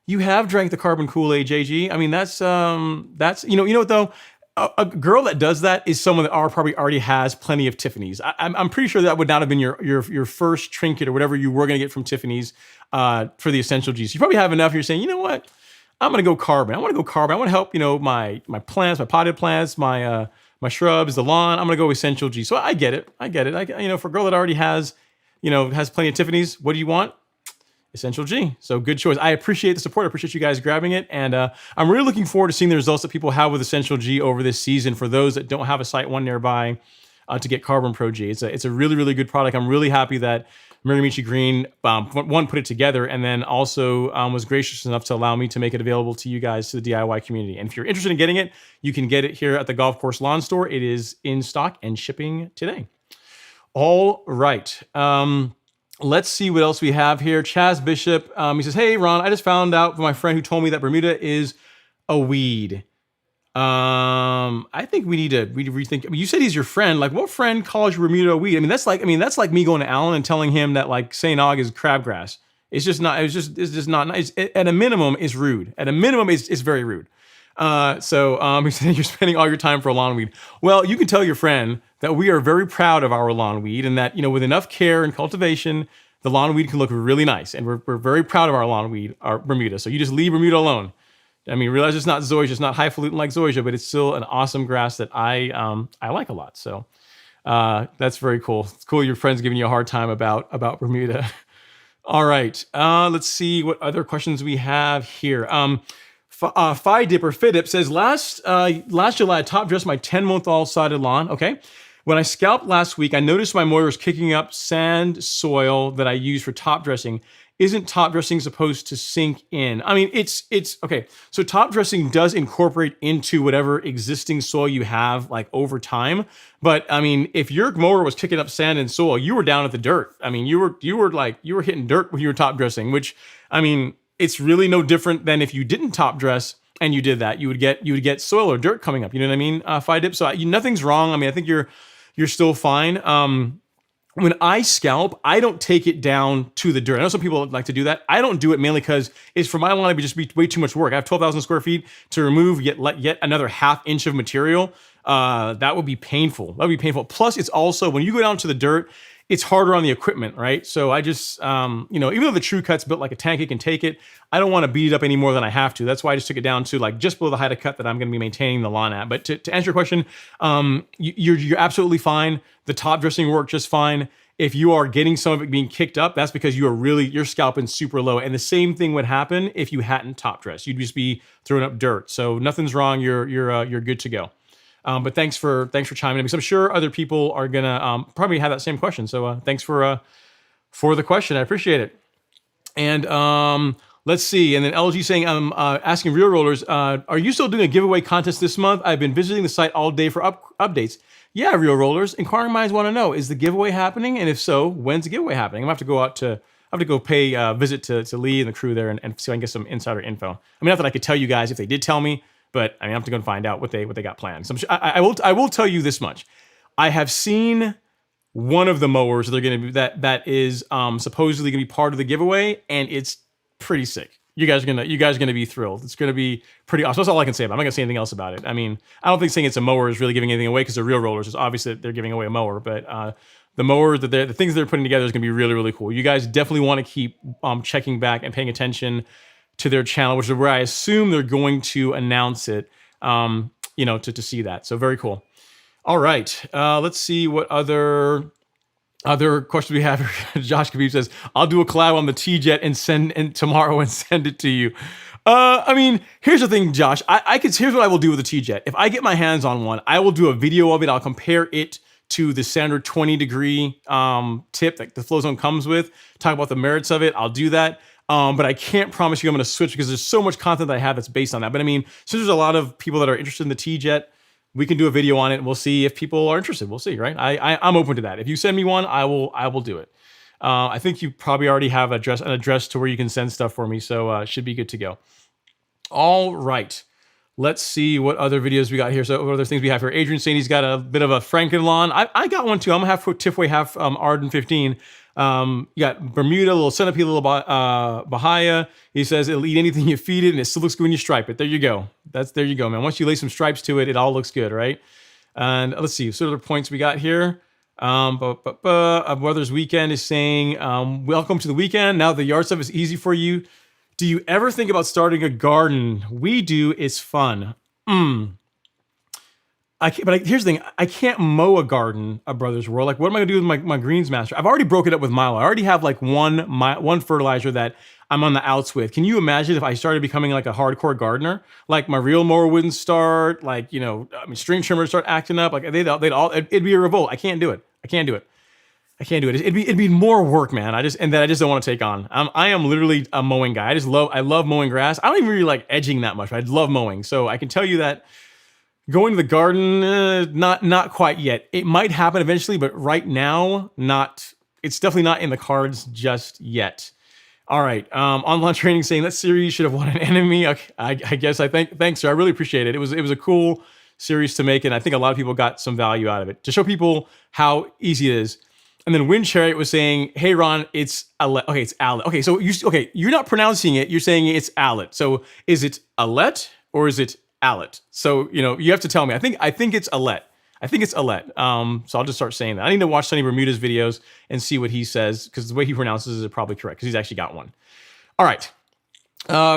You have drank the carbon Kool-Aid, JG. That's you know what though? A girl that does that is someone that probably already has plenty of Tiffany's. I'm pretty sure that would not have been your first trinket or whatever you were going to get from Tiffany's for the Essential G. So you probably have enough. You're saying, you know what? I'm going to go carbon. I want to go carbon. I want to help, my plants, my potted plants, my shrubs, the lawn. I'm going to go Essential G. So I get it. For a girl that already has plenty of Tiffany's, what do you want? Essential G. So good choice. I appreciate the support. I appreciate you guys grabbing it. And I'm really looking forward to seeing the results that people have with Essential G over this season for those that don't have a SiteOne nearby to get CarbonPro-G. It's a really, really good product. I'm really happy that Miramichi Green, one, put it together, and then also was gracious enough to allow me to make it available to you guys, to the DIY community. And if you're interested in getting it, you can get it here at the Golf Course Lawn Store. It is in stock and shipping today. All right. Let's see what else we have here. Chaz Bishop, he says, "Hey Ron, I just found out from my friend who told me that Bermuda is a weed. I think we need to rethink. I mean, you said he's your friend. Like, what friend calls Bermuda a weed? I mean, that's like me going to Alan and telling him that like St. Aug is crabgrass. It's just not. It's just not nice. At a minimum, it's rude. At a minimum, it's very rude. He said you're spending all your time for a lawn weed. Well, you can tell your friend that we are very proud of our lawn weed, and that with enough care and cultivation, the lawn weed can look really nice, and we're very proud of our lawn weed, our Bermuda. So you just leave Bermuda alone. I mean, realize it's not Zoysia, it's not highfalutin like Zoysia, but it's still an awesome grass that I like a lot. So that's very cool. It's cool your friend's giving you a hard time about Bermuda. All right, let's see what other questions we have here. Fidip says, last July, I top dressed my 10-month-old sodded lawn. Okay. When I scalped last week, I noticed my mower was kicking up sand soil that I use for top dressing. Isn't top dressing supposed to sink in? I mean, it's okay. So top dressing does incorporate into whatever existing soil you have like over time. But I mean, if your mower was kicking up sand and soil, you were down at the dirt. I mean, you were hitting dirt when you were top dressing, which I mean, it's really no different than if you didn't top dress and you did that. You would get soil or dirt coming up. You know what I mean? Fidip. So nothing's wrong. I mean, I think you're still fine. When I scalp, I don't take it down to the dirt. I know some people like to do that. I don't do it mainly because it's for my lawn, it would just be way too much work. I have 12,000 square feet to remove yet another half inch of material. That would be painful. That would be painful. Plus, it's also, when you go down to the dirt, it's harder on the equipment, right? So I just, even though the True Cut's built like a tank, it can take it. I don't want to beat it up any more than I have to. That's why I just took it down to like just below the height of cut that I'm going to be maintaining the lawn at. But to answer your question, you're absolutely fine. The top dressing worked just fine. If you are getting some of it being kicked up, that's because you're scalping super low. And the same thing would happen if you hadn't top dressed. You'd just be throwing up dirt. So nothing's wrong. You're good to go. But thanks for chiming in, because I'm sure other people are gonna probably have that same question. So thanks for the question. I appreciate it. And let's see. And then LG saying, I'm asking Real Rollers, are you still doing a giveaway contest this month? I've been visiting the site all day for updates. Yeah, Real Rollers. Inquiring minds want to know, is the giveaway happening? And if so, when's the giveaway happening? I'm gonna have to go pay a visit to Lee and the crew there and see if I can get some insider info. I mean, not that I could tell you guys if they did tell me, but I mean, I have to go and find out what they got planned. So I will tell you this much: I have seen one of the mowers they're going to be that is supposedly going to be part of the giveaway, and it's pretty sick. You guys are gonna be thrilled. It's gonna be pretty awesome. That's all I can say about it. I'm not gonna say anything else about it. I mean, I don't think saying it's a mower is really giving anything away, because they're Real Rollers. It's obvious that they're giving away a mower, but the mower the things they're putting together is gonna be really, really cool. You guys definitely want to keep checking back and paying attention to their channel, which is where I assume they're going to announce it, to see that. So very cool. All right, let's see what other questions we have here. Josh Khabib says, I'll do a collab on the T-Jet and send tomorrow and send it to you. I mean, here's the thing, Josh. Here's what I will do with the T-Jet. If I get my hands on one, I will do a video of it. I'll compare it to the standard 20-degree tip that the Flow Zone comes with, talk about the merits of it. I'll do that. But I can't promise you I'm going to switch, because there's so much content that I have that's based on that. But I mean, since there's a lot of people that are interested in the T-Jet, we can do a video on it, and we'll see if people are interested. We'll see, right? I'm open to that. If you send me one, I will do it. I think you probably already have an address to where you can send stuff for me, so should be good to go. All right. Let's see what other videos we got here. So what other things we have here. Adrian saying he's got a bit of a Franken-lawn. I got one too. I'm half Tifway, half Arden 15. You got Bermuda, a little centipede, a little Bahia. He says it'll eat anything you feed it, and it still looks good when you stripe it. There you go. There you go, man. Once you lay some stripes to it, it all looks good, right? And let's see. So other points we got here. Weather's Weekend is saying, welcome to the weekend. Now the yard stuff is easy for you. Do you ever think about starting a garden? We do. It's fun. But here's the thing. I can't mow a garden, a Brother's World. Like, what am I gonna do with my Greens Master? I've already broken it up with Milo. I already have like one fertilizer that I'm on the outs with. Can you imagine if I started becoming like a hardcore gardener? Like, my reel mower wouldn't start. Like, string trimmers start acting up. Like it'd be a revolt. I can't do it. It'd be more work, man. I just don't want to take on. I am literally a mowing guy. I love mowing grass. I don't even really like edging that much. I love mowing. So I can tell you that going to the garden, not quite yet. It might happen eventually, but right now, not it's definitely not in the cards just yet. All right. Online training saying that series should have won an enemy. Okay, I guess thanks, sir. I really appreciate it. It was a cool series to make, and I think a lot of people got some value out of it to show people how easy it is. And then Wind Chariot was saying, "Hey Ron, it's Alet." Okay, it's Alet. Okay, so you're not pronouncing it. You're saying it's Alet. So is it Alet or is it Alet? So you have to tell me. I think it's Alet. I think it's Alet. So I'll just start saying that. I need to watch Sonny Bermuda's videos and see what he says, because the way he pronounces it is probably correct, because he's actually got one. All right.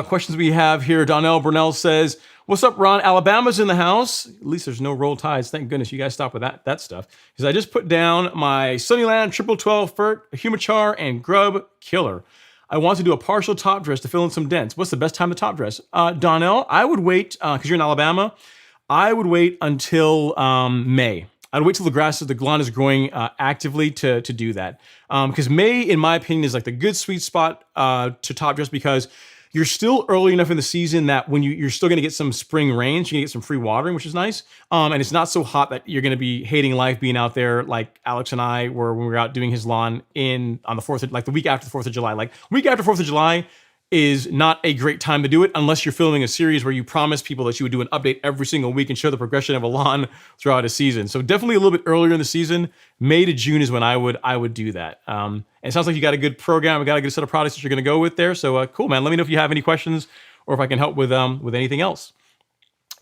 Questions we have here. Donnell Burnell says, "What's up, Ron? Alabama's in the house." At least there's no roll tides. Thank goodness you guys stopped with that stuff. Because I just put down my Sunnyland Triple 12 Fert, Humi-Char, and Grub Killer. I want to do a partial top dress to fill in some dents. What's the best time to top dress? Donnell, I would wait, because you're in Alabama, I would wait until May. I'd wait till the lawn is growing actively to do that. Because May, in my opinion, is like the good sweet spot to top dress, because you're still early enough in the season that when you're still going to get some spring rains, you're going to get some free watering, which is nice. And it's not so hot that you're going to be hating life being out there like Alex and I were when we were out doing his lawn on the 4th, like the week after the 4th of July. Like week after 4th of July is not a great time to do it unless you're filming a series where you promise people that you would do an update every single week and show the progression of a lawn throughout a season. So definitely a little bit earlier in the season. May to June is when I would do that. And it sounds like you got a good program, got a good set of products that you're going to go with there. So cool, man. Let me know if you have any questions or if I can help with anything else.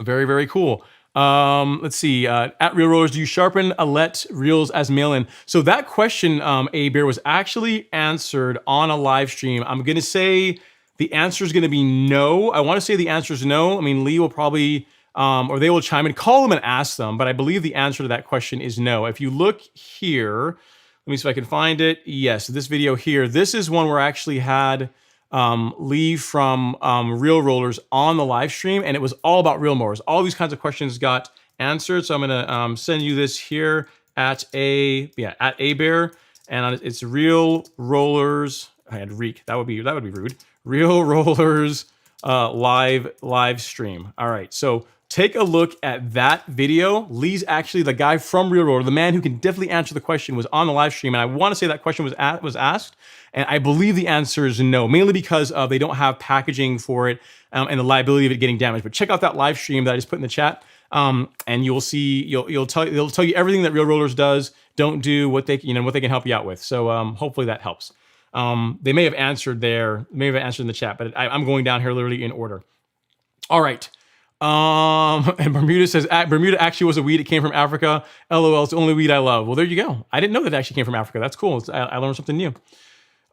Very, very cool. Let's see. At Real Rollers, do you sharpen Alet reels as mail-in? So that question, A Bear, was actually answered on a live stream. I'm going to say the answer is going to be no. I want to say the answer is no. I mean, Lee will probably, or they will chime in, call them and ask them, but I believe the answer to that question is no. If you look here, let me see if I can find it. Yes, this video here, this is one where I actually had Lee from Real Rollers on the live stream, and it was all about reel mowers. All these kinds of questions got answered, so I'm going to send you this here at A Bear, and it's Real Rollers. I had Reek. That would be rude. Real Rollers live stream. All right, so take a look at that video. Lee's actually the guy from Real Roller, the man who can definitely answer the question, was on the live stream, and I want to say that question was asked, and I believe the answer is no, mainly because they don't have packaging for it and the liability of it getting damaged. But check out that live stream that I just put in the chat, and you'll see they'll tell you everything that Real Rollers does, don't do, what they can help you out with. So hopefully that helps. They may have answered in the chat, but I'm going down here literally in order. All right. And Bermuda says, Bermuda actually was a weed. It came from Africa. LOL, it's the only weed I love. Well, there you go. I didn't know that it actually came from Africa. That's cool. I learned something new.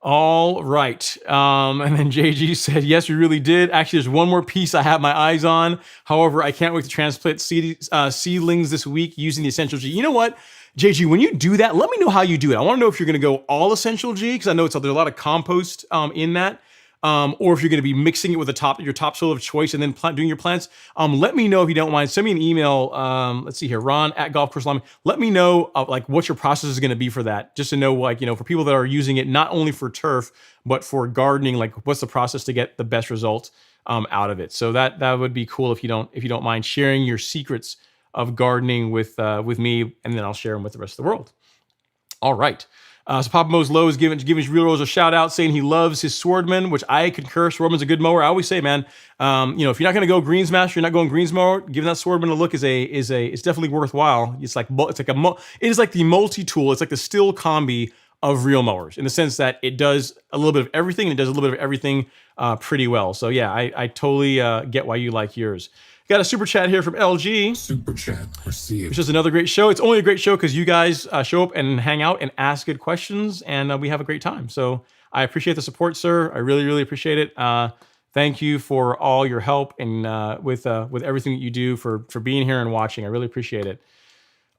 All right. And then JG said, yes, we really did. Actually, there's one more piece I have my eyes on. However, I can't wait to transplant seedlings this week using the Essential G. You know what? JG, when you do that, let me know how you do it. I want to know if you're going to go all Essential G, because I know there's a lot of compost in that, or if you're going to be mixing it with your topsoil of choice and then doing your plants. Let me know if you don't mind. Send me an email. Let's see here, Ron at Golf Course Lawn. Let me know like what your process is going to be for that, just to know for people that are using it not only for turf but for gardening, like what's the process to get the best result out of it. So that would be cool if you don't mind sharing your secrets of gardening with me, and then I'll share them with the rest of the world. All right. So Papa Mo's Low is giving Real Rose a shout out, saying he loves his Swordman, which I concur. Swordman's a good mower. I always say, man, if you're not going to go Greensmaster, you're not going Greens mower, giving that Swordman a look it's definitely worthwhile. It is like the multi-tool. It's like the Stihl combi of real mowers, in the sense that it does a little bit of everything, and it does a little bit of everything pretty well. So yeah, I totally get why you like yours. Got a super chat here from LG. Super chat received. Which is another great show. It's only a great show because you guys show up and hang out and ask good questions, and we have a great time. So I appreciate the support, sir. I really, really appreciate it. Thank you for all your help and with everything that you do for being here and watching. I really appreciate it.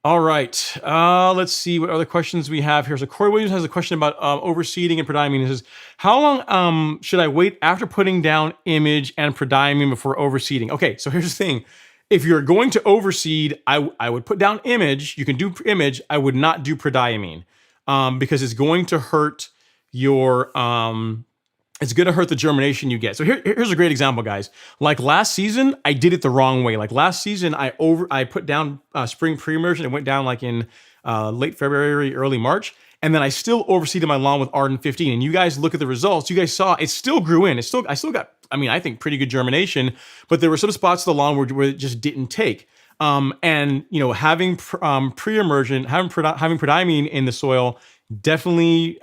All right, let's see what other questions we have here. So Corey Williams has a question about overseeding and prodiamine. He says, how long should I wait after putting down image and prodiamine before overseeding? Okay, so here's the thing. If you're going to overseed, I would put down image. You can do image. I would not do prodiamine because it's going to hurt your... it's going to hurt the germination you get. So here's a great example, guys. Like last season, I did it the wrong way. Like last season, I put down spring pre-emergent. It went down like in late February, early March. And then I still overseeded my lawn with Arden 15. And you guys look at the results. You guys saw it still grew in. I still got, I think pretty good germination, but there were some spots of the lawn where it just didn't take. And having pre-emergent, having prodiamine in the soil definitely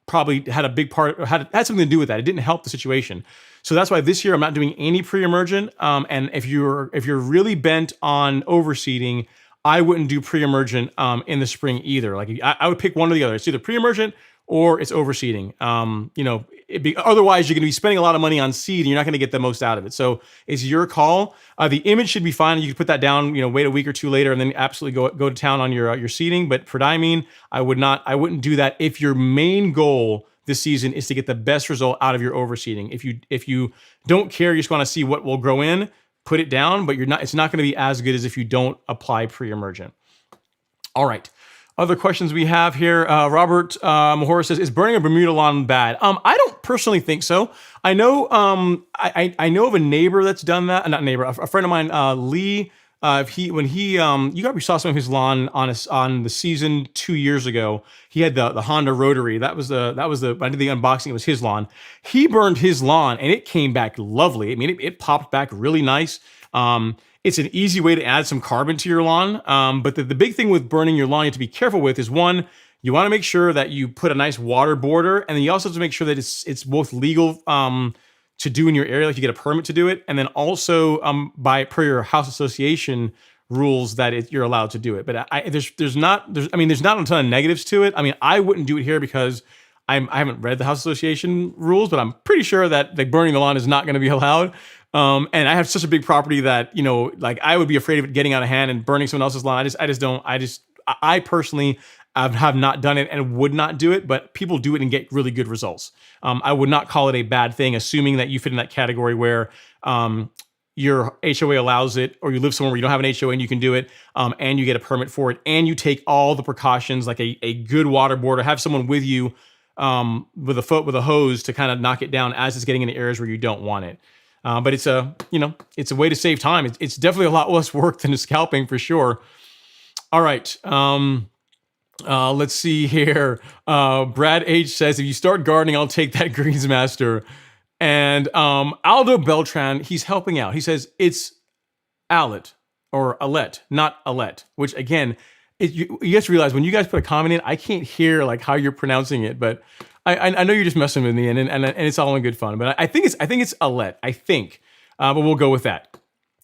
probably had a big part, had something to do with that. It didn't help the situation. So that's why this year I'm not doing any pre-emergent. And if you're really bent on overseeding, I wouldn't do pre-emergent in the spring either. Like I would pick one or the other. It's either pre-emergent or it's overseeding. Otherwise, you're going to be spending a lot of money on seed and you're not going to get the most out of it. So it's your call. The image should be fine. You can put that down, wait a week or two later and then absolutely go to town on your seeding. But prodiamine, I wouldn't do that if your main goal this season is to get the best result out of your overseeding. If you don't care, you just want to see what will grow in, put it down, but it's not going to be as good as if you don't apply pre-emergent. All right. Other questions we have here. Robert Mahora says, is burning a Bermuda lawn bad? I don't personally think so. I know I know of a neighbor that's done that. Not a neighbor, a friend of mine, Lee. You probably saw some of his lawn on the season 2 years ago. He had the Honda Rotary. That was the I did the unboxing. It was his lawn. He burned his lawn and it came back lovely. I mean, it popped back really nice. It's an easy way to add some carbon to your lawn. But the big thing with burning your lawn you have to be careful with is, one, you want to make sure that you put a nice water border, and then you also have to make sure that it's both legal to do in your area, like you get a permit to do it, and then also per your house association rules that you're allowed to do it. But there's not a ton of negatives to it. I mean, I wouldn't do it here because I haven't read the house association rules, but I'm pretty sure that burning the lawn is not going to be allowed. And I have such a big property that, I would be afraid of it getting out of hand and burning someone else's lawn. I personally have not done it and would not do it, but people do it and get really good results. I would not call it a bad thing, assuming that you fit in that category where your HOA allows it, or you live somewhere where you don't have an HOA and you can do it, and you get a permit for it, and you take all the precautions, like a good water board, or have someone with you with a hose to kind of knock it down as it's getting into areas where you don't want it. But it's a way to save time. It's definitely a lot less work than scalping for sure. All right. Let's see here. Brad H says, if you start gardening, I'll take that Greensmaster. And Aldo Beltran, he's helping out. He says it's Alet or Alet, not Alet, which again, you have to realize when you guys put a comment in, I can't hear how you're pronouncing it, but I know you're just messing with me, and it's all in good fun. But I think it's Alet. I think, but we'll go with that.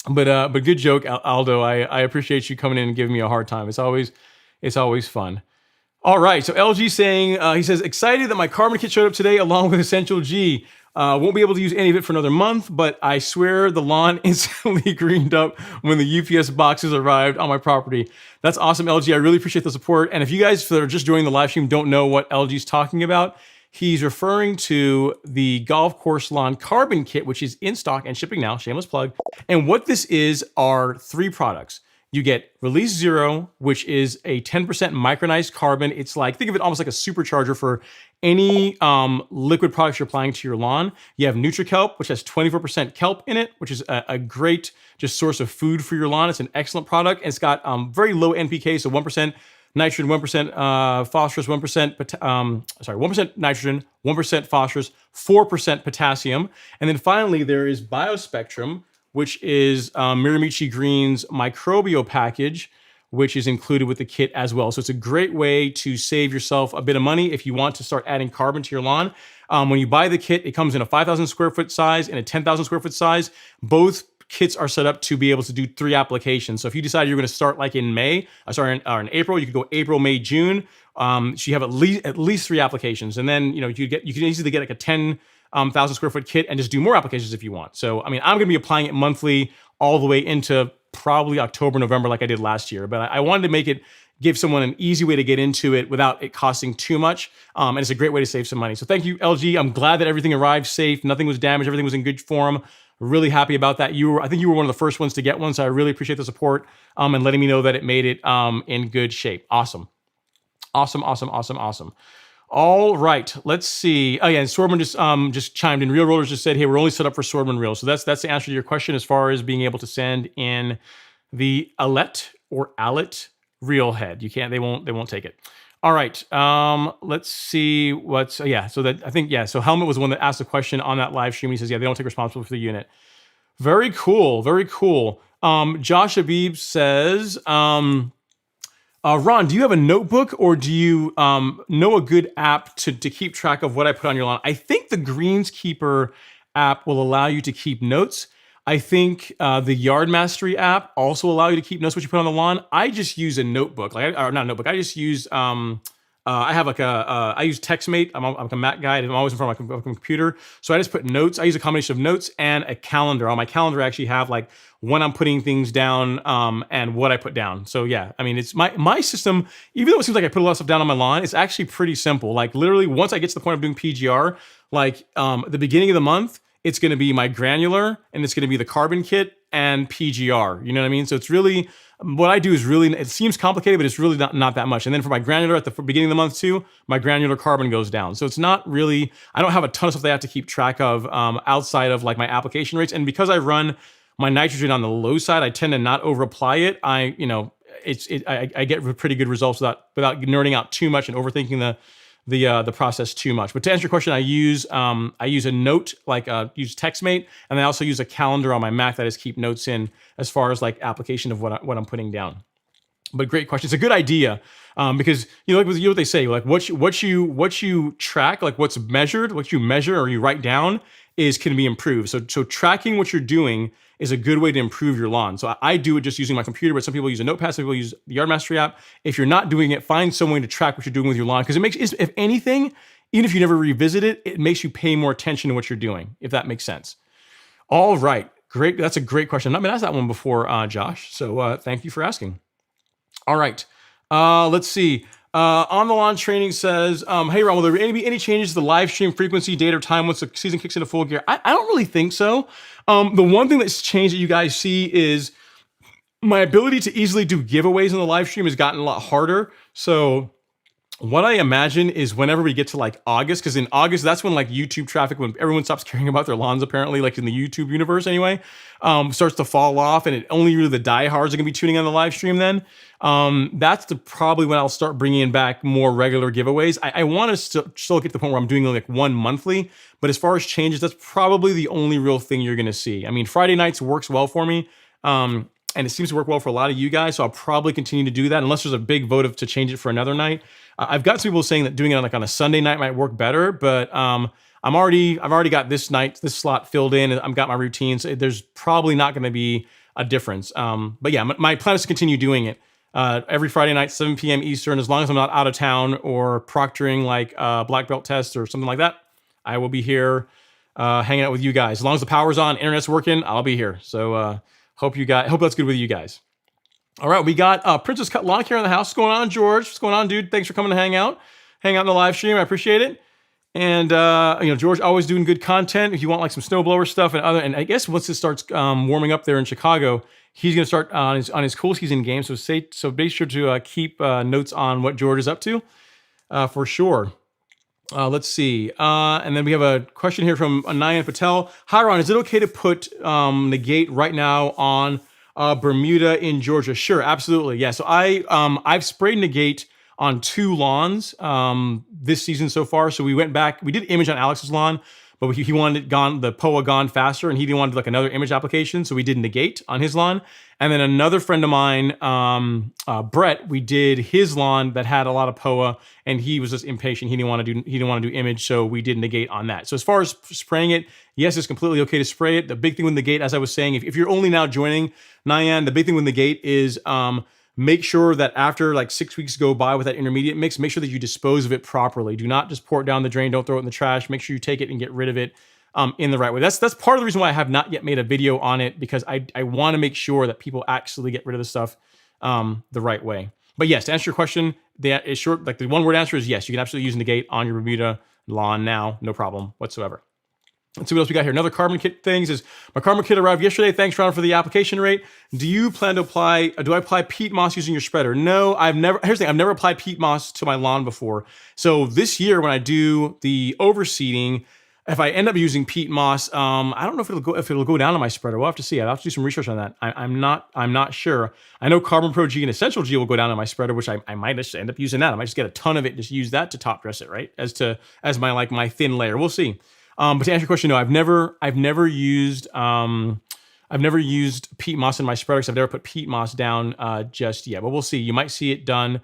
But good joke, Aldo. I appreciate you coming in and giving me a hard time. It's always fun. All right. So LG saying he says, excited that my carbon kit showed up today along with Essential G. Won't be able to use any of it for another month, but I swear the lawn instantly greened up when the UPS boxes arrived on my property. That's awesome, LG. I really appreciate the support. And if you guys that are just joining the live stream don't know what LG's talking about, he's referring to the golf course lawn carbon kit, which is in stock and shipping now, shameless plug. And what this is are 3 products. You get Release Zero, which is a 10% micronized carbon. It's think of it almost like a supercharger for any liquid products you're applying to your lawn. You have NutriKelp, which has 24% kelp in it, which is a great just source of food for your lawn. It's an excellent product. And it's got very low NPK, so 1% nitrogen, 1% phosphorus, 1% nitrogen, 1% phosphorus, 4% potassium. And then finally, there is BioSpectrum, which is Miramichi Green's microbial package, which is included with the kit as well. So it's a great way to save yourself a bit of money if you want to start adding carbon to your lawn. When you buy the kit, it comes in a 5,000 square foot size and a 10,000 square foot size. Both kits are set up to be able to do 3 applications. So if you decide you're going to start in in April, you could go April, May, June. So you have at least 3 applications, and then you can easily get a 10,000 square foot kit and just do more applications if you want. So I'm going to be applying it monthly all the way into probably October, November, like I did last year. But I wanted to give someone an easy way to get into it without it costing too much. And it's a great way to save some money. So thank you, LG. I'm glad that everything arrived safe. Nothing was damaged. Everything was in good form. Really happy about that. I think you were one of the first ones to get one. So I really appreciate the support and letting me know that it made it in good shape. Awesome. All right, let's see. Oh yeah, and Swordman just chimed in. Reel Rollers just said, "Hey, we're only set up for Swordman reels." So that's the answer to your question as far as being able to send in the Alet or Alet reel head. You can't. They won't take it. All right. Let's see what's yeah. So that I think yeah. So Helmet was the one that asked the question on that live stream. He says yeah, they don't take responsibility for the unit. Very cool. Very cool. Josh Abib says, Ron, do you have a notebook or do you know a good app to keep track of what I put on your lawn? I think the Greenskeeper app will allow you to keep notes. I think the Yard Mastery app also allow you to keep notes what you put on the lawn. I just use a notebook, or not a notebook. I just use I have like I use TextMate. I'm like a Mac guy. I'm always in front of my computer. So I just put notes. I use a combination of notes and a calendar. On my calendar, I actually have like when I'm putting things down and what I put down. So yeah, I mean, it's my system, even though it seems like I put a lot of stuff down on my lawn, it's actually pretty simple. Like literally once I get to the point of doing PGR, like at the beginning of the month, it's going to be my granular and it's going to be the carbon kit and PGR. You know what I mean? So it's really, what I do is really, it seems complicated, but it's really not that much. And then for my granular at the beginning of the month too, my granular carbon goes down. So it's not really, I don't have a ton of stuff that I have to keep track of outside of like my application rates. And because I run my nitrogen on the low side, I tend to not over apply it. I get pretty good results without nerding out too much and overthinking the process too much. But to answer your question, I use a note, use TextMate, and I also use a calendar on my Mac that is keep notes in as far as like application of what I'm putting down. But great question. It's a good idea because like what they say, like what you track, like what's measured, what you measure or you write down can be improved. So tracking what you're doing is a good way to improve your lawn. So I do it just using my computer, but some people use a notepad, some people use the Yard Mastery app. If you're not doing it, find some way to track what you're doing with your lawn because it makes, if anything, even if you never revisit it, it makes you pay more attention to what you're doing, if that makes sense. All right, great. That's a great question. I've been asked that one before, Josh. So thank you for asking. All right, let's see. On the Lawn Training says, hey Ron, will there be any changes to the live stream frequency, date, or time once the season kicks into full gear? I don't really think so. The one thing that's changed that you guys see is my ability to easily do giveaways in the live stream has gotten a lot harder. So what I imagine is whenever we get to like August, because in August, that's when like YouTube traffic, when everyone stops caring about their lawns, apparently, like in the YouTube universe anyway, starts to fall off, and it only really the diehards are gonna be tuning on the live stream then. That's probably when I'll start bringing in back more regular giveaways. I want to still get to the point where I'm doing like one monthly, but as far as changes, that's probably the only real thing you're gonna see. I mean, Friday nights works well for me. And it seems to work well for a lot of you guys, so I'll probably continue to do that unless there's a big vote to change it for another night. I've got some people saying that doing it on a Sunday night might work better, but I've already got this slot filled in, and I've got my routines. There's probably not going to be a difference. But yeah, my plan is to continue doing it every Friday night, 7 p.m. Eastern, as long as I'm not out of town or proctoring like black belt tests or something like that. I will be here hanging out with you guys. As long as the power's on, internet's working, I'll be here. So hope that's good with you guys. All right, we got Princess Cut Lawn Care in the house. What's going on, George? What's going on, dude? Thanks for coming to hang out in the live stream. I appreciate it. And George always doing good content. If you want like some snowblower stuff and I guess once it starts warming up there in Chicago, he's gonna start on his cool season game. So be sure to keep notes on what George is up to for sure. Let's see. And then we have a question here from Nayan Patel. Hi, Ron, is it okay to put Negate right now on Bermuda in Georgia? Sure, absolutely. Yeah, so I've sprayed Negate on 2 lawns this season so far. So we went back, we did image on Alex's lawn, but he wanted the POA gone faster, and he didn't want to do like another image application. So we did Negate on his lawn. And then another friend of mine, Brett, we did his lawn that had a lot of POA, and he was just impatient. He didn't want to do image, so we did Negate on that. So as far as spraying it, yes, it's completely okay to spray it. The big thing with Negate, as I was saying, if you're only now joining Nyan, the big thing with Negate is make sure that after like 6 weeks go by with that intermediate mix, make sure that you dispose of it properly. Do not just pour it down the drain. Don't throw it in the trash. Make sure you take it and get rid of it in the right way. That's part of the reason why I have not yet made a video on it, because I want to make sure that people actually get rid of the stuff the right way. But yes, to answer your question, that is short. Like the one word answer is yes. You can absolutely use Negate on your Bermuda lawn now, no problem whatsoever. Let's see what else we got here. Another carbon kit things is my carbon kit arrived yesterday. Thanks, Ron, for the application rate. Do you plan to apply? Do I apply peat moss using your spreader? No, I've never. Here's the thing: I've never applied peat moss to my lawn before. So this year, when I do the overseeding, If I end up using peat moss, I don't know if it'll go down on my spreader. We'll have to see. I'll have to do some research on that. I'm not sure. I know CarbonPro-G and Essential G will go down on my spreader, which I might just end up using that. I might just get a ton of it, just use that to top dress it, right? As my thin layer. We'll see. But to answer your question, no, I've never used peat moss in my spreader because I've never put peat moss down just yet. But we'll see. You might see it done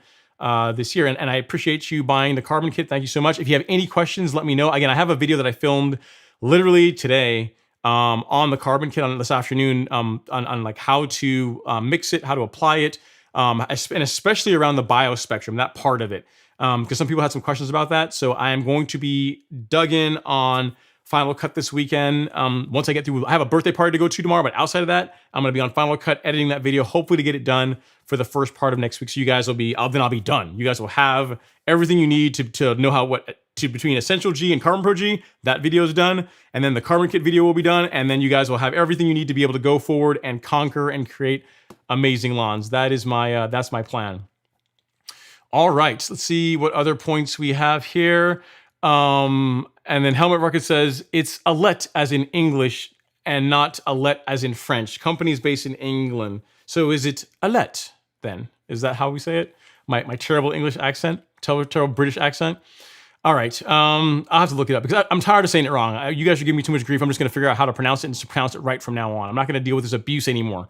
this year. And I appreciate you buying the carbon kit. Thank you so much. If you have any questions, let me know. Again, I have a video that I filmed literally today on the carbon kit on this afternoon on like how to mix it, how to apply it, and especially around the biospectrum, that part of it. Because some people had some questions about that. So I am going to be dug in on Final Cut this weekend. Once I get through, I have a birthday party to go to tomorrow, but outside of that, I'm going to be on Final Cut editing that video, hopefully to get it done for the first part of next week. So you guys will be, then I'll be done. You guys will have everything you need to know between Essential G and CarbonPro-G, that video is done. And then the carbon kit video will be done. And then you guys will have everything you need to be able to go forward and conquer and create amazing lawns. That's my plan. All right, let's see what other points we have here. And then Helmet Rocket says, it's Alette as in English and not Alette as in French. Companies based in England. So is it Alette then? Is that how we say it? My terrible English accent, terrible British accent. All right, I'll have to look it up because I'm tired of saying it wrong. You guys are giving me too much grief. I'm just going to figure out how to pronounce it and just pronounce it right from now on. I'm not going to deal with this abuse anymore.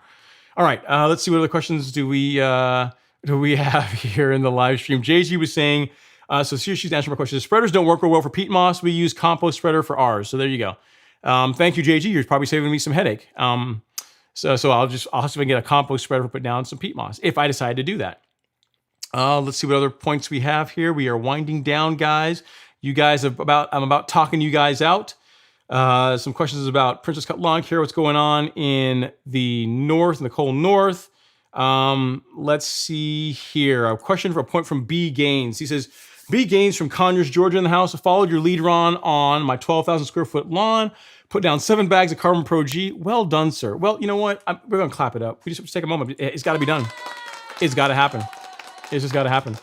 All right, let's see what other questions do we have here in the live stream. JG was saying, so she's answering my question. The spreaders don't work real well for peat moss. We use compost spreader for ours. So there you go. Thank you, JG. You're probably saving me some headache. So I'll have to see if I can get a compost spreader to put down some peat moss if I decide to do that. Let's see what other points we have here. We are winding down, guys. I'm about talking you guys out. Some questions about Princess Cut Lawn Care. What's going on in the north, in the cold north? Let's see here. A question for a point from B Gaines. He says, B Gaines from Conyers, Georgia in the house. I followed your lead, Ron, on my 12,000 square foot lawn. Put down 7 bags of CarbonPro-G. Well done, sir. Well, you know what? We're going to clap it up. We just take a moment. It's got to be done. It's got to happen. It's just got to happen.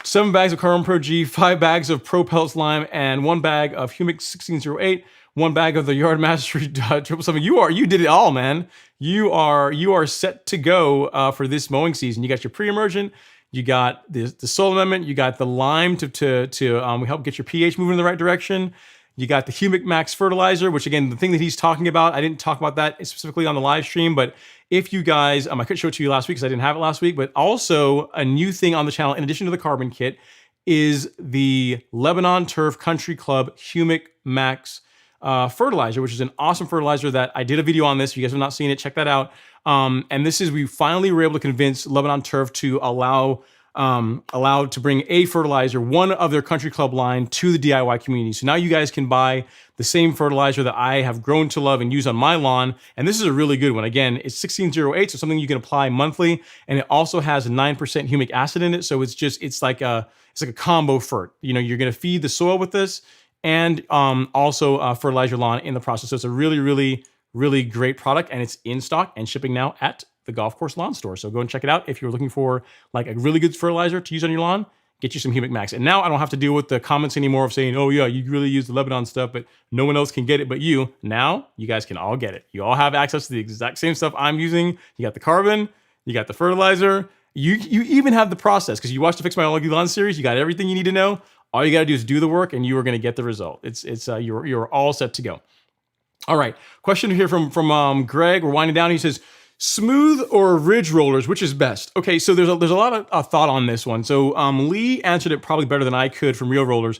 7 bags of CarbonPro-G, 5 bags of Pro Pellets Lime, and 1 bag of Humic 1608, 1 bag of the Yard Mastery 777. You did it all, man. You are set to go for this mowing season. You got your Pre-Emergent, you got the soil amendment, you got the lime to help get your pH moving in the right direction. You got the Humic Max fertilizer, which again, the thing that he's talking about, I didn't talk about that specifically on the live stream, but if you guys, I couldn't show it to you last week because I didn't have it last week, but also a new thing on the channel, in addition to the carbon kit, is the Lebanon Turf Country Club Humic Max fertilizer, which is an awesome fertilizer that I did a video on this. If you guys have not seen it, check that out. And we finally were able to convince Lebanon Turf to allow to bring a fertilizer, one of their country club line, to the DIY community. So now you guys can buy the same fertilizer that I have grown to love and use on my lawn. And this is a really good one. Again, it's 1608, so something you can apply monthly. And it also has 9% humic acid in it. So it's like a combo fert. You know, you're going to feed the soil with this and also fertilize your lawn in the process. So it's a really, really, really great product, and it's in stock and shipping now at the Golf Course Lawn Store. So go and check it out if you're looking for like a really good fertilizer to use on your lawn. Get you some Humic Max. And now I don't have to deal with the comments anymore of saying, oh yeah, you really use the Lebanon stuff, but no one else can get it but you. Now you guys can all get it. You all have access to the exact same stuff I'm using. You got the carbon, you got the fertilizer, you even have the process, because you watched the Fix My Lucky Lawn series. You got everything you need to know. All you got to do is do the work, and you are going to get the result. You're all set to go. All right, question here from Greg. We're winding down. He says, smooth or ridge rollers, which is best? Okay, so there's a lot of thought on this one. So Lee answered it probably better than I could from Real Rollers.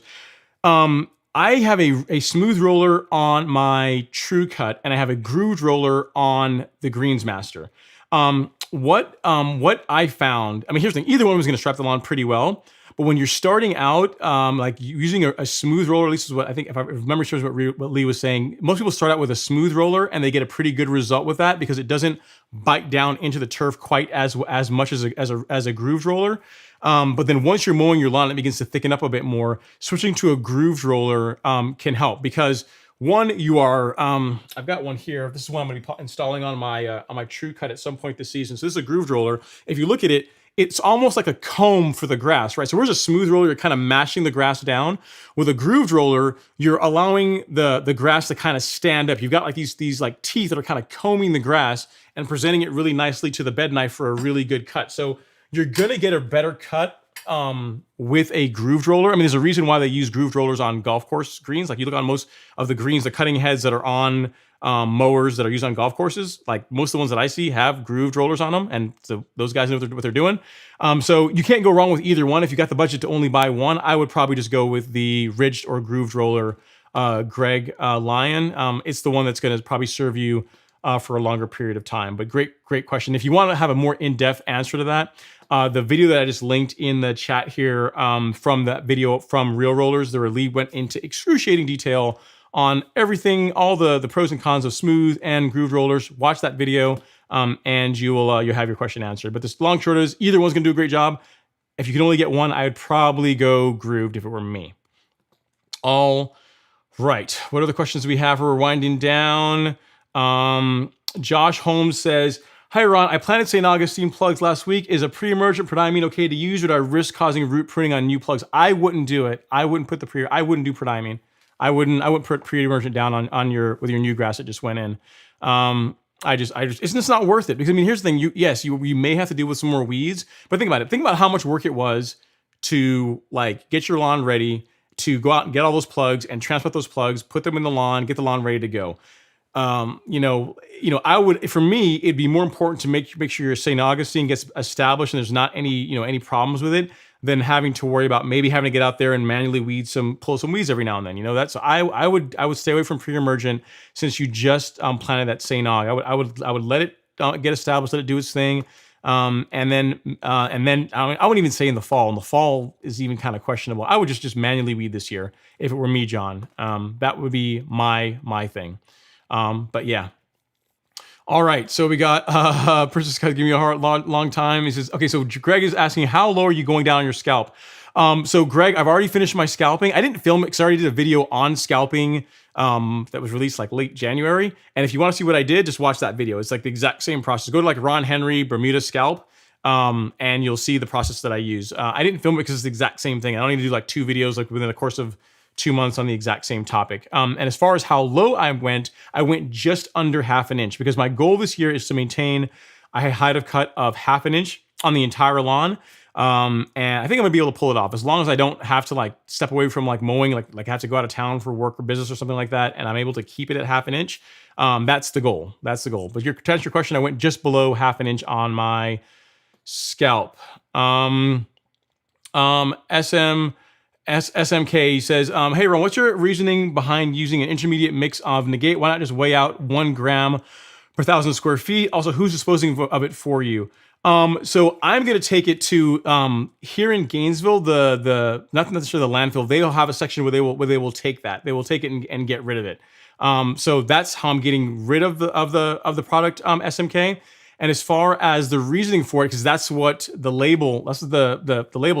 I have a smooth roller on my True Cut, and I have a grooved roller on the Greensmaster. What I found, I mean, here's the thing: either one was going to strap the lawn pretty well. But when you're starting out, like using a smooth roller, at least is what I think, if memory serves what Lee was saying, most people start out with a smooth roller and they get a pretty good result with that because it doesn't bite down into the turf quite as much as a grooved roller. But then once you're mowing your lawn, it begins to thicken up a bit more. Switching to a grooved roller can help because one, you are, I've got one here. This is one I'm going to be installing on my True Cut at some point this season. So this is a grooved roller. If you look at it, it's almost like a comb for the grass, right? So where's a smooth roller, you're kind of mashing the grass down. With a grooved roller, you're allowing the grass to kind of stand up. You've got like these like teeth that are kind of combing the grass and presenting it really nicely to the bed knife for a really good cut. So you're gonna get a better cut with a grooved roller. I mean, there's a reason why they use grooved rollers on golf course greens. Like you look on most of the greens, the cutting heads that are on mowers that are used on golf courses, like most of the ones that I see have grooved rollers on them, and so those guys know what they're doing. So you can't go wrong with either one. If you got the budget to only buy one, I would probably just go with the ridged or grooved roller Greg Lyon. It's the one that's going to probably serve you for a longer period of time. But great question. If you want to have a more in-depth answer to that, the video that I just linked in the chat here from that video from Real Rollers, the lead went into excruciating detail on everything, all the pros and cons of smooth and grooved rollers. Watch that video, and you'll have your question answered. But this long short is either one's gonna do a great job. If you can only get one, I would probably go grooved if it were me. All right, what other questions do we have? We're winding down. Josh Holmes says, "Hi Ron, I planted St. Augustine plugs last week. Is a pre-emergent prodiamine okay to use? Would I risk causing root pruning on new plugs?" I wouldn't do it. I wouldn't put I wouldn't do prodiamine. I wouldn't put pre-emergent down on your with your new grass that just went in. It's just not worth it, because I mean, here's the thing. You may have to deal with some more weeds, but think about it. Think about how much work it was to like get your lawn ready, to go out and get all those plugs and transport those plugs, put them in the lawn, get the lawn ready to go. I would, for me, it'd be more important to make sure your St. Augustine gets established and there's not any problems with it, than having to worry about maybe having to get out there and manually pull some weeds every now and then. That's, I would stay away from pre-emergent since you just planted that St. Aug. I would let it get established, let it do its thing. And then I wouldn't even say in the fall. In the fall is even kind of questionable. I would just manually weed this year if it were me, John. That would be my thing. But yeah. All right, so we got Princess giving me a hard long time. He says, okay, so Greg is asking, how low are you going down on your scalp? So Greg, I've already finished my scalping. I didn't film it because I already did a video on scalping that was released like late January. And if you want to see what I did, just watch that video. It's like the exact same process. Go to like Ron Henry Bermuda Scalp, and you'll see the process that I use. I didn't film it because it's the exact same thing. I don't need to do like 2 videos like within the course of 2 months on the exact same topic. And as far as how low I went just under 1/2 inch, because my goal this year is to maintain a height of cut of 1/2 inch on the entire lawn. And I think I'm gonna be able to pull it off as long as I don't have to like step away from like mowing, like I have to go out of town for work or business or something like that, and I'm able to keep it at 1/2 inch. That's the goal. But to answer your question, I went just below 1/2 inch on my scalp. SMK says, hey Ron, what's your reasoning behind using an intermediate mix of negate? Why not just weigh out 1 gram per 1,000 square feet? Also, who's disposing of it for you? So I'm going to take it to here in Gainesville, not necessarily the landfill. They'll have a section where they will take that. They will take it and get rid of it. So that's how I'm getting rid of the product, SMK. And as far as the reasoning for it, because that's what the label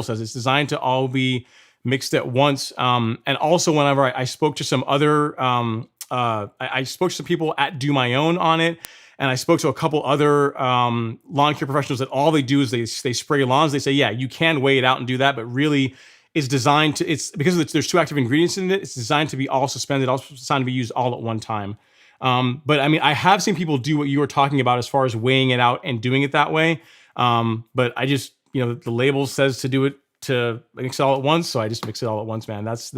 says. It's designed to all be mixed at once. And also whenever I spoke to some other, I spoke to some people at Do My Own on it. And I spoke to a couple other lawn care professionals that all they do is they spray lawns. They say, yeah, you can weigh it out and do that, but really it's designed to, because there's 2 active ingredients in it, it's designed to be all suspended, also designed to be used all at one time. But I mean, I have seen people do what you were talking about as far as weighing it out and doing it that way. But I just, the label says to do it, to mix it all at once, so I just mix it all at once, man. That's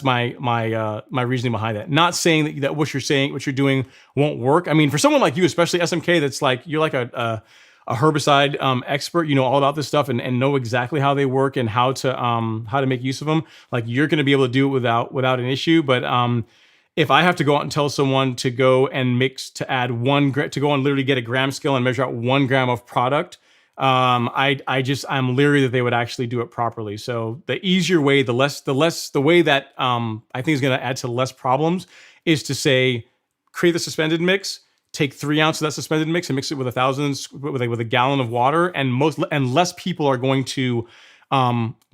my reasoning behind that. Not saying that what you're doing won't work. I mean, for someone like you, especially SMK, that's like you're like a herbicide expert, all about this stuff and know exactly how they work and how to make use of them. Like you're going to be able to do it without an issue. But if I have to go out and tell someone to go and to add 1 gram, to go and literally get a gram scale and measure out 1 gram of product, I'm leery that they would actually do it properly. So the easier way, the way that I think is going to add to less problems is to say, create the suspended mix, take 3 ounces of that suspended mix and mix it with with a gallon of water, and less people are going to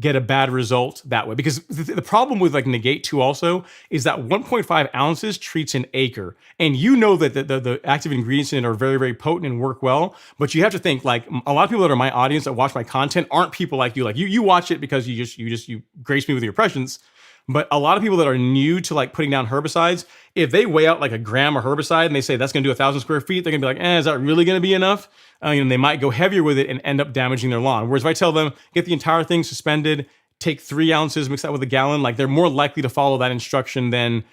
get a bad result that way. Because the problem with like Negate 2 also is that 1.5 ounces treats an acre. And you know that the active ingredients in it are very, very potent and work well. But you have to think, like, a lot of people that are my audience that watch my content aren't people like you. Like you watch it because you grace me with your presence. But a lot of people that are new to like putting down herbicides, if they weigh out like a gram of herbicide and they say that's going to do 1,000 square feet, they're going to be like, is that really going to be enough? They might go heavier with it and end up damaging their lawn. Whereas if I tell them, get the entire thing suspended, take 3 ounces, mix that with a gallon, like they're more likely to follow that instruction than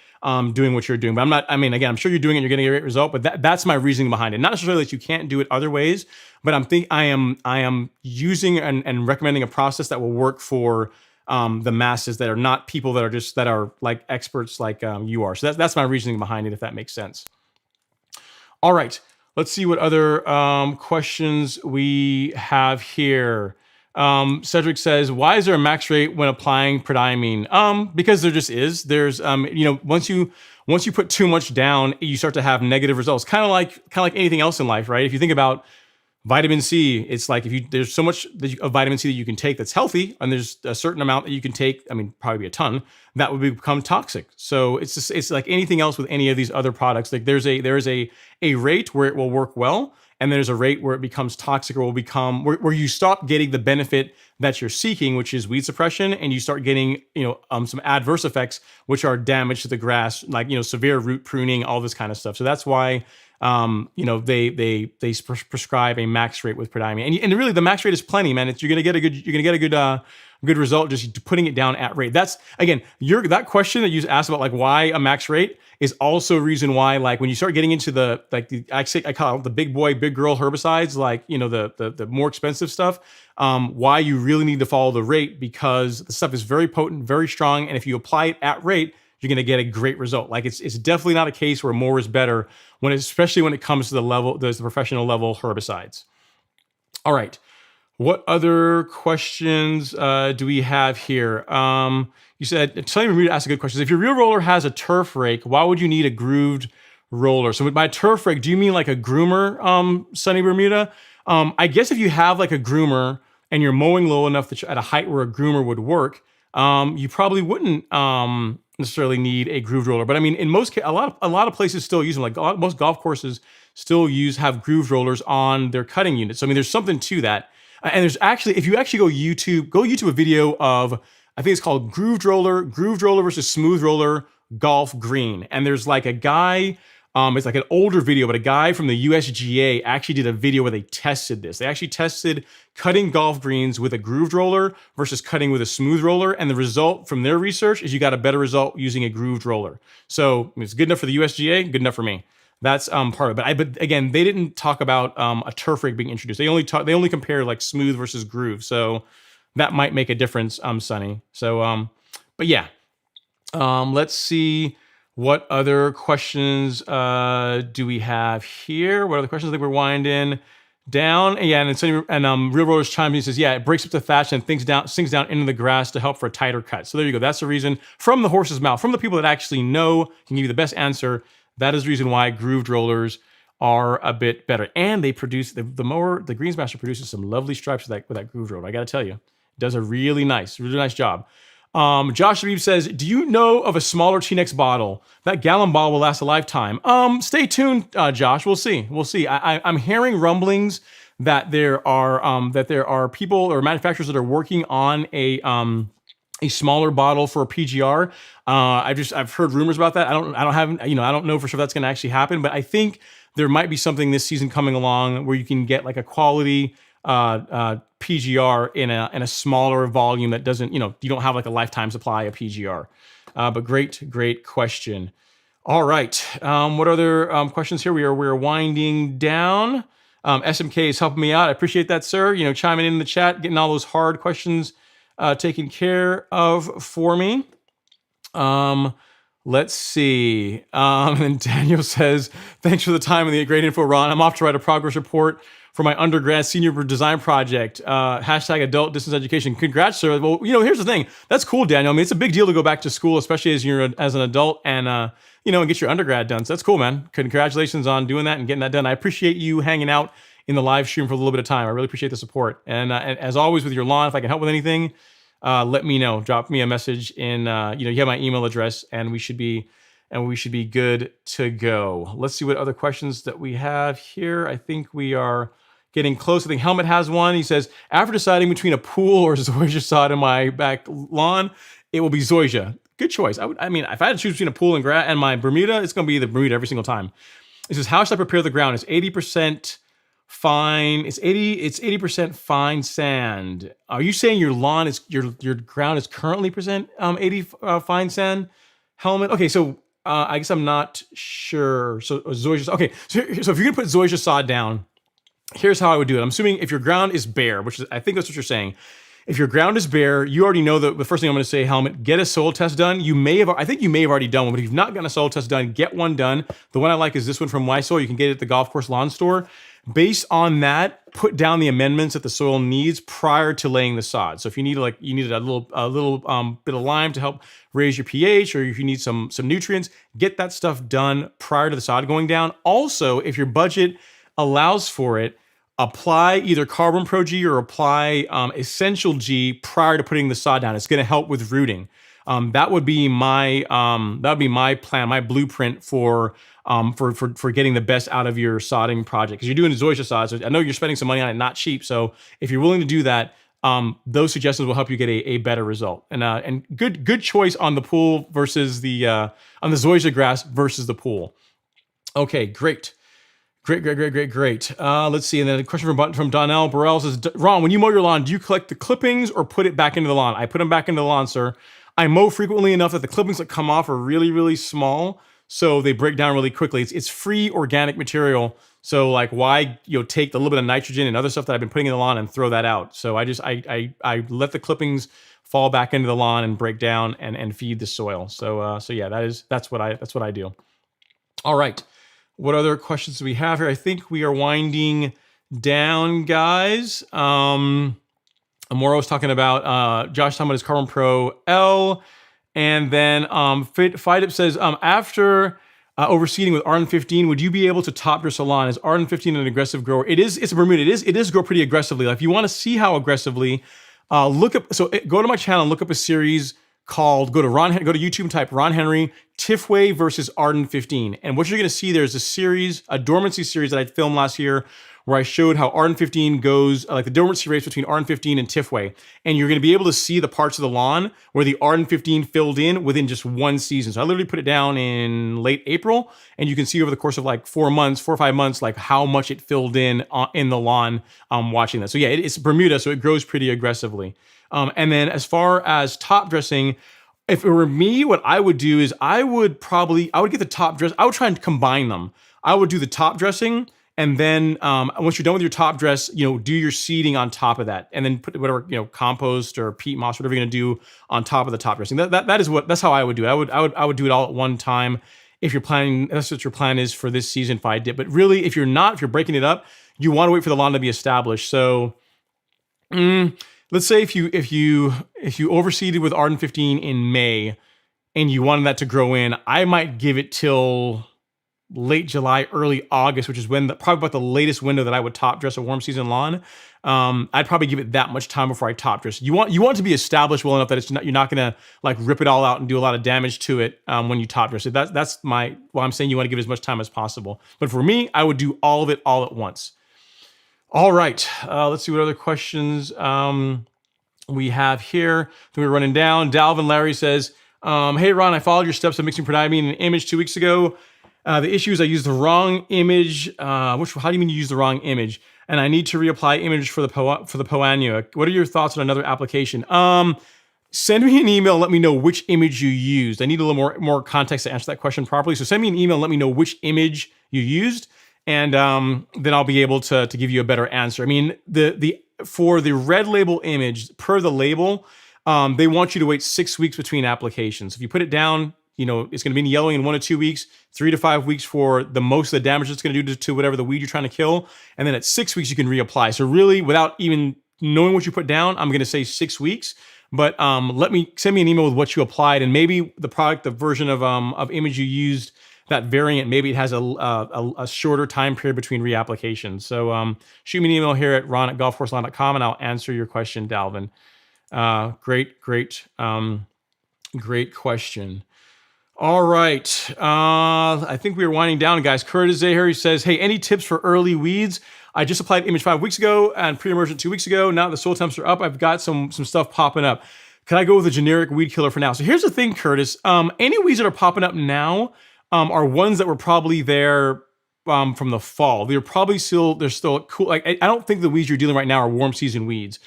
doing what you're doing. But again, I'm sure you're doing it and you're getting a great result, but that's my reasoning behind it. Not necessarily that you can't do it other ways, but I am using and recommending a process that will work for the masses that are not people that are like experts like you are. So that's my reasoning behind it, if that makes sense. All right, let's see what other questions we have here. Cedric says, why is there a max rate when applying prodiamine? Because there just is. There's once you put too much down, you start to have negative results. Kind of like anything else in life, right? If you think about vitamin C, it's like there's so much of vitamin C that you can take that's healthy, and there's a certain amount that you can take, probably be a ton, that would become toxic. So it's like anything else with any of these other products. Like there's a rate where it will work well, and there's a rate where it becomes toxic or will become where you stop getting the benefit that you're seeking, which is weed suppression, and you start getting some adverse effects, which are damage to the grass, like severe root pruning, all this kind of stuff. So that's why they prescribe a max rate with prodiamine, and really the max rate is plenty, man. You're gonna get a good result just putting it down at rate. That's again that question that you asked about, like why a max rate, is also a reason why, like when you start getting into I call it the big boy, big girl herbicides, like the more expensive stuff, why you really need to follow the rate, because the stuff is very potent, very strong, and if you apply it at rate, you're going to get a great result. Like it's definitely not a case where more is better, especially when it comes to the professional level herbicides. All right. What other questions do we have here? You said, Sunny Bermuda asked a good question. If your real roller has a turf rake, why would you need a grooved roller? So by turf rake, do you mean like a groomer, Sunny Bermuda? I guess if you have like a groomer and you're mowing low enough that you're at a height where a groomer would work, you probably wouldn't necessarily need a grooved roller. But in most cases, a lot of places still use them. Like most golf courses still have grooved rollers on their cutting units. So there's something to that. And there's actually, if you actually go YouTube a video of, I think it's called grooved roller versus smooth roller golf green. And there's like a guy, it's like an older video, but a guy from the USGA actually did a video where they tested this. They actually tested cutting golf greens with a grooved roller versus cutting with a smooth roller. And the result from their research is you got a better result using a grooved roller. So it's good enough for the USGA, good enough for me. That's part of it. But again, they didn't talk about a turf rake being introduced. They only compare like smooth versus groove. So that might make a difference, Sunny. So, but yeah, let's see. What other questions do we have here? What other questions? I think we're winding down. And yeah, and Real Rollers chimes in and says, yeah, it breaks up the thatch and sinks down into the grass to help for a tighter cut. So there you go. That's the reason, from the horse's mouth, from the people that actually know, can give you the best answer. That is the reason why grooved rollers are a bit better. And they produce, the mower, the Greensmaster produces some lovely stripes with that grooved roller. I got to tell you, it does a really nice job. Josh Habib says, do you know of a smaller T-Nex bottle? That gallon bottle will last a lifetime. Stay tuned, Josh. We'll see. I'm hearing rumblings that there are people or manufacturers that are working on a smaller bottle for a PGR. I've heard rumors about that. I don't know for sure if that's going to actually happen, but I think there might be something this season coming along where you can get like a quality PGR in a smaller volume that doesn't, you don't have like a lifetime supply of PGR. But great question. All right. What other questions here? We're winding down. SMK is helping me out. I appreciate that, sir. Chiming in the chat, getting all those hard questions taken care of for me. Let's see. And Daniel says, thanks for the time and the great info, Ron. I'm off to write a progress report for my undergrad senior design project. Hashtag adult distance education. Congrats, sir. Well, here's the thing. That's cool, Daniel. It's a big deal to go back to school, especially as an adult and, and get your undergrad done. So that's cool, man. Congratulations on doing that and getting that done. I appreciate you hanging out in the live stream for a little bit of time. I really appreciate the support. And as always with your lawn, if I can help with anything, let me know. Drop me a message in, you have my email address, and we should be good to go. Let's see what other questions that we have here. I think we are getting close. I think Helmet has one. He says, after deciding between a pool or Zoysia sod in my back lawn, it will be Zoysia. Good choice. I mean, if I had to choose between a pool and my Bermuda, it's going to be the Bermuda every single time. It says, how should I prepare the ground? It's 80% fine. It's 80% fine sand. Are you saying your lawn is your ground is currently 80 fine sand? Helmet. Okay, so I guess I'm not sure. So Zoysia. Okay, so if you're gonna put Zoysia sod down, here's how I would do it. I'm assuming if your ground is bare, which is, I think that's what you're saying. If your ground is bare, you already know that the first thing I'm going to say, Helmet, get a soil test done. I think you may have already done one, but if you've not gotten a soil test done, get one done. The one I like is this one from MySoil. You can get it at the golf course lawn store. Based on that, put down the amendments that the soil needs prior to laying the sod. So if you need a little bit of lime to help raise your pH, or if you need some nutrients, get that stuff done prior to the sod going down. Also, if your budget allows for it, apply either CarbonPro-G or apply Essential G prior to putting the sod down. It's going to help with rooting. That would be my plan, my blueprint for getting the best out of your sodding project. Because you're doing a Zoysia sod, so I know you're spending some money on it, not cheap. So if you're willing to do that, those suggestions will help you get a better result. And good choice on the pool versus on the Zoysia grass versus the pool. Okay, great. Let's see. And then a question from Donnell Burrell says, Ron, when you mow your lawn, do you collect the clippings or put it back into the lawn? I put them back into the lawn, sir. I mow frequently enough that the clippings that come off are really, really small, so they break down really quickly. It's free organic material, so like why take the little bit of nitrogen and other stuff that I've been putting in the lawn and throw that out? So I let the clippings fall back into the lawn and break down and feed the soil. So yeah, that's what I do. All right. What other questions do we have here? I think we are winding down, guys. Amoro's talking about, Josh talking about his CarbonPro-L. And then FIDUP says, after overseeding with Arden 15, would you be able to top your salon? Is Arden 15 an aggressive grower? It's a Bermuda. It is grow pretty aggressively. Like if you want to see how aggressively, go to my channel and look up a series called, go to YouTube and type Ron Henry, Tifway versus Arden 15. And what you're going to see there is a dormancy series that I filmed last year where I showed how Arden 15 goes, like the dormancy rates between Arden 15 and Tifway. And you're going to be able to see the parts of the lawn where the Arden 15 filled in within just one season. So I literally put it down in late April, and you can see over the course of like 4 or 5 months, like how much it filled in the lawn watching that. So yeah, it's Bermuda, so it grows pretty aggressively. And then as far as top dressing, if it were me, what I would do is I would get the top dress. I would try and combine them. I would do the top dressing, and then once you're done with your top dress, do your seeding on top of that, and then put whatever compost or peat moss, whatever you're gonna do on top of the top dressing. That's how I would do it. I would do it all at one time. If you're planning, that's what your plan is for this season. If I did, but really, if you're breaking it up, you want to wait for the lawn to be established. So. Let's say if you overseeded with Arden 15 in May and you wanted that to grow in, I might give it till late July, early August, which is when probably about the latest window that I would top dress a warm season lawn. I'd probably give it that much time before I top dress. You want it to be established well enough that you're not gonna like rip it all out and do a lot of damage to it when you top dress it. That's why I'm saying you want to give it as much time as possible. But for me, I would do all of it all at once. All right, let's see what other questions we have here. Then we're running down. Dalvin Larry says, hey Ron, I followed your steps of mixing prodiamine in an image 2 weeks ago. The issue is I used the wrong image. How do you mean you used the wrong image? And I need to reapply image for the Poanua. What are your thoughts on another application? Send me an email. Let me know which image you used. I need a little more context to answer that question properly. So send me an email. Let me know which image you used. And then I'll be able to give you a better answer. I mean, for the red label image, per the label, they want you to wait 6 weeks between applications. If you put it down, it's going to be in yellowing in 1 to 2 weeks, 3 to 5 weeks for the most of the damage it's going to do to whatever the weed you're trying to kill. And then at 6 weeks, you can reapply. So really, without even knowing what you put down, I'm going to say 6 weeks. But send me an email with what you applied, and maybe the version of image you used, that variant, maybe it has a shorter time period between reapplications. So shoot me an email here at ron@golfcourselawn.com and I'll answer your question, Dalvin. Great question. All right. I think we are winding down, guys. Curtis here, he says, hey, any tips for early weeds? I just applied Image 5 weeks ago and Pre-Emergent 2 weeks ago. Now that the soil temps are up, I've got some stuff popping up. Can I go with a generic weed killer for now? So here's the thing, Curtis. Any weeds that are popping up now are ones that were probably there from the fall. They're still cool. Like, I don't think the weeds you're dealing right now are warm season weeds.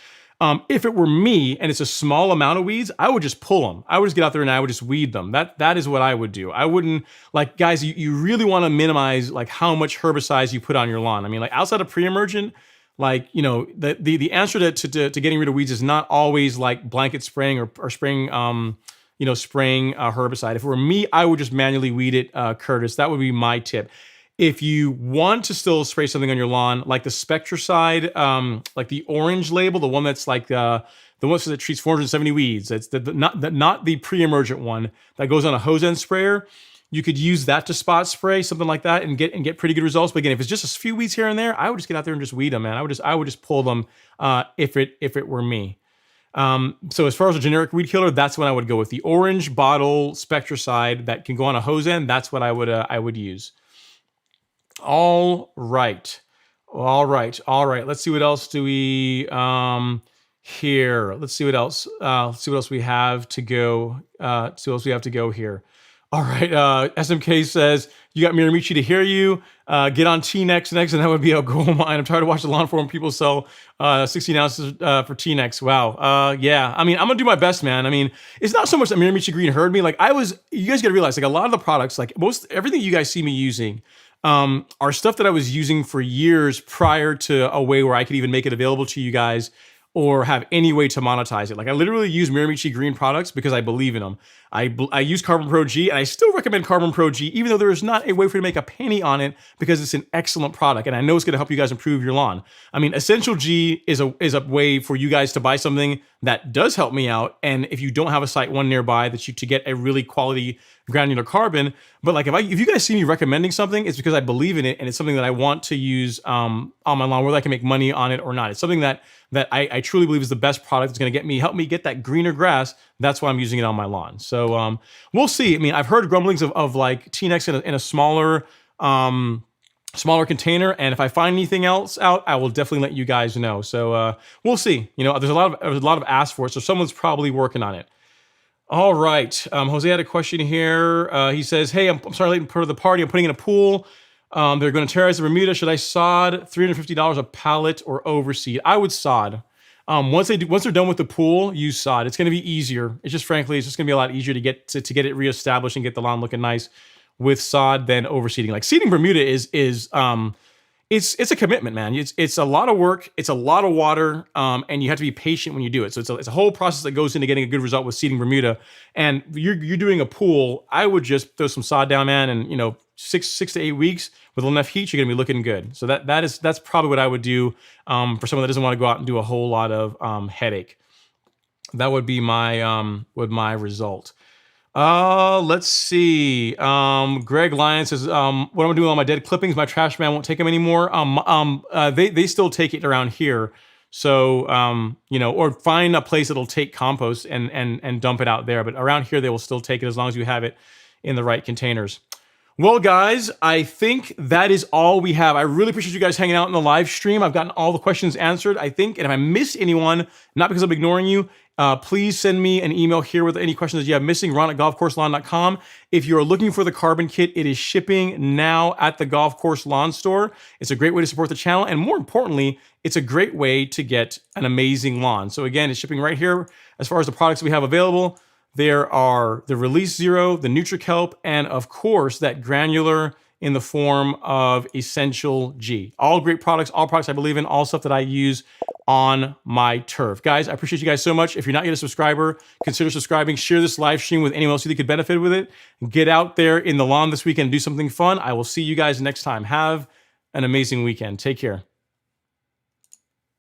If it were me and it's a small amount of weeds, I would just pull them. I would just get out there and I would just weed them. That is what I would do. I wouldn't, like, guys, you really want to minimize like how much herbicides you put on your lawn. I mean, like outside of pre-emergent, like, you know, the answer to getting rid of weeds is not always like blanket spraying or spraying, spraying herbicide. If it were me, I would just manually weed it, Curtis. That would be my tip. If you want to still spray something on your lawn, like the Spectracide, like the orange label, the one that's like the one that treats 470 weeds, it's not the pre-emergent one that goes on a hose end sprayer. You could use that to spot spray, something like that, and get pretty good results. But again, if it's just a few weeds here and there, I would just get out there and just weed them, man. I would just pull them if it were me. So as far as a generic weed killer, that's when I would go with the orange bottle Spectracide that can go on a hose end. That's what I would use. All right. Let's see what else do we here. Let's see what else. See what else we have to go. Here. All right. SMK says you got Miramichi to hear you. Get on T-Nex next, and that would be a gold mine. I'm tired of watching the lawn forum people sell 16 ounces for T-Nex. Wow. Yeah. I mean, I'm gonna do my best, man. I mean, it's not so much that Miramichi Green heard me. Like you guys gotta realize, like a lot of the products, like everything you guys see me using, are stuff that I was using for years prior to a way where I could even make it available to you guys or have any way to monetize it. Like I literally use Miramichi Green products because I believe in them. I use CarbonPro-G, and I still recommend CarbonPro-G, even though there is not a way for you to make a penny on it because it's an excellent product, and I know it's going to help you guys improve your lawn. I mean, Essential G is a way for you guys to buy something that does help me out, and if you don't have a SiteOne nearby, to get a really quality granular carbon. But like if you guys see me recommending something, it's because I believe in it, and it's something that I want to use on my lawn, whether I can make money on it or not. It's something that I truly believe is the best product. It's going to help me get that greener grass. That's why I'm using it on my lawn. So we'll see. I mean, I've heard grumblings of like T-Nex in a smaller container, and if I find anything else out, I will definitely let you guys know. So we'll see. You know, there's a lot of ask for it, so someone's probably working on it. All right. Jose had a question here. He says, hey, I'm sorry late for the party. I'm putting in a pool. They're going to terrorize the Bermuda. Should I sod $350 a pallet or overseed? I would sod. Once they're done with the pool, use sod. It's going to be easier. It's just going to be a lot easier to get it reestablished and get the lawn looking nice with sod than overseeding. Like seeding Bermuda is it's a commitment, man. It's a lot of work. It's a lot of water, and you have to be patient when you do it. So it's a whole process that goes into getting a good result with seeding Bermuda. And you're doing a pool. I would just throw some sod down, man, and 6 to 8 weeks with enough heat, you're gonna be looking good. So that's probably what I would do for someone that doesn't want to go out and do a whole lot of headache. That would be my result. Let's see. Greg Lyons says, what am I doing with all my dead clippings? My trash man won't take them anymore. They still take it around here. So, or find a place that'll take compost and dump it out there. But around here, they will still take it as long as you have it in the right containers. Well, guys, I think that is all we have. I really appreciate you guys hanging out in the live stream. I've gotten all the questions answered, I think. And if I missed anyone, not because I'm ignoring you, please send me an email here with any questions that you have missing, ron@golfcourselawn.com. If you're looking for the carbon kit, it is shipping now at the Golf Course Lawn Store. It's a great way to support the channel. And more importantly, it's a great way to get an amazing lawn. So again, it's shipping right here. As far as the products we have available, there are the Release Zero, the NutriKelp, and of course, that granular in the form of Essential G. All great products, all products I believe in, all stuff that I use on my turf. Guys, I appreciate you guys so much. If you're not yet a subscriber, consider subscribing. Share this live stream with anyone else you think could benefit with it. Get out there in the lawn this weekend and do something fun. I will see you guys next time. Have an amazing weekend. Take care.